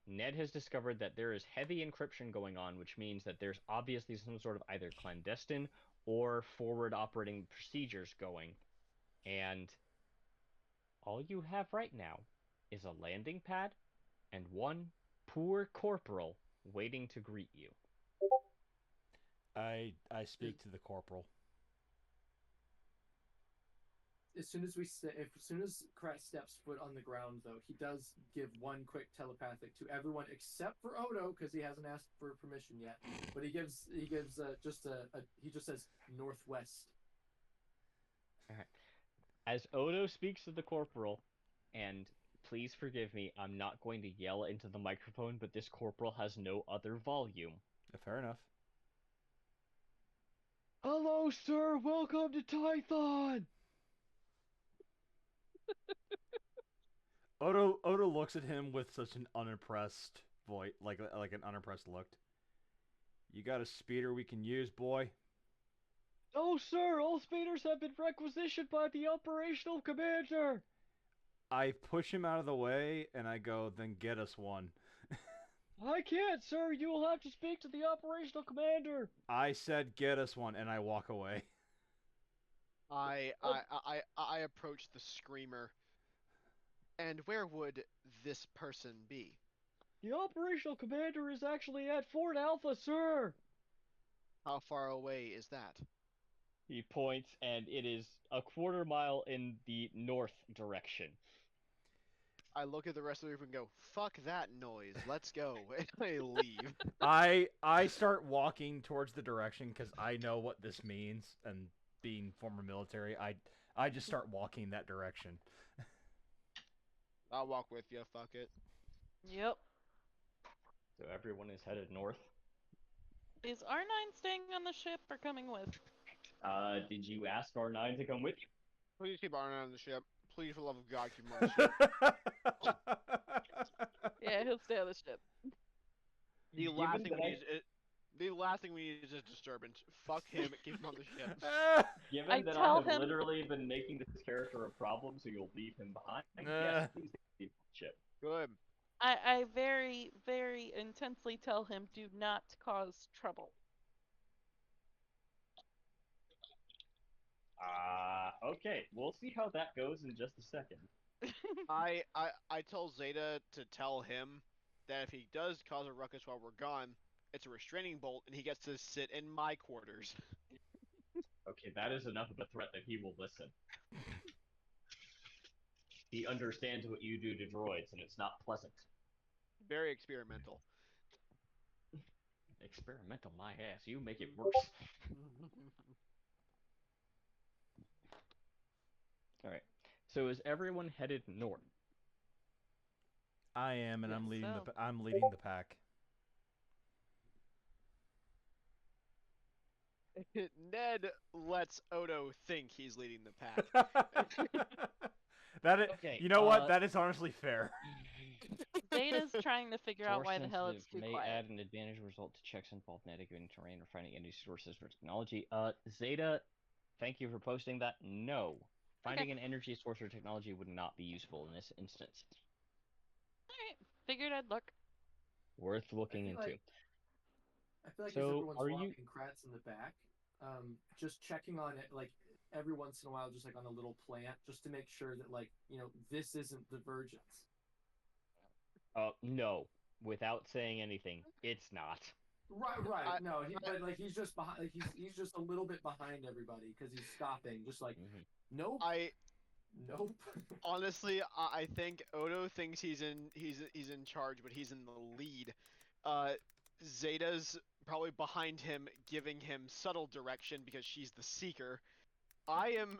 Ned has discovered that there is heavy encryption going on, which means that there's obviously some sort of either clandestine or forward operating procedures going. And all you have right now is a landing pad and one poor corporal waiting to greet you. I speak to the corporal. As soon as Krat steps foot on the ground, though, he does give one quick telepathic to everyone except for Odo, because he hasn't asked for permission yet. But he just says northwest. All right. As Odo speaks to the corporal, and please forgive me, I'm not going to yell into the microphone, but this corporal has no other volume. Fair enough. Hello, sir. Welcome to Tython. Odo looks at him with such an unimpressed voice, like an unimpressed look. You got a speeder we can use, boy? Oh, sir, all speeders have been requisitioned by the operational commander. I push him out of the way, and I go, then get us one. I can't, sir. You will have to speak to the operational commander. I said get us one, and I walk away. I approach the screamer. And where would this person be? The operational commander is actually at Fort Alpha, sir. How far away is that? He points, and it is a quarter mile in the north direction. I look at the rest of the group and go, fuck that noise, let's go, and I leave. I start walking towards the direction because I know what this means, and being former military, I just start walking that direction. I'll walk with you, fuck it. Yep. So everyone is headed north. Is R9 staying on the ship or coming with? Did you ask R9 to come with you? Please keep R9 on the ship. Please, for the love of God, keep him on the ship. Yeah, he'll stay on the ship. The last thing we need is The last thing we need is a disturbance. Fuck him. Keep him on the ship. Given that I tell have him- literally been making this character a problem, so you'll leave him behind. Yes, please leave him on the ship. Good. I very, very intensely tell him, do not cause trouble. Okay. We'll see how that goes in just a second. I tell Zeta to tell him that if he does cause a ruckus while we're gone, it's a restraining bolt, and he gets to sit in my quarters. Okay, that is enough of a threat that he will listen. He understands what you do to droids, and it's not pleasant. Very experimental. Experimental, my ass. You make it worse. Alright. So is everyone headed north? I am, and Yes, so. I'm leading the pack. Ned lets Odo think he's leading the pack. That is, Okay, you know what? That is honestly fair. Zeta's trying to figure out why the hell it's too may quiet. add an advantage result to checks involved navigating terrain or finding energy sources for technology. Zeta, thank you for posting that. No. Finding an energy source or technology would not be useful in this instance. Alright, figured I'd look. Worth looking into. I feel like So, as everyone's are walking, you- Kratz in the back, just checking on it, like every once in a while, just like on a little plant, just to make sure that, like, this isn't the Vergence. No. Without saying anything, it's not. Right. No, but like he's just behind. Like, he's just a little bit behind everybody because he's stopping. Just like, nope. Nope. Honestly, I think Odo thinks he's in charge, but he's in the lead. Zeta's probably behind him, giving him subtle direction because she's the seeker. I am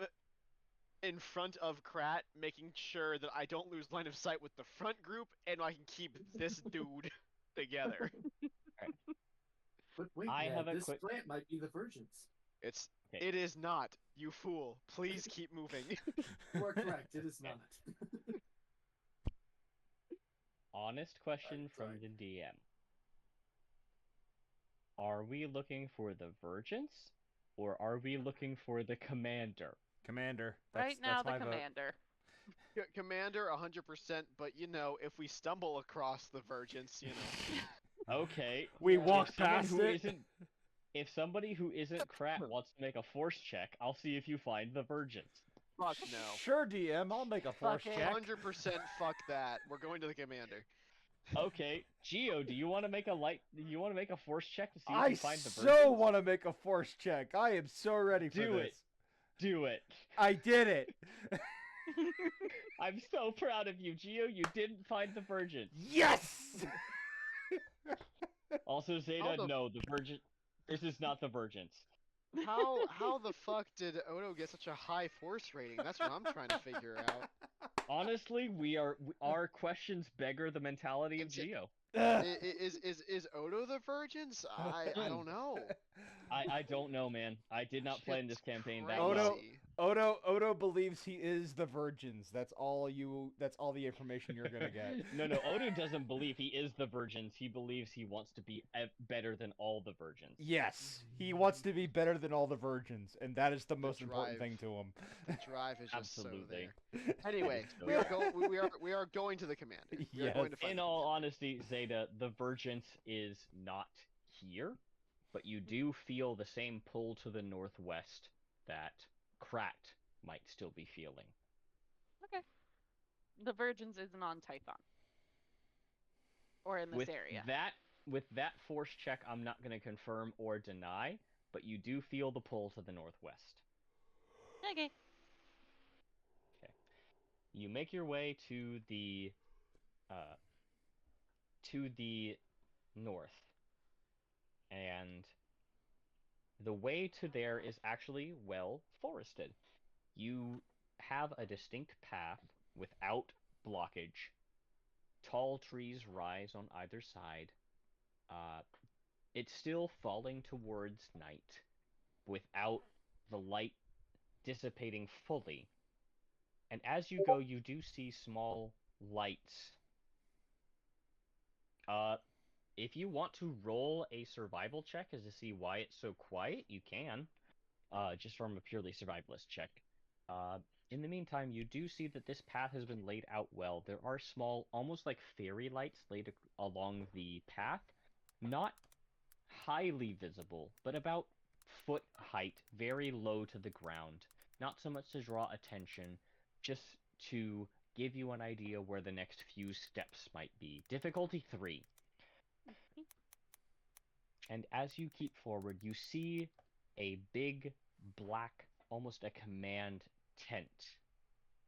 in front of Krat, making sure that I don't lose line of sight with the front group, and I can keep this dude together. But wait, this plant might be the Vergence. It is not, you fool. Please keep moving. You are correct. It is not. Honest question from the DM. Are we looking for the Vergence, or are we looking for the Commander? Commander. Right now, that's the my Commander. Commander, 100%, but if we stumble across the Vergence, Okay. We walk past it. If somebody who isn't Krat wants to make a force check, I'll see if you find the Vergence. Fuck no. Sure, DM. I'll make a force check. 100% fuck that. We're going to the Commander. Okay, Geo, do you want to make a force check to see if I you find the Vergence? so want to make a force check. I am so ready for this. Do it. I did it. I'm so proud of you, Geo. You didn't find the Vergence. Yes. Also, Zeta, no, the Vergence. This is not the Vergence. How the fuck did Odo get such a high force rating? That's what I'm trying to figure out. Honestly, our questions beggar the mentality of Geo. Is Odo the Vergence? I don't know. I don't know, man. I did not play in this campaign that crazy. well. Odo believes he is the Vergence. That's all the information you're gonna get. No, Odo doesn't believe he is the Vergence. He believes he wants to be better than all the Vergence. Yes, he wants to be better than all the Vergence, and that is the most important drive. thing to him. The drive is just Absolutely. so there. Anyway, we are going to the Commander. We are going to find In the all Commander. honesty, Zeta, the Vergence is not here, but you do feel the same pull to the northwest that Krat might still be feeling. Okay. The Vergence isn't on Tython. Or in this area. With that force check, I'm not going to confirm or deny, but you do feel the pull to the northwest. Okay. You make your way to the north, and the way to there is actually well forested. You have a distinct path without blockage. Tall trees rise on either side. It's still falling towards night without the light dissipating fully. And as you go, you do see small lights. If you want to roll a survival check as to see why it's so quiet, you can. Just from a purely survivalist check. Uh, in the meantime, you do see that this path has been laid out well. There are small, almost like fairy lights laid along the path. Not highly visible, but about foot height, very low to the ground. Not so much to draw attention, just to give you an idea where the next few steps might be. Difficulty 3. And as you keep forward, you see a big, black, almost a command tent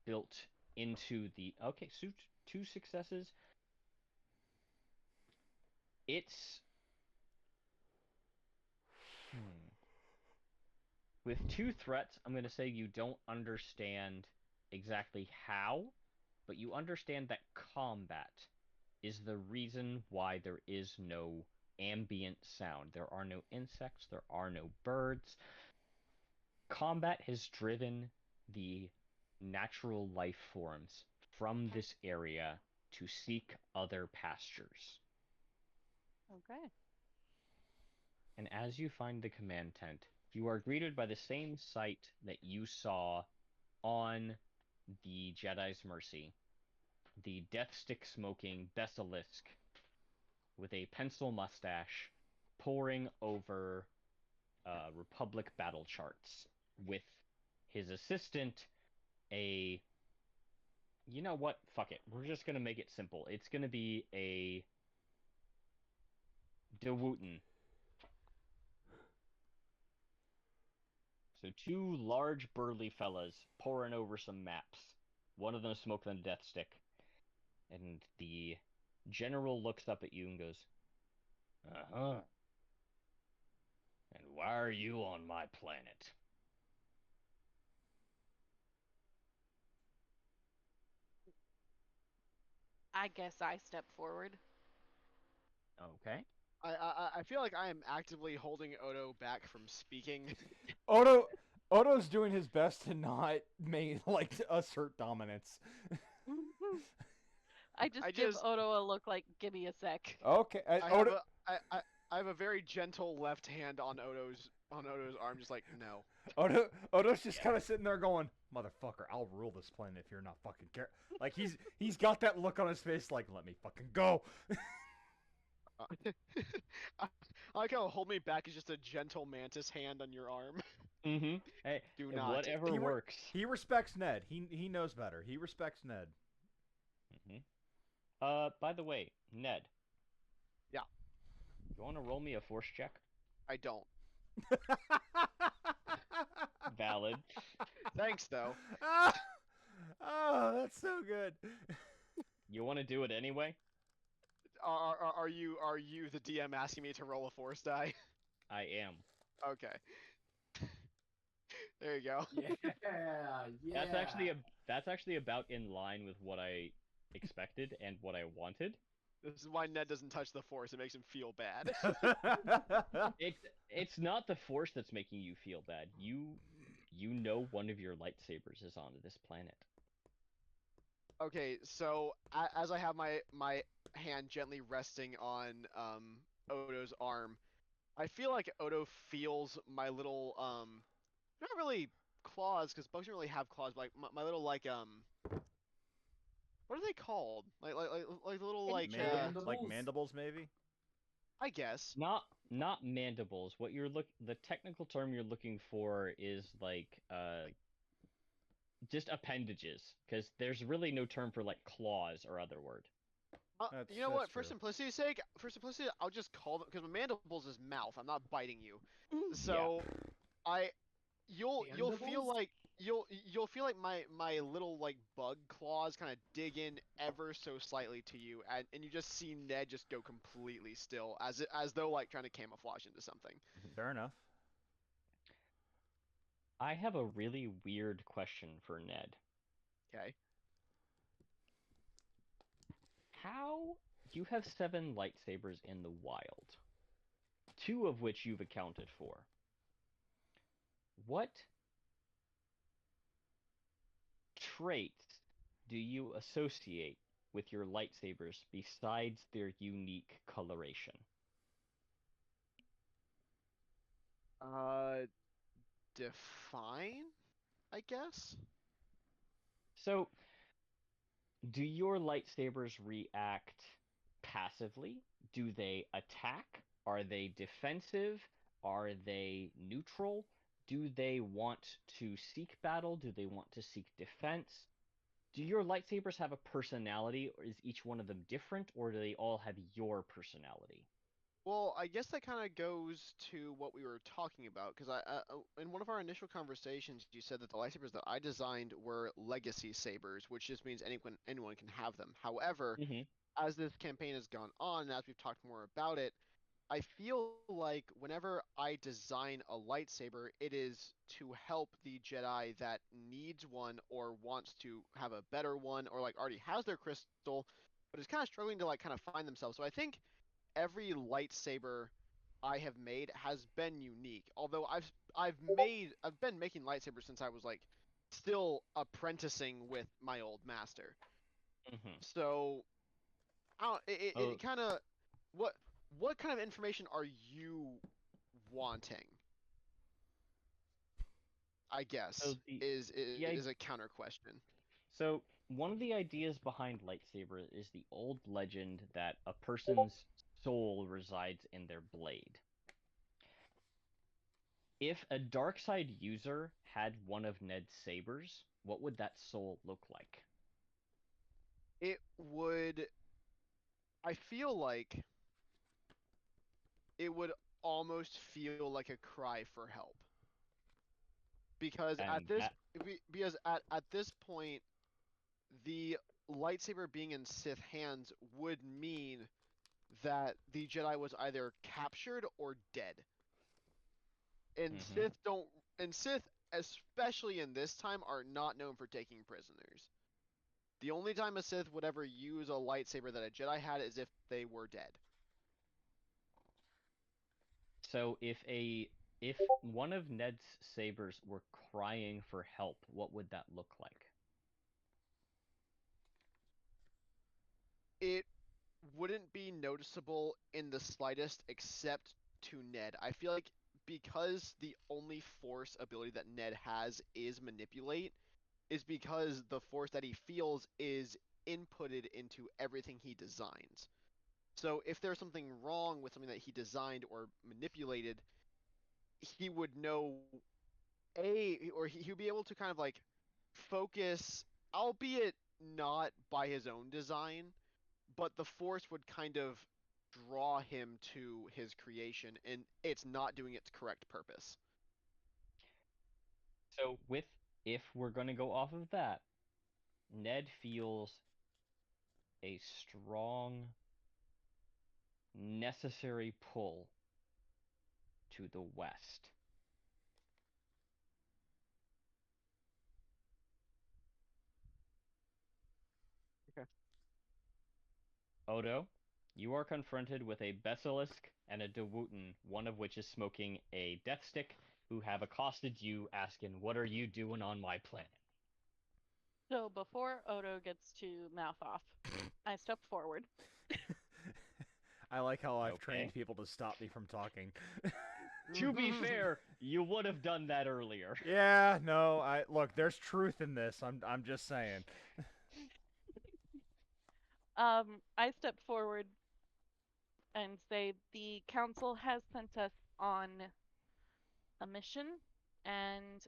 built into the... Okay, so 2 successes. It's... With 2 threats, I'm going to say you don't understand exactly how, but you understand that combat is the reason why there is no ambient sound. There are no insects, there are no birds. Combat has driven the natural life forms from this area to seek other pastures. Okay. And as you find the command tent, you are greeted by the same sight that you saw on the Jedi's Mercy. The death stick smoking basilisk with a pencil mustache poring over Republic battle charts with his assistant, a... You know what? Fuck it. We're just gonna make it simple. It's gonna be a DeWooten. So 2 large burly fellas poring over some maps. One of them smoking a death stick. And the general looks up at you and goes, "Uh-huh. And why are you on my planet?" I guess I step forward. Okay. I feel like I am actively holding Odo back from speaking. Odo's doing his best to not to assert dominance. I just I give just- Odo a look like, give me a sec. Okay, I have a very gentle left hand on Odo's arm, just like no. Odo's just kind of sitting there going, "Motherfucker, I'll rule this planet if you're not fucking care." Like he's got that look on his face, like, "Let me fucking go." I like how hold me back is just a gentle mantis hand on your arm. Mm-hmm. Hey, Do not. whatever works. He respects Ned. He knows better. He respects Ned. Mm-hmm. By the way, Ned. Yeah. You want to roll me a force check? I don't. Valid. Thanks though. Oh, that's so good. You want to do it anyway? Are you the DM asking me to roll a force die? I am. Okay. There you go. Yeah. That's actually about in line with what I expected and what I wanted. This is why Ned doesn't touch the force. It makes him feel bad. It's not the force that's making you feel bad. You know one of your lightsabers is on this planet. Okay, so as I have my hand gently resting on Odo's arm, I feel like Odo feels my little not really claws because bugs don't really have claws, but like my little like what are they called? Like little like Mandibles? Like mandibles, maybe. I guess. Not mandibles. What you're the technical term you're looking for is like just appendages, because there's really no term for like claws or other word. You know what? For true. simplicity's sake, I'll just call them because mandibles is mouth. I'm not biting you, so you'll feel Mandibles? like you'll feel like my little like bug claws kind of dig in ever so slightly to you, and you just see Ned just go completely still, as though like trying to camouflage into something. Fair enough. I have a really weird question for Ned. Okay. How you have 7 lightsabers in the wild, 2 of which you've accounted for. What traits do you associate with your lightsabers besides their unique coloration? Uh, define, I guess. So, do your lightsabers react passively? Do they attack? Are they defensive? Are they neutral? Do they want to seek battle? Do they want to seek defense? Do your lightsabers have a personality, or is each one of them different, or do they all have your personality? Well, I guess that kind of goes to what we were talking about, because in one of our initial conversations, you said that the lightsabers that I designed were legacy sabers, which just means anyone can have them. However, Mm-hmm. as this campaign has gone on, and as we've talked more about it, I feel like whenever I design a lightsaber, it is to help the Jedi that needs one or wants to have a better one or like already has their crystal, but is kind of struggling to like kind of find themselves. So I think every lightsaber I have made has been unique. Although I've been making lightsabers since I was like still apprenticing with my old master. Mm-hmm. So I don't, Oh, it kind of what what kind of information are you wanting? I so guess the is the is a counter question. So, one of the ideas behind lightsaber is the old legend that a person's soul resides in their blade. If a dark side user had one of Ned's sabers, what would that soul look like? It would I feel like it would almost feel like a cry for help because And that at this point the lightsaber being in Sith hands would mean that the Jedi was either captured or dead. And hmm Sith, especially in this time, are not known for taking prisoners. The only time a Sith would ever use a lightsaber that a Jedi had is if they were dead. So if one of Ned's sabers were crying for help, what would that look like? It wouldn't be noticeable in the slightest except to Ned. I feel like because the only force ability that Ned has is manipulate, is because the force that he feels is inputted into everything he designs. So if there's something wrong with something that he designed or manipulated, he would know or he would be able to kind of like focus, albeit not by his own design, but the force would kind of draw him to his creation and it's not doing its correct purpose. So with if we're going to go off of that, Ned feels a strong necessary pull to the west. Okay. Odo, you are confronted with a Basilisk and a Dewutin, one of which is smoking a death stick, who have accosted you asking, "What are you doing on my planet?" So before Odo gets to mouth off, I step forward. I like how I've Okay. trained people to stop me from talking. To be fair, you would have done that earlier. Yeah, no, I look, there's truth in this. I'm just saying. I step forward and say the council has sent us on a mission, and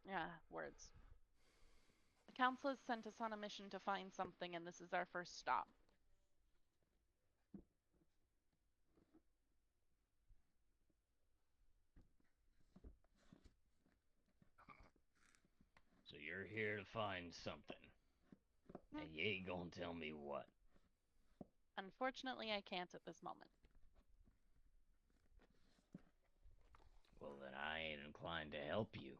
yeah, words. The council has sent us on a mission to find something, and this is our first stop. So you're here to find something, Hmm. and you ain't gonna tell me what. Unfortunately, I can't at this moment. Well, then I ain't inclined to help you.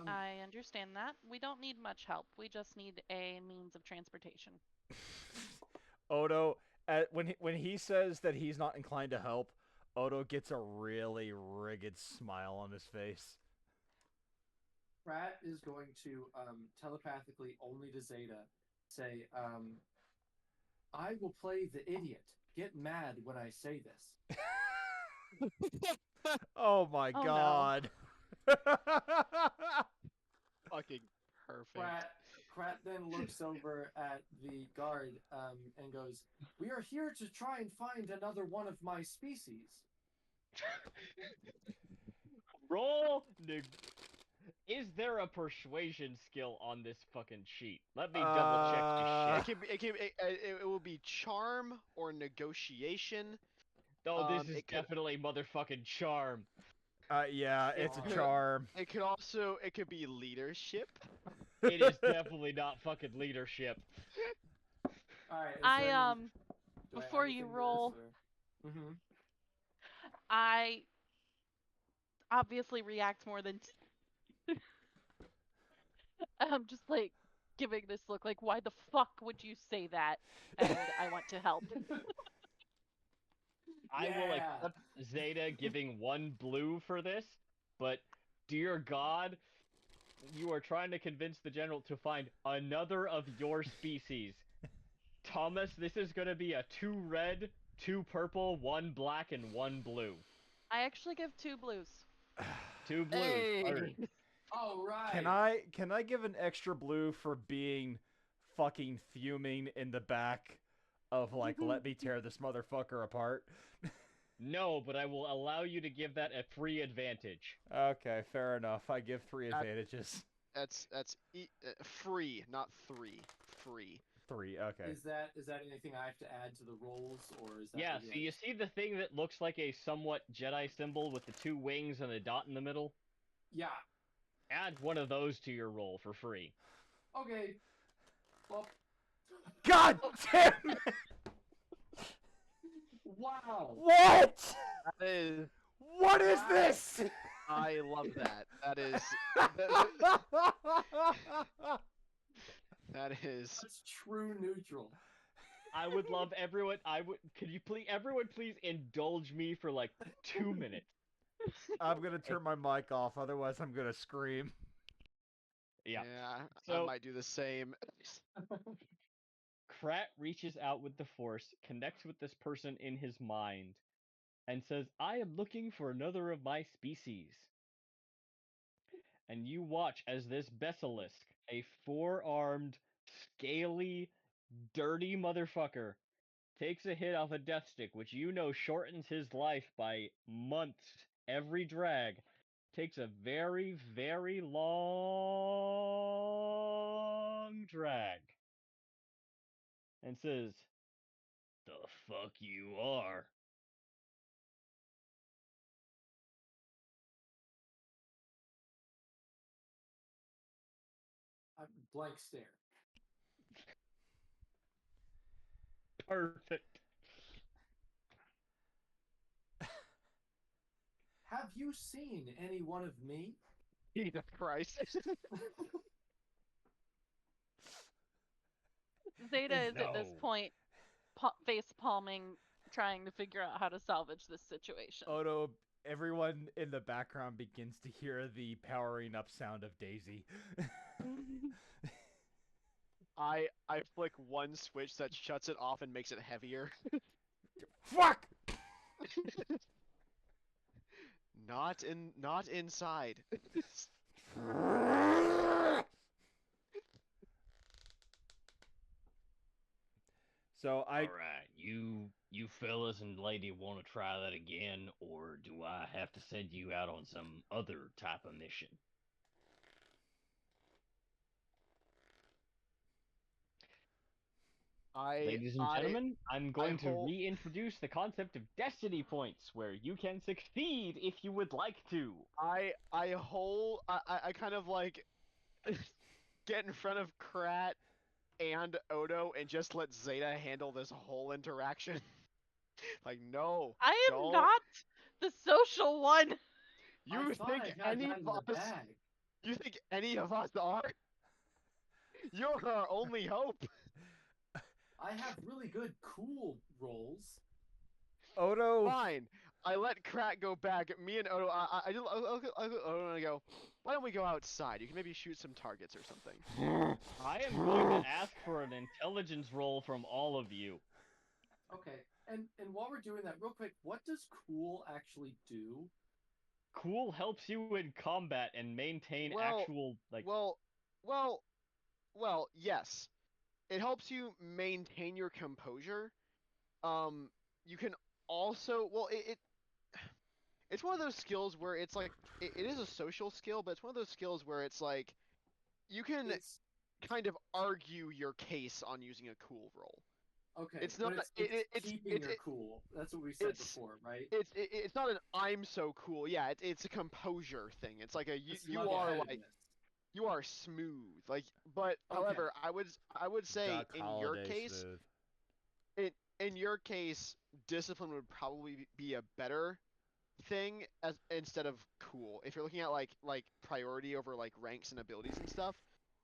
I understand that. We don't need much help. We just need a means of transportation. Odo, when he says that he's not inclined to help, Odo gets a really rigid smile on his face. Pratt is going to telepathically only to Zeta say, I will play the idiot. Get mad when I say this. Oh my Oh, no. god. Fucking perfect. Krat then looks over at the guard and goes, "We are here to try and find another one of my species." Roll. Is there a persuasion skill on this fucking sheet? Let me double check this shit. It will be charm or negotiation. Oh, this is it could- definitely motherfucking charm. Yeah, it's a could- charm. It could be leadership. It is definitely not fucking leadership. All right. Before you roll, Mm-hmm. I obviously react more than I'm just like giving this look like, why the fuck would you say that? And I want to help. I will accept Zeta giving 1 blue for this, but dear God, you are trying to convince the general to find another of your species. Thomas, this is gonna be a 2 red, 2 purple, 1 black, and 1 blue. I actually give 2 blues. 2 blues. Hey! All right. Can I give an extra blue for being fucking fuming in the back of like let me tear this motherfucker apart? No, but I will allow you to give that a free advantage. Okay, fair enough. I give 3 advantages. That's free, not 3. Free. 3. Okay. Is that anything I have to add to the rolls, or is that? Yeah, so you see the thing that looks like a somewhat Jedi symbol with the 2 wings and a dot in the middle? Yeah. Add one of those to your roll for free. Okay. Well. God damn it! Wow. What? That is. What is this? I love that. That is. That is. That's true neutral. I would love everyone. Could you please, everyone, please indulge me for like 2 minutes. I'm gonna turn my mic off, otherwise I'm gonna scream. Yeah. I So- might do the same. Krat reaches out with the Force, connects with this person in his mind, and says, "I am looking for another of my species." And you watch as this Basilisk, a 4-armed, scaly, dirty motherfucker, takes a hit off a death stick, which you know shortens his life by months every drag, takes a very, very long drag, and says, "The fuck you are." Blank stare. Perfect. Have you seen any one of me? Jesus Christ. Zeta is at this No. point face palming, trying to figure out how to salvage this situation. Odo, everyone in the background begins to hear the powering up sound of Daisy. I flick one switch that shuts it off and makes it heavier. Fuck! Not inside. So I Alright, you fellas and lady want to try that again, or do I have to send you out on some other type of mission? Ladies and gentlemen, I'm going to reintroduce the concept of destiny points, where you can succeed if you would like to. I kind of like get in front of Krat and Odo and just let Zeta handle this whole interaction. Like, no. I am don't. not the social one. You think any of us? You think any of us are? You're our only hope. I have really good cool rolls. Odo Fine. I let Krat go back. Me and Odo, I look at Odo and I go, why don't we go outside? You can maybe shoot some targets or something. I am going to ask for an intelligence roll from all of you. Okay, and while we're doing that, real quick, what does cool actually do? Cool helps you in combat and maintain actual like. Well, yes. It helps you maintain your composure. You can also, it's one of those skills where it's like, it is a social skill, but it's one of those skills where it's like, you can It's kind of argue your case on using a cool roll. okay, It's but not. it's keeping your cool. That's what we said it's- before, right? It's not an I'm so cool. Yeah, it's a composure thing. It's like a It's you are like level-headedness. you are smooth. Like, but Okay. however, I would say Doc in your Holliday case, smooth. in your case, discipline would probably be a better thing as instead of cool. If you're looking at like priority over like ranks and abilities and stuff,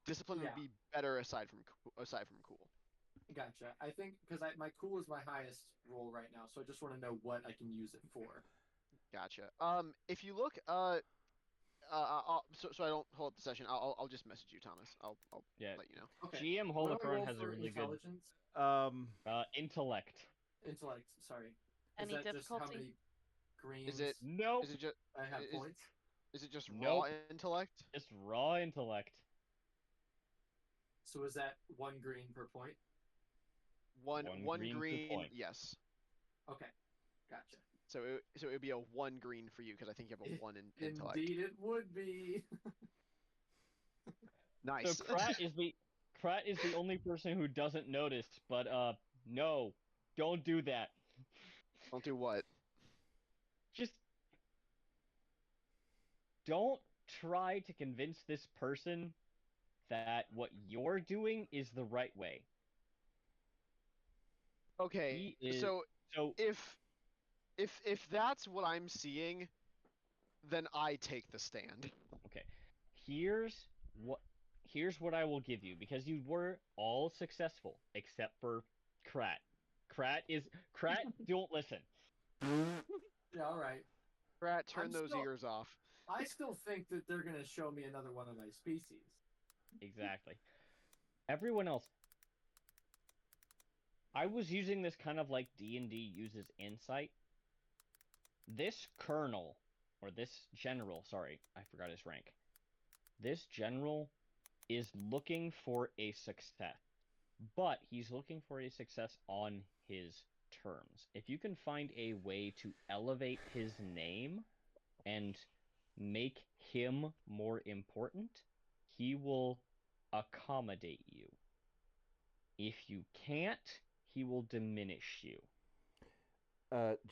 discipline Yeah. would be better aside from cool. Gotcha. I think because my cool is my highest roll right now, so I just want to know what I can use it for. Gotcha. If you look, so I don't hold up the session, I'll just message you, Thomas. I'll Yeah. let you know. Okay. GM What do I Holocaust roll has a for really intelligence? good intellect. Intellect. Sorry. Any is that just how difficulty? many greens Is it Nope. is it just I have is- points? is it just Nope. raw intellect? Just raw intellect. So is that 1 green per point? One One green per green, point. yes. Okay. Gotcha. So it would be a 1 green for you because I think you have a 1 in intellect. Indeed, it would be. Nice. So Krat is the only person who doesn't notice, but no, don't do that. Don't do what? Just don't try to convince this person that what you're doing is the right way. Okay, He is so so if that's what I'm seeing, then I take the stand. okay. Here's what here's what I will give you because you were all successful except for Krat. Krat don't listen. Yeah, all right. Krat, turn I'm those still- ears off. I still think that they're gonna show me another one of my species. Exactly. Everyone else. I was using this kind of like D&D uses insight. This colonel, or this general, sorry, I forgot his rank. This general is looking for a success, but he's looking for a success on his terms. If you can find a way to elevate his name and make him more important, he will accommodate you. If you can't, he will diminish you.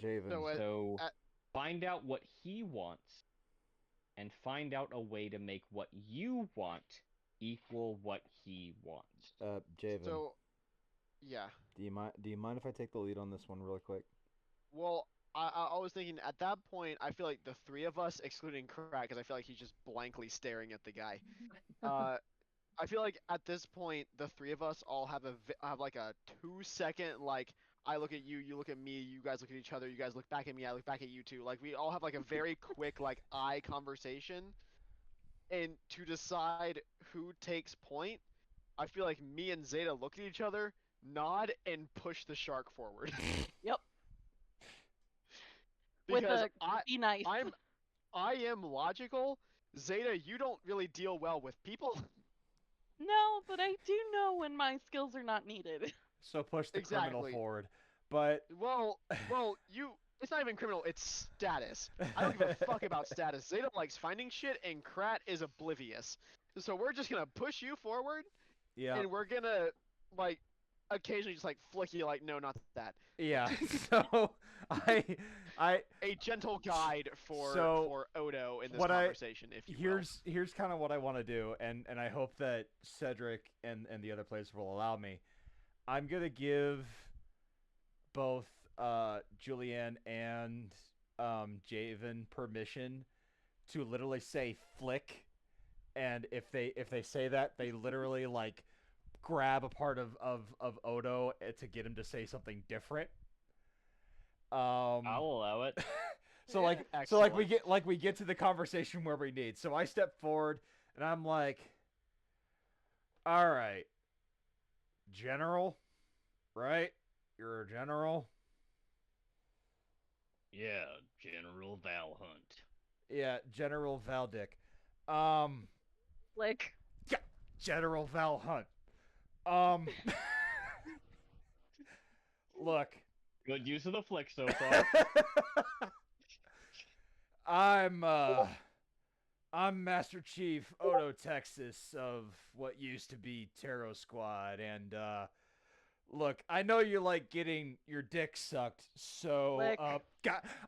Javen. So at- find out what he wants and find out a way to make what you want equal what he wants. Javen. So, yeah. Do you mind if I take the lead on this one really quick? Well, I was thinking at that point, I feel like the three of us, excluding Crack, because I feel like he's just blankly staring at the guy. I feel like at this point, the three of us all have have like a 2-second like I look at you, you look at me, you guys look at each other, you guys look back at me, I look back at you two. Like we all have like a very quick like eye conversation, and to decide who takes point, I feel like me and Zeta look at each other, nod, and push the shark forward. Yep. Because With a be nice. I am logical. Zeta, you don't really deal well with people. No, but I do know when my skills are not needed. So push the criminal Exactly. forward. But Well, it's not even criminal, it's status. I don't give a fuck about status. Zeta likes finding shit, and Krat is oblivious. So we're just gonna push you forward, yeah, and we're gonna, like, occasionally just, like, flick you, like, no, not that. yeah. So I A gentle guide for Odo in this what conversation, if you will. here's kind of what I want to do, and I hope that Cedric and the other players will allow me. I'm gonna give both Julianne and Javen permission to literally say flick, and if they say that, they literally like grab a part of Odo to get him to say something different. I'll allow it. So like we get to the conversation where we need. So I step forward and I'm like, all right, General, right? You're a general. Yeah, General Valhunt. Yeah, General Valdick. Like, Yeah, General Valhunt. Um, look, Good use of the flick so far. I'm Master Chief Odo Texas of what used to be Taro Squad, and look, I know you like getting your dick sucked, so Lick.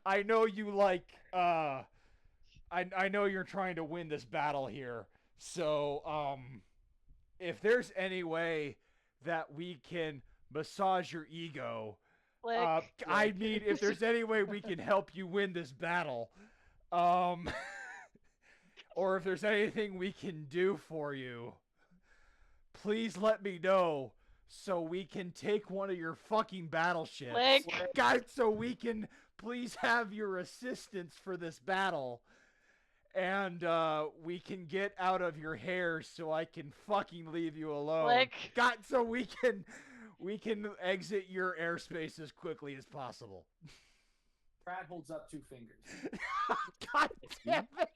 I know you like I know you're trying to win this battle here. So if there's any way that we can massage your ego, Lick. I mean if there's any way we can help you win this battle, um or if there's anything we can do for you, please let me know so we can take one of your fucking battleships. Lick. Guys, so we can please have your assistance for this battle. And we can get out of your hair so I can fucking leave you alone. Lick. God, so we can exit your airspace as quickly as possible. Brad holds up 2 fingers. God damn it.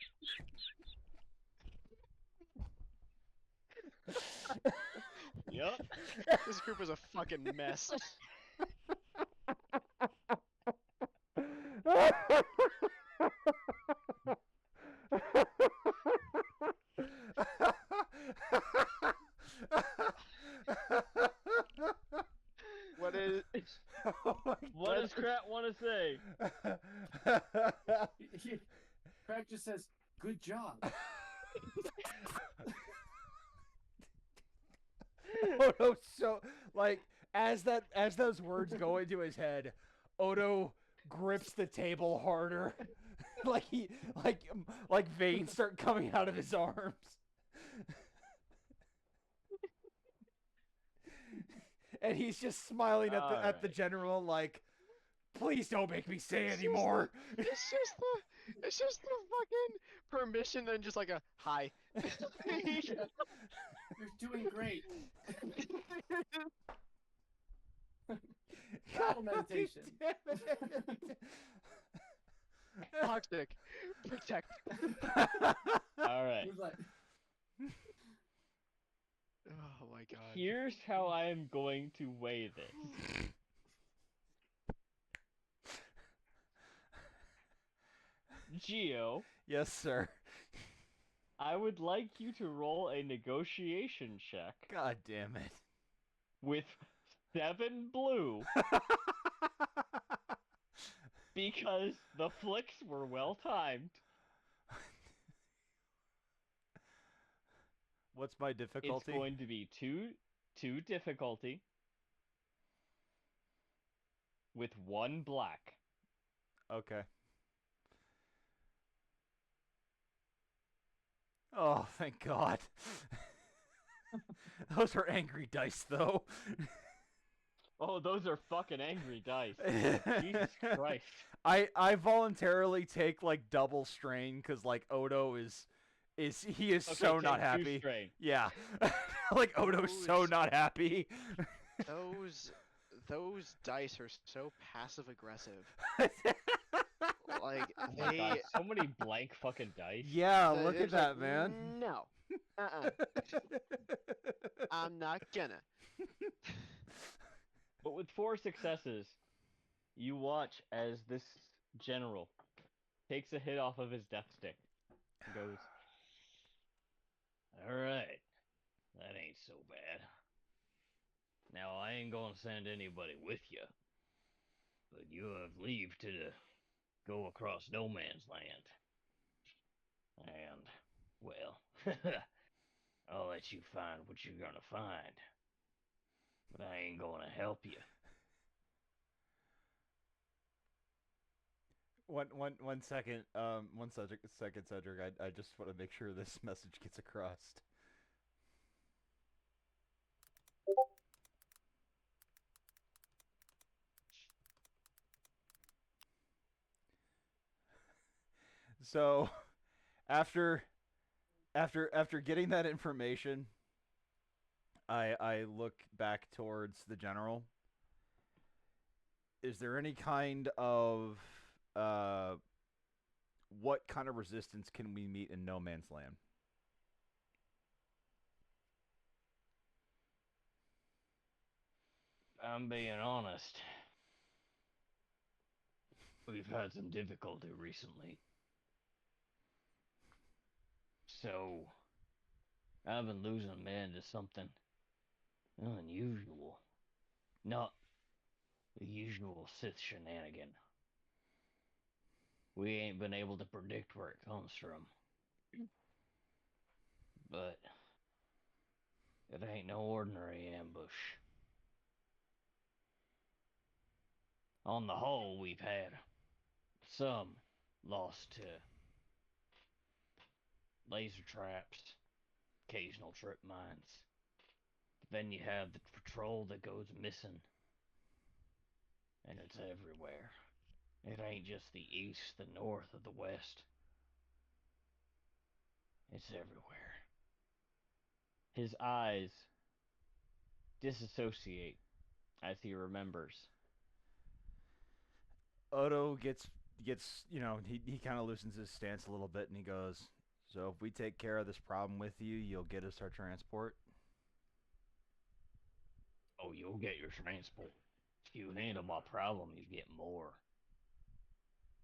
Yep. This group is a fucking mess. What is? What does Krat want to say? Craig just says, "Good job." Odo, so like as those words go into his head, Odo grips the table harder. like veins start coming out of his arms. And he's just smiling at the general like, please don't make me say anymore. It's just the fucking permission and just like a hi. You're doing great. Battle meditation. Toxic. Protect. All right. He's like, Oh my god. Here's how I am going to weigh this. Geo, Yes, sir. I would like you to roll a negotiation check God damn it. with 7 blue because the flicks were well timed. What's my It's difficulty? going to be two difficulty with 1 black. Okay. Oh, thank God. Those are angry dice, though. Oh, those are fucking angry dice. Jesus Christ. I voluntarily take like double strain because like Odo is he is Okay, so take not 2 happy. strain. Yeah, like Odo's so Those- not happy. Those dice are so passive aggressive. Like Oh my they. god, so many blank fucking dice. Yeah, they're look at just like, that, man. No. I'm not gonna. But with 4 successes, you watch as this general takes a hit off of his death stick and goes, "Alright, that ain't so bad. Now, I ain't gonna send anybody with you, but you have leave to go across no man's land. And, well, I'll let you find what you're gonna find, but I ain't gonna help you." One second, second, Cedric. I just want to make sure this message gets across. So after after getting that information, I look back towards the general. Is there any kind of uh what kind of resistance can we meet in no man's land? I'm being honest. We've had some difficulty recently. So, I've been losing men to something unusual. Not the usual Sith shenanigan. We ain't been able to predict where it comes from. But it ain't no ordinary ambush. On the whole, we've had some lost to laser traps, occasional trip mines. But then you have the patrol that goes missing, and it's everywhere. It ain't just the east, the north, or the west. It's everywhere. His eyes disassociate as he remembers. Odo gets he kind of loosens his stance a little bit and he goes, so if we take care of this problem with you, you'll get us our transport. Oh, you'll get your transport. If you handle my problem, you get more.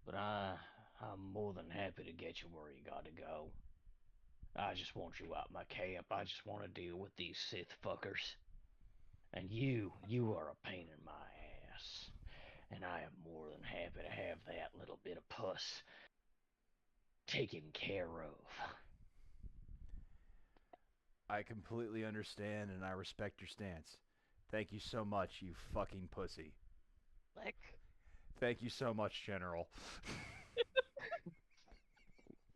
But I'm more than happy to get you where you gotta go. I just want you out my camp. I just want to deal with these Sith fuckers. And you are a pain in my ass. And I am more than happy to have that little bit of puss taken care of. I completely understand and I respect your stance. Thank you so much, you fucking pussy. Like, Thank you so much, General.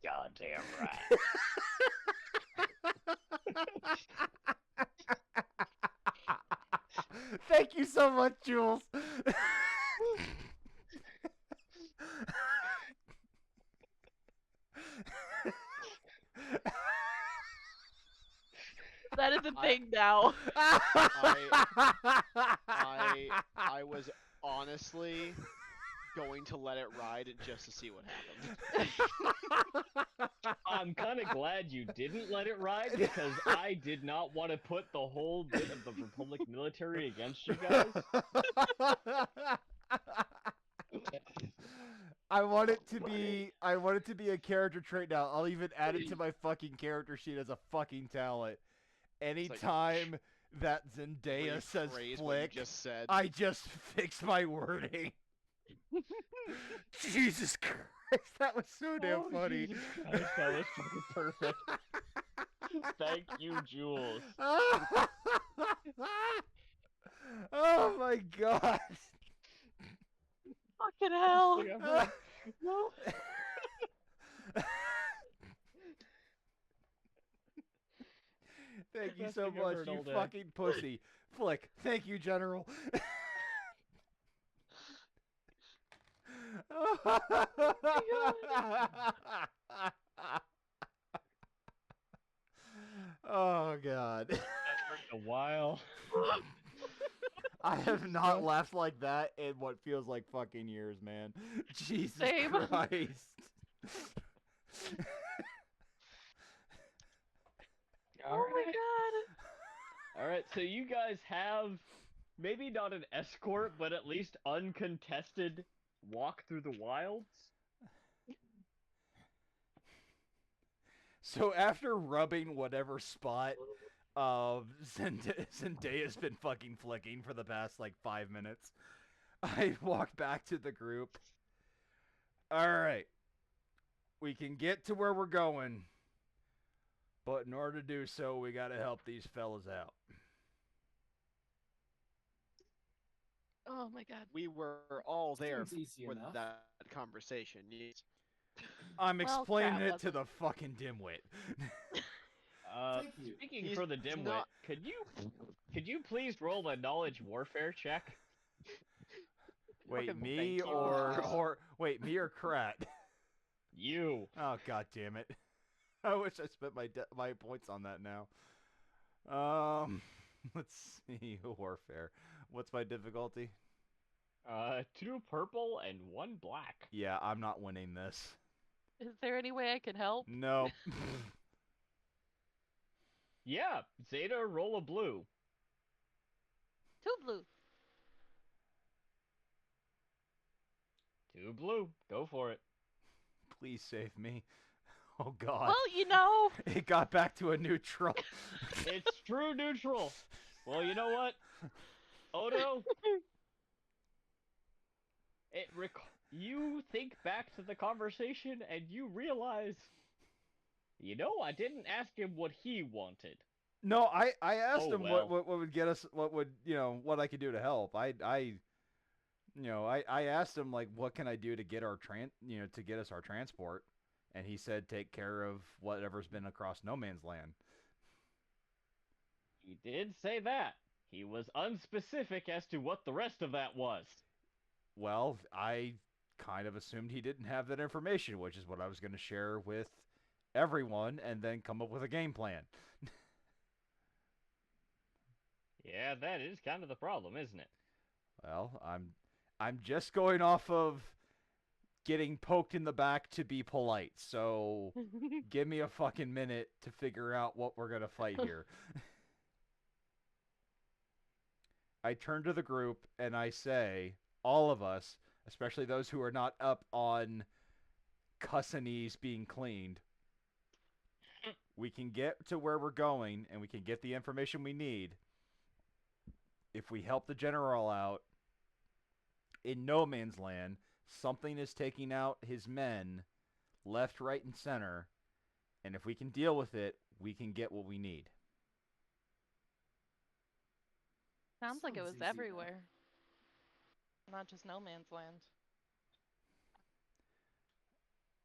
Goddamn right. Thank you so much, Jules. that is a thing now. I was honestly going to let it ride just to see what happened. I'm kind of glad you didn't let it ride because I did not want to put the whole bit of the Republic military against you guys. I want it to be a character trait now. I'll even add it to my fucking character sheet as a fucking talent. Anytime that Zendaya says Rephrase what you flick, just said. I just fix my wording. Jesus Christ, that was so damn funny. Jesus Christ, that was fucking perfect. Thank you, Jules. Oh my god. Fucking hell. No. Thank you Best so thing I've much, heard you all day. fucking pussy. Flick. Thank you, General. Oh god. That's been a while. I have not laughed like that in what feels like fucking years, man. Jesus Same. Christ. Oh my god. Alright, so you guys have maybe not an escort, but at least uncontested walk through the wilds? So after rubbing whatever spot Zendaya's been fucking flicking for the past like 5 minutes, I walk back to the group. Alright. We can get to where we're going, but in order to do so, we gotta help these fellas out. Oh my god. We were all there Seems easy for enough. that conversation. Yes. I'm Well, explaining crap, it to the fucking dimwit. Thank you. Speaking He's for the dimwit, not- could you please roll a knowledge warfare check? Wait, Fucking me thank you. or wait, me or Krat? You. Oh, god damn it. I wish I spent my points on that now. Let's see. Warfare. What's my difficulty? 2 purple and 1 black. Yeah, I'm not winning this. Is there any way I can help? Nope. Yeah, Zeta, roll a blue. 2 blue. 2 blue. Go for it. Please save me. Oh god. Well, you know. It got back to a neutral. It's true neutral. Well, you know what? Odo, you think back to the conversation and you realize, I didn't ask him what he wanted. No, I asked Oh, him well. what would get us, what would, what I could do to help. I asked him, like, what can I do to get to get us our transport, and he said take care of whatever's been across no man's land. He did say that. He was unspecific as to what the rest of that was. Well, I kind of assumed he didn't have that information, which is what I was going to share with everyone and then come up with a game plan. Yeah, that is kind of the problem, isn't it? Well, I'm just going off of getting poked in the back to be polite. So give me a fucking minute to figure out what we're going to fight here. I turn to the group and I say, all of us, especially those who are not up on cussinese being cleaned, we can get to where we're going and we can get the information we need if we help the general out. In no man's land, something is taking out his men left, right, and center, and if we can deal with it, we can get what we need. Sounds like it was Sounds easy, though. everywhere. Not just no man's land.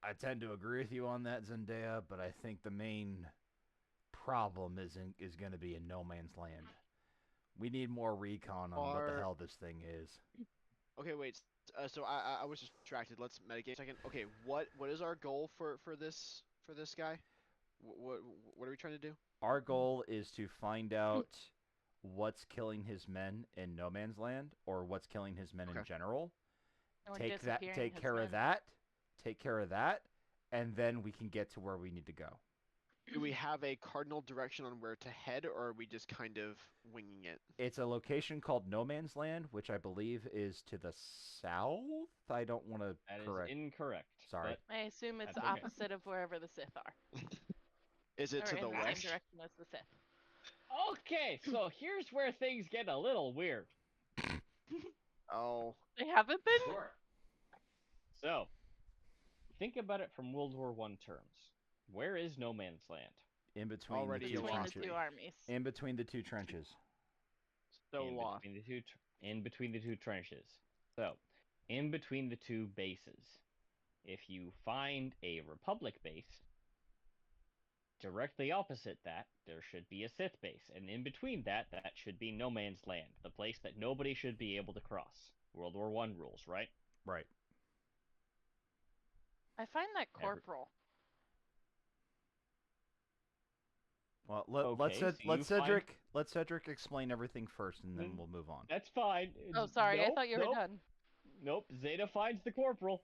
I tend to agree with you on that, Zendaya, but I think the main problem is going to be in no man's land. We need more recon on what the hell this thing is. Okay, wait. So I was distracted. Let's metagame a second. Okay, what is our goal for this guy? What are we trying to do? Our goal is to find out what's killing his men in no man's land, or what's killing his men in general. Or Take disappearing his care of men. that. Take care of that, and then we can get to where we need to go. Do we have a cardinal direction on where to head, or are we just kind of winging it? It's a location called No Man's Land, which I believe is to the south. I don't want to correct. That is incorrect. Sorry. but I assume it's That's okay. opposite of wherever the Sith are. Is it Or to in the the west? same direction as the Sith. Okay, so here's where things get a little weird. Oh, They haven't been? Sure. So, think about it from World War I terms. Where is no man's land? In between Already the two Between the lost trenches. two armies. In between the two trenches. so in lost. between the two in between the two trenches. So, in between the two bases. If you find a Republic base, directly opposite that, there should be a Sith base, and in between that should be no man's land, the place that nobody should be able to cross. World War I rules, right? Right. I find that corporal. Well, Okay, let Cedric explain everything first, and then we'll move on. That's fine. Oh, sorry, I Nope, thought you were nope, done. Nope, Zeta finds the corporal.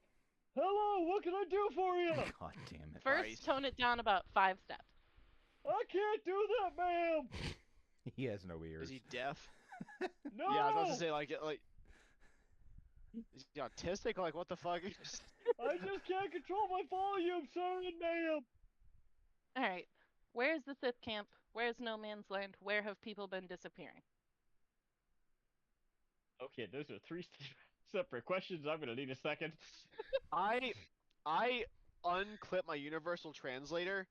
Hello, what can I do for you? God damn it. First, Christ. tone it down about 5 steps. I can't do that, ma'am. He has no ears. Is he deaf? No. Yeah, I was about to say like is he autistic? Like what the fuck? I just can't control my volume, sorry, ma'am. Alright. Where's the Sith camp? Where's no man's land? Where have people been disappearing? Okay, those are 3 separate questions. I'm gonna need a second. I unclip my universal translator,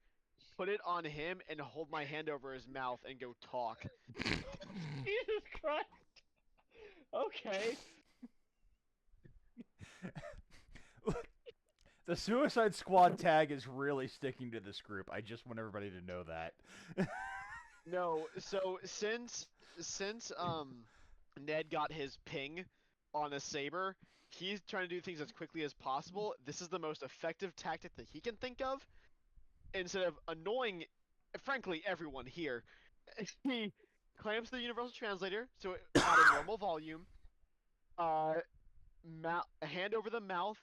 put it on him, and hold my hand over his mouth and go talk. Jesus Christ. Okay. The Suicide Squad tag is really sticking to this group. I just want everybody to know that. No, so since Ned got his ping on a saber, he's trying to do things as quickly as possible. This is the most effective tactic that he can think of. Instead of annoying, frankly, everyone here, he clamps the universal translator so at a normal volume, hand over the mouth,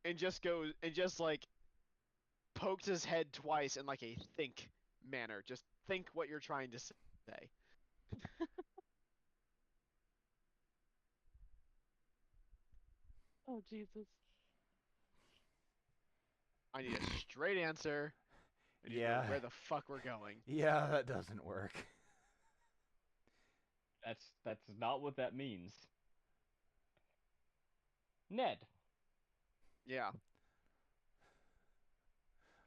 and just like pokes his head twice in like a think manner. Just think what you're trying to say. Oh Jesus. I need a straight answer. I need to know Yeah. where the fuck we're going. Yeah, that doesn't work. That's not what that means. Ned, Yeah.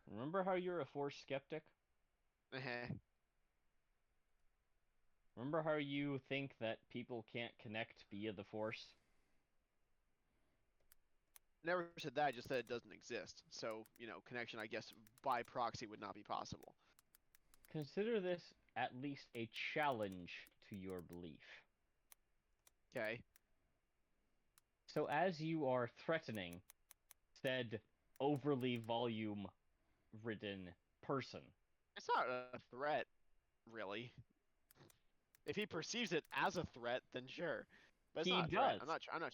remember how you're a Force skeptic? Remember how you think that people can't connect via the Force? Never said that. I just said it doesn't exist. So connection, I guess, by proxy would not be possible. Consider this at least a challenge to your belief. Okay. So as you are threatening said overly volume-ridden person, It's not a threat, really. If he perceives it as a threat, then sure. But it's He not a threat. does, I'm not trying because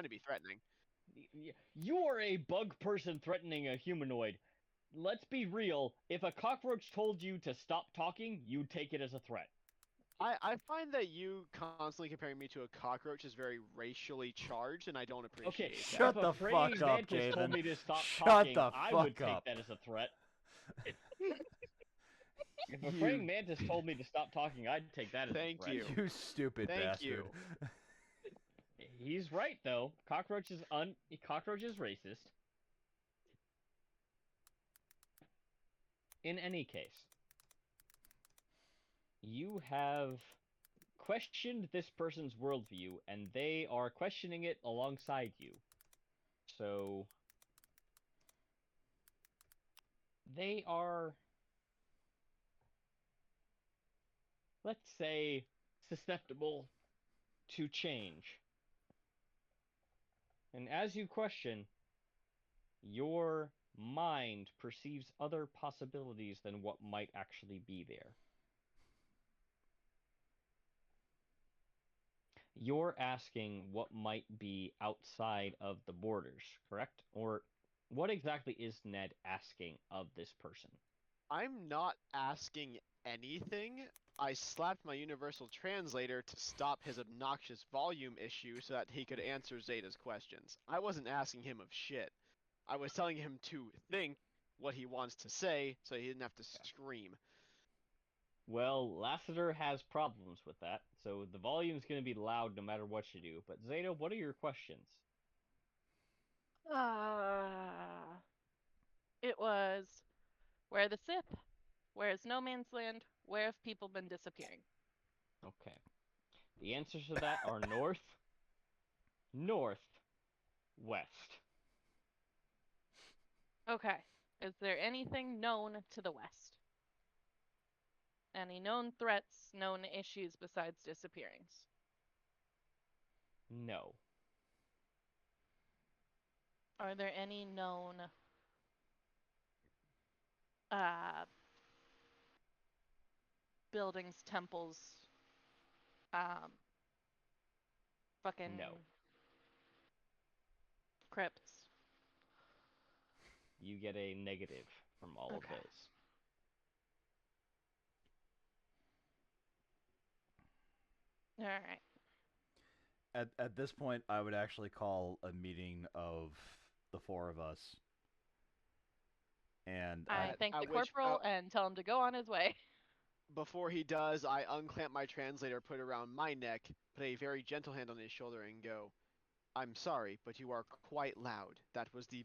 to be threatening. you are a bug person threatening a humanoid. Let's be real, if a cockroach told you to stop talking, you'd take it as a threat. I find that you constantly comparing me to a cockroach is very racially charged, and I don't appreciate Okay, that. Shut if the a fuck praying up, mantis told Javen. me to stop Shut talking, the I would fuck up. take that as a threat. If a You- praying mantis told me to stop talking, I'd take that as Thank a threat. you. You stupid Thank bastard. you. He's right though. Cockroach is racist. In any case, you have questioned this person's worldview, and they are questioning it alongside you. So they are, let's say, susceptible to change. And as you question, your mind perceives other possibilities than what might actually be there. You're asking what might be outside of the borders, correct? Or what exactly is Ned asking of this person? I'm not asking anything. I slapped my universal translator to stop his obnoxious volume issue so that he could answer Zeta's questions. I wasn't asking him of shit. I was telling him to think what he wants to say so he didn't have to scream. Well, Lassiter has problems with that, so the volume's going to be loud no matter what you do. But Zeta, what are your questions? It was, where are the Sith? Where is No Man's Land? Where have people been disappearing? Okay. The answers to that are north, north, west. Okay. Is there anything known to the west? Any known threats, known issues besides disappearings? No. Are there any known uh, buildings, temples, fucking No. crypts? You get a negative from all of Okay. those. All right. At this point, I would actually call a meeting of the four of us. And I At- thank at the which- corporal and tell him to go on his way. Before he does, I unclamp my translator, put it around my neck, put a very gentle hand on his shoulder, and go, I'm sorry, but you are quite loud. That was the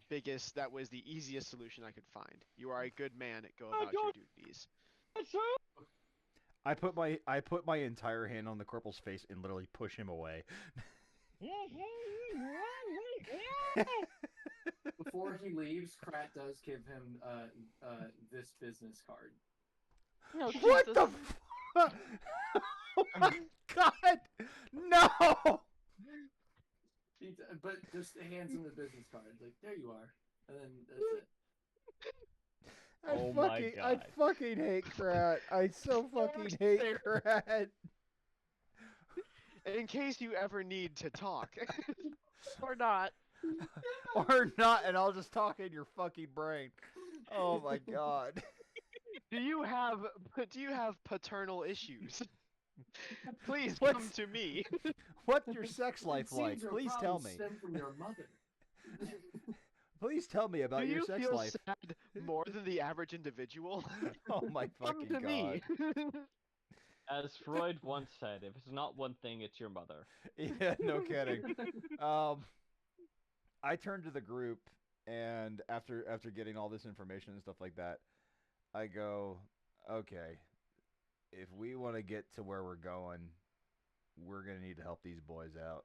easiest solution I could find. You are a good man. Go about your duties. I put my entire hand on the corporal's face and literally push him away. Before he leaves, Krat does give him this business card. No, What Jesus. the fuck? Oh my god! No! But just hands him the business card. Like, there you are, and then that's it. Oh my I God. fucking hate Krat. I so fucking hate there. Krat. In case you ever need to talk. Or not. Or not, and I'll just talk in your fucking brain. Oh my god. do you have paternal issues? Please What's- come to me. What's your sex life It seems like? your Please tell problems me. Stem from your mother. Please tell me about Do your you sex feel life. sad more than the average individual? Oh my Come fucking to god. me. As Freud once said, if it's not one thing, it's your mother. Yeah, no kidding. I turned to the group, and after getting all this information and stuff like that, I go, okay, if we want to get to where we're going, we're gonna need to help these boys out.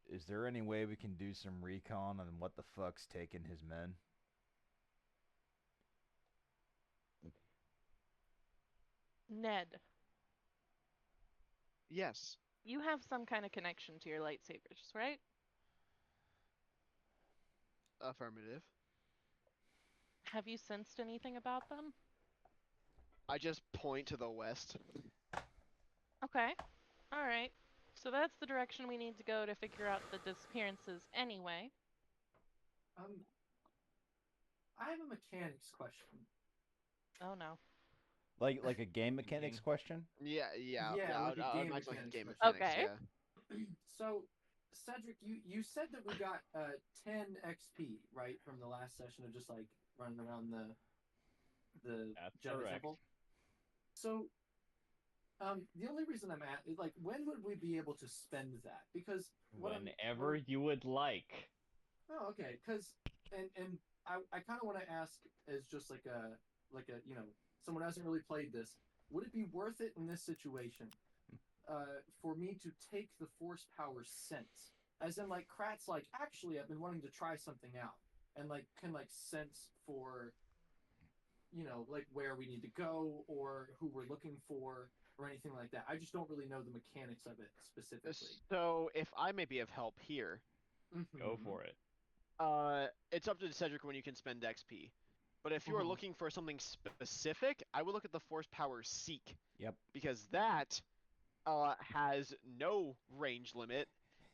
Is there any way we can do some recon on what the fuck's taking his men? Ned, Yes. you have some kind of connection to your lightsabers, right? Affirmative. Have you sensed anything about them? I just point to the west. Okay. Alright. So that's the direction we need to go to figure out the disappearances anyway. I have a mechanics question. Oh no. Like a game mechanics question? Yeah. Yeah, I like would, a I would game imagine like a mechanics game question. mechanics. Okay. Yeah. So, Cedric, you said that we got 10 XP right from the last session of just like running around the That's Jedi correct. Temple. So, the only reason I'm at is like, when would we be able to spend that? Because Whenever you would like. Oh, okay. Because and I kind of want to ask as just like a someone who hasn't really played this. Would it be worth it in this situation for me to take the force power sense? As in, like, Krat's like, actually, I've been wanting to try something out, and like can like sense for, like where we need to go or who we're looking for or anything like that. I just don't really know the mechanics of it specifically. So if I may be of help here, Go for it. it's up to Cedric when you can spend XP. But if you are Mhm. looking for something specific, I would look at the Force Power Seek. Yep. Because that has no range limit,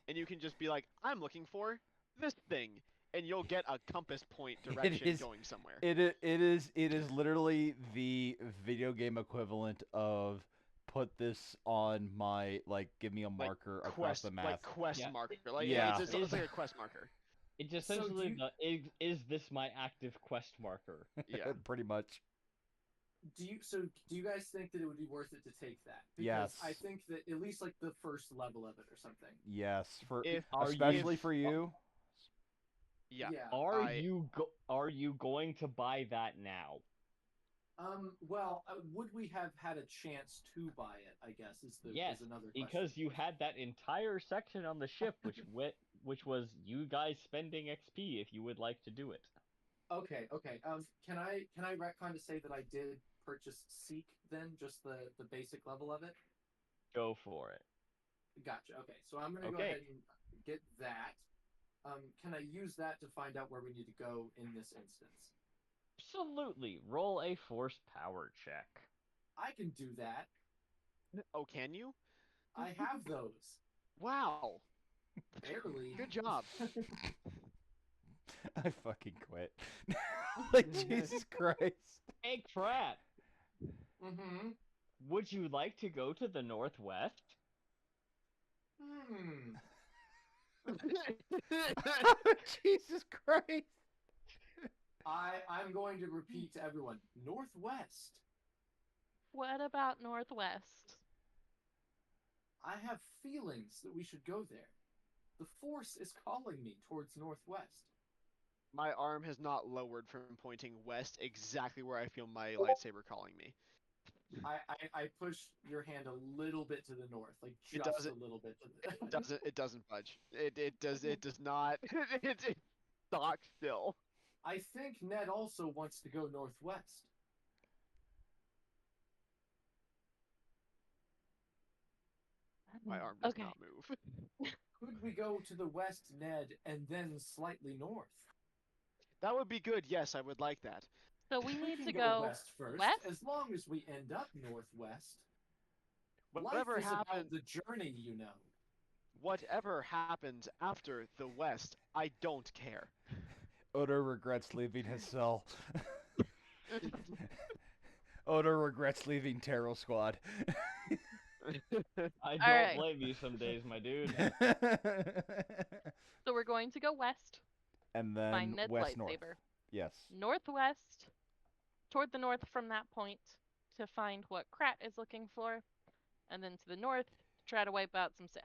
and you can just be like, I'm looking for this thing, and you'll get a compass point direction is- going somewhere. It is literally the video game equivalent of put this on my give me a marker across quest, the map. like quest Yeah. marker. Like Yeah. it's like a quest marker. It's So do essentially you- is this my active quest marker? Yeah. Pretty much. Do you guys think that it would be worth it to take that? Because Yes. I think that at least like the first level of it or something. Yes, for If especially for you. Yeah. Are you going to buy that now? Well, would we have had a chance to buy it? I guess is Yes, another question. because you had that entire section on the ship, which was you guys spending XP if you would like to do it. Okay. Can I retcon to say that I did purchase Seek then, just the basic level of it? Go for it. Gotcha. Okay, so I'm gonna go Okay. ahead and get that. Can I use that to find out where we need to go in this instance? Absolutely. Roll a force power check. I can do that. Oh, can you? I have those. Wow. Barely. Good job. I fucking quit. Jesus Christ. Hey, Krat, Mm-hmm. would you like to go to the northwest? Jesus Christ. I'm going to repeat to everyone. Northwest. What about Northwest? I have feelings that we should go there. The Force is calling me towards Northwest. My arm has not lowered from pointing west, exactly where I feel my lightsaber calling me. I push your hand a little bit to the north, like It just doesn't- a little bit. To the... It doesn't budge. It does not. It's stock still. I think Ned also wants to go northwest. My arm does Okay. not move. Could we go to the west, Ned, and then slightly north? That would be good. Yes, I would like that. So we We need can to go go west first, west. as long as we end up northwest. Whatever Life is about happens, the journey, you know. whatever happens after the West, I don't care. Odo regrets leaving his cell. Odo regrets leaving Terror Squad. I don't right. blame you some days, my dude. So we're going to go west. And Find then Ned's west north. lightsaber. Yes. Northwest, toward the north from that point, to find what Krat is looking for, and then to the north to try to wipe out some Sith.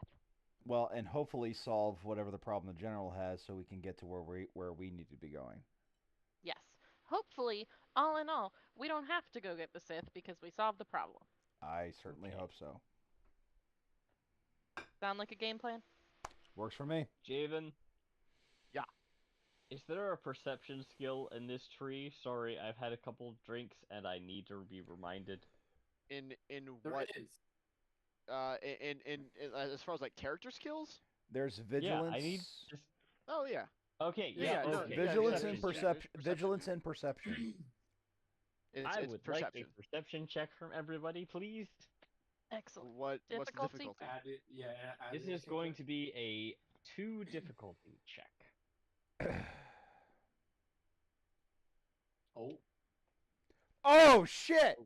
Well, and hopefully solve whatever the problem the general has, so we can get to where we need to be going. Yes. Hopefully, all in all, we don't have to go get the Sith because we solved the problem. I certainly Okay. hope so. Sound like a game plan? Works for me. Javen? Yeah. Is there a perception skill in this tree? Sorry, I've had a couple drinks and I need to be reminded. In There what? is. As far as like character skills? There's Yeah, vigilance. I need just. Oh yeah. Okay, Yeah, yeah, no, okay. yeah, vigilance yeah, and there's perception. perception. Vigilance and perception. It's, I it's would perception. like a perception check from everybody, please. Excellent. What's the Difficulty? difficulty? Add it, yeah. Add This it is going to be a 2 difficulty check. Oh, Oh shit!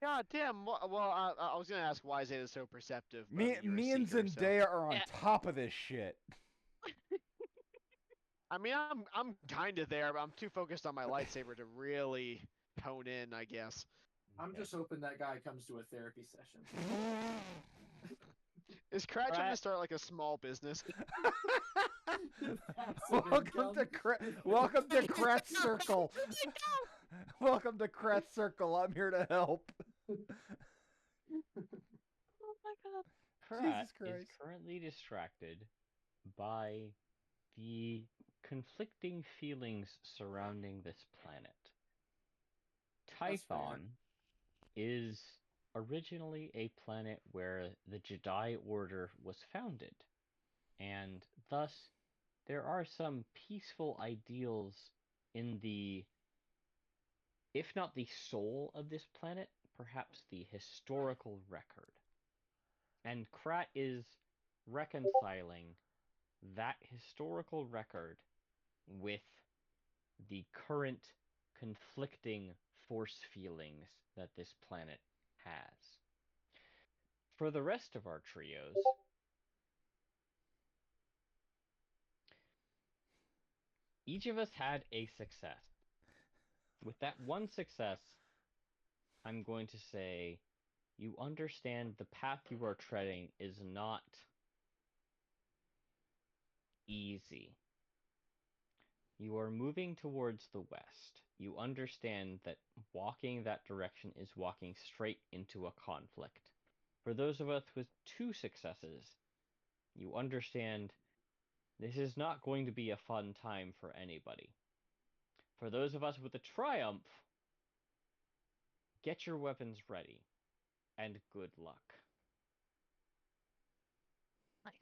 God damn. Well, I was gonna ask why Zeta's so perceptive. But Me, you're a me and seeker, so- Zendaya are on Yeah. top of this shit. I mean, I'm kind of there, but I'm too focused on my lightsaber to really hone in, I guess. I'm Okay. just hoping that guy comes to a therapy session. Is Krat trying to Krat. start like a small business? Welcome to Krat's Circle. Welcome to Krat's Circle. I'm here to help. Oh my god. Krat Jesus is Christ. currently distracted by the conflicting feelings surrounding this planet. That's fair. Tython is originally a planet where the Jedi Order was founded, and thus there are some peaceful ideals in the, if not the soul of this planet, perhaps the historical record. And Krat is reconciling that historical record with the current conflicting force feelings that this planet has. For the rest of our trios, each of us had a success. With that one success, I'm going to say you understand the path you are treading is not easy. You are moving towards the west. You understand that walking that direction is walking straight into a conflict. For those of us with 2 successes, you understand this is not going to be a fun time for anybody. For those of us with a triumph, get your weapons ready, and good luck. Nice.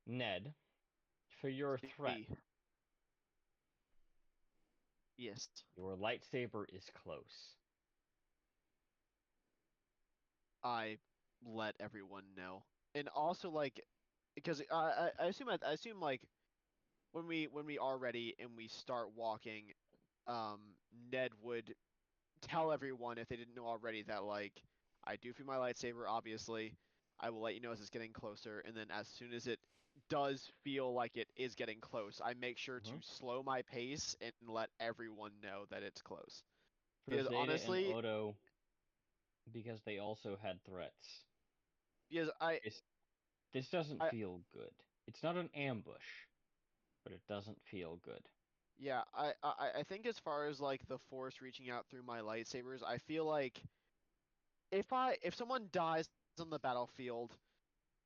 Ned, for your threat, Me. Yes. your lightsaber is close. I let everyone know, and also like, because I assume like when we are ready and we start walking, Ned would tell everyone if they didn't know already that like I do feel my lightsaber. Obviously, I will let you know as it's getting closer, and then as soon as it does feel like it is getting close, I make sure to slow my pace and let everyone know that it's close. For Because Zeta honestly, and Odo, because they also had threats. because This doesn't I- feel good. It's not an ambush, but it doesn't feel good. yeah, I think as far as like the force reaching out through my lightsabers, I feel like if someone dies on the battlefield,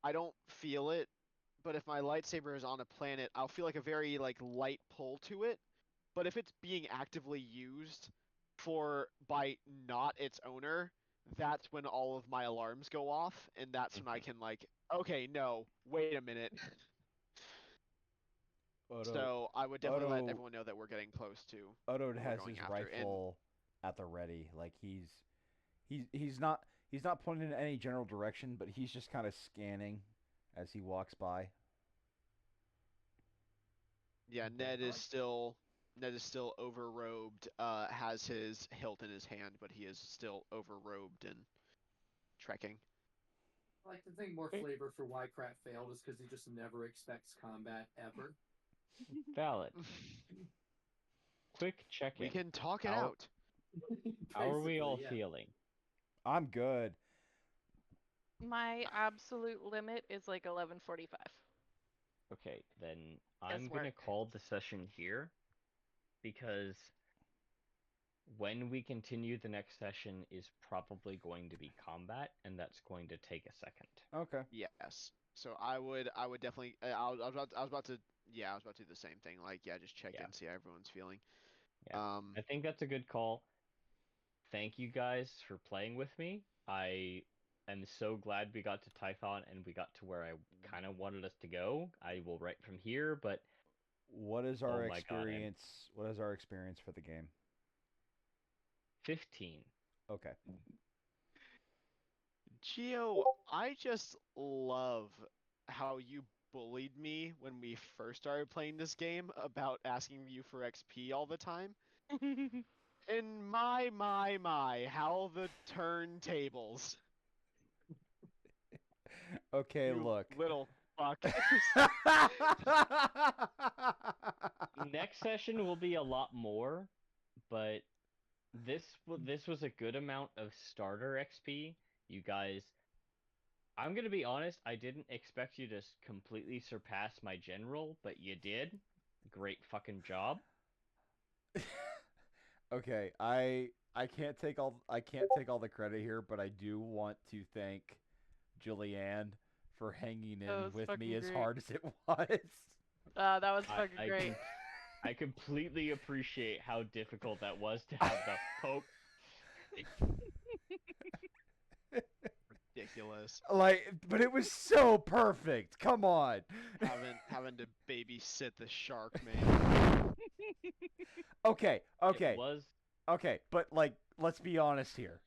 I don't feel it, if my lightsaber is on a planet, I'll feel like a very like light pull to it. But if it's being actively used by not its owner, that's when all of my alarms go off, and that's when I can like, okay, no, wait a minute. So I would definitely let everyone know that we're getting close to Odo who we're has going his after. And rifle at the ready. Like he's not pointing in any general direction, but he's just kind of scanning as he walks by. yeah, Okay. Ned is still overrobed. Has his hilt in his hand, but he is still overrobed and trekking. I like to think more flavor for why Crap failed is because he just never expects combat ever. Valid. Quick check-in. We can talk it How- out. How are we all Basically, yeah. feeling? I'm good. My absolute limit is like 11:45. Okay, then I'm work. gonna call the session here because when we continue, the next session is probably going to be combat, and that's going to take a second. Okay. Yes. So I would definitely. I was about to. Yeah, I was about to do the same thing. Like, yeah, just check Yeah. in, see how everyone's feeling. Yeah. I think that's a good call. Thank you guys for playing with me. I am so glad we got to Typhon and we got to where I kind of wanted us to go. I will write from here, but What is our Oh my God, experience? What is our experience for the game? 15. Okay. Gio, I just love how you bullied me when we first started playing this game about asking you for XP all the time. And my, how the turntables. Okay, You look. little fuck. Next session will be a lot more, but this was a good amount of starter XP. You guys, I'm gonna be honest, I didn't expect you to completely surpass my general, but you did. Great fucking job. Okay, I can't take all the credit here, but I do want to thank Julianne for hanging That in was with me fucking as great. hard as it was. That was I, fucking I, great. com- I completely appreciate how difficult that was to have the poke. Ridiculous. Like, but it was so perfect. Come on. Having to babysit the shark, man. Okay, okay, It was okay, but like, let's be honest here.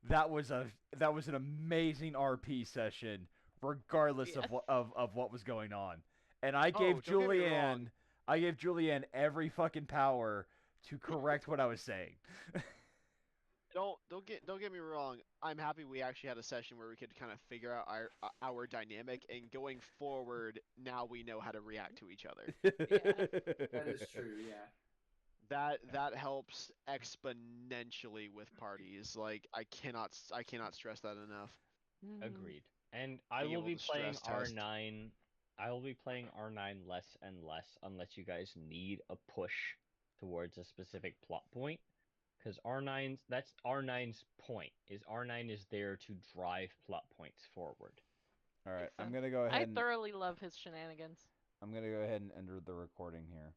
That was an amazing RP session, regardless Yes. of what was going on. And I Oh, gave don't get me wrong. Julianne every fucking power to correct what I was saying. Don't get me wrong. I'm happy we actually had a session where we could kind of figure out our dynamic, and going forward, now we know how to react to each other. That is true, yeah. That helps exponentially with parties. Like I cannot stress that enough. agreed. And I Being will able be to playing stress test. R9. I will be playing R9 less and less unless you guys need a push towards a specific plot point. Because that's R9's point. Is R9 is there to drive plot points forward. All right, Makes I'm sense. gonna go I ahead and thoroughly love his shenanigans. I'm gonna go ahead and enter the recording here.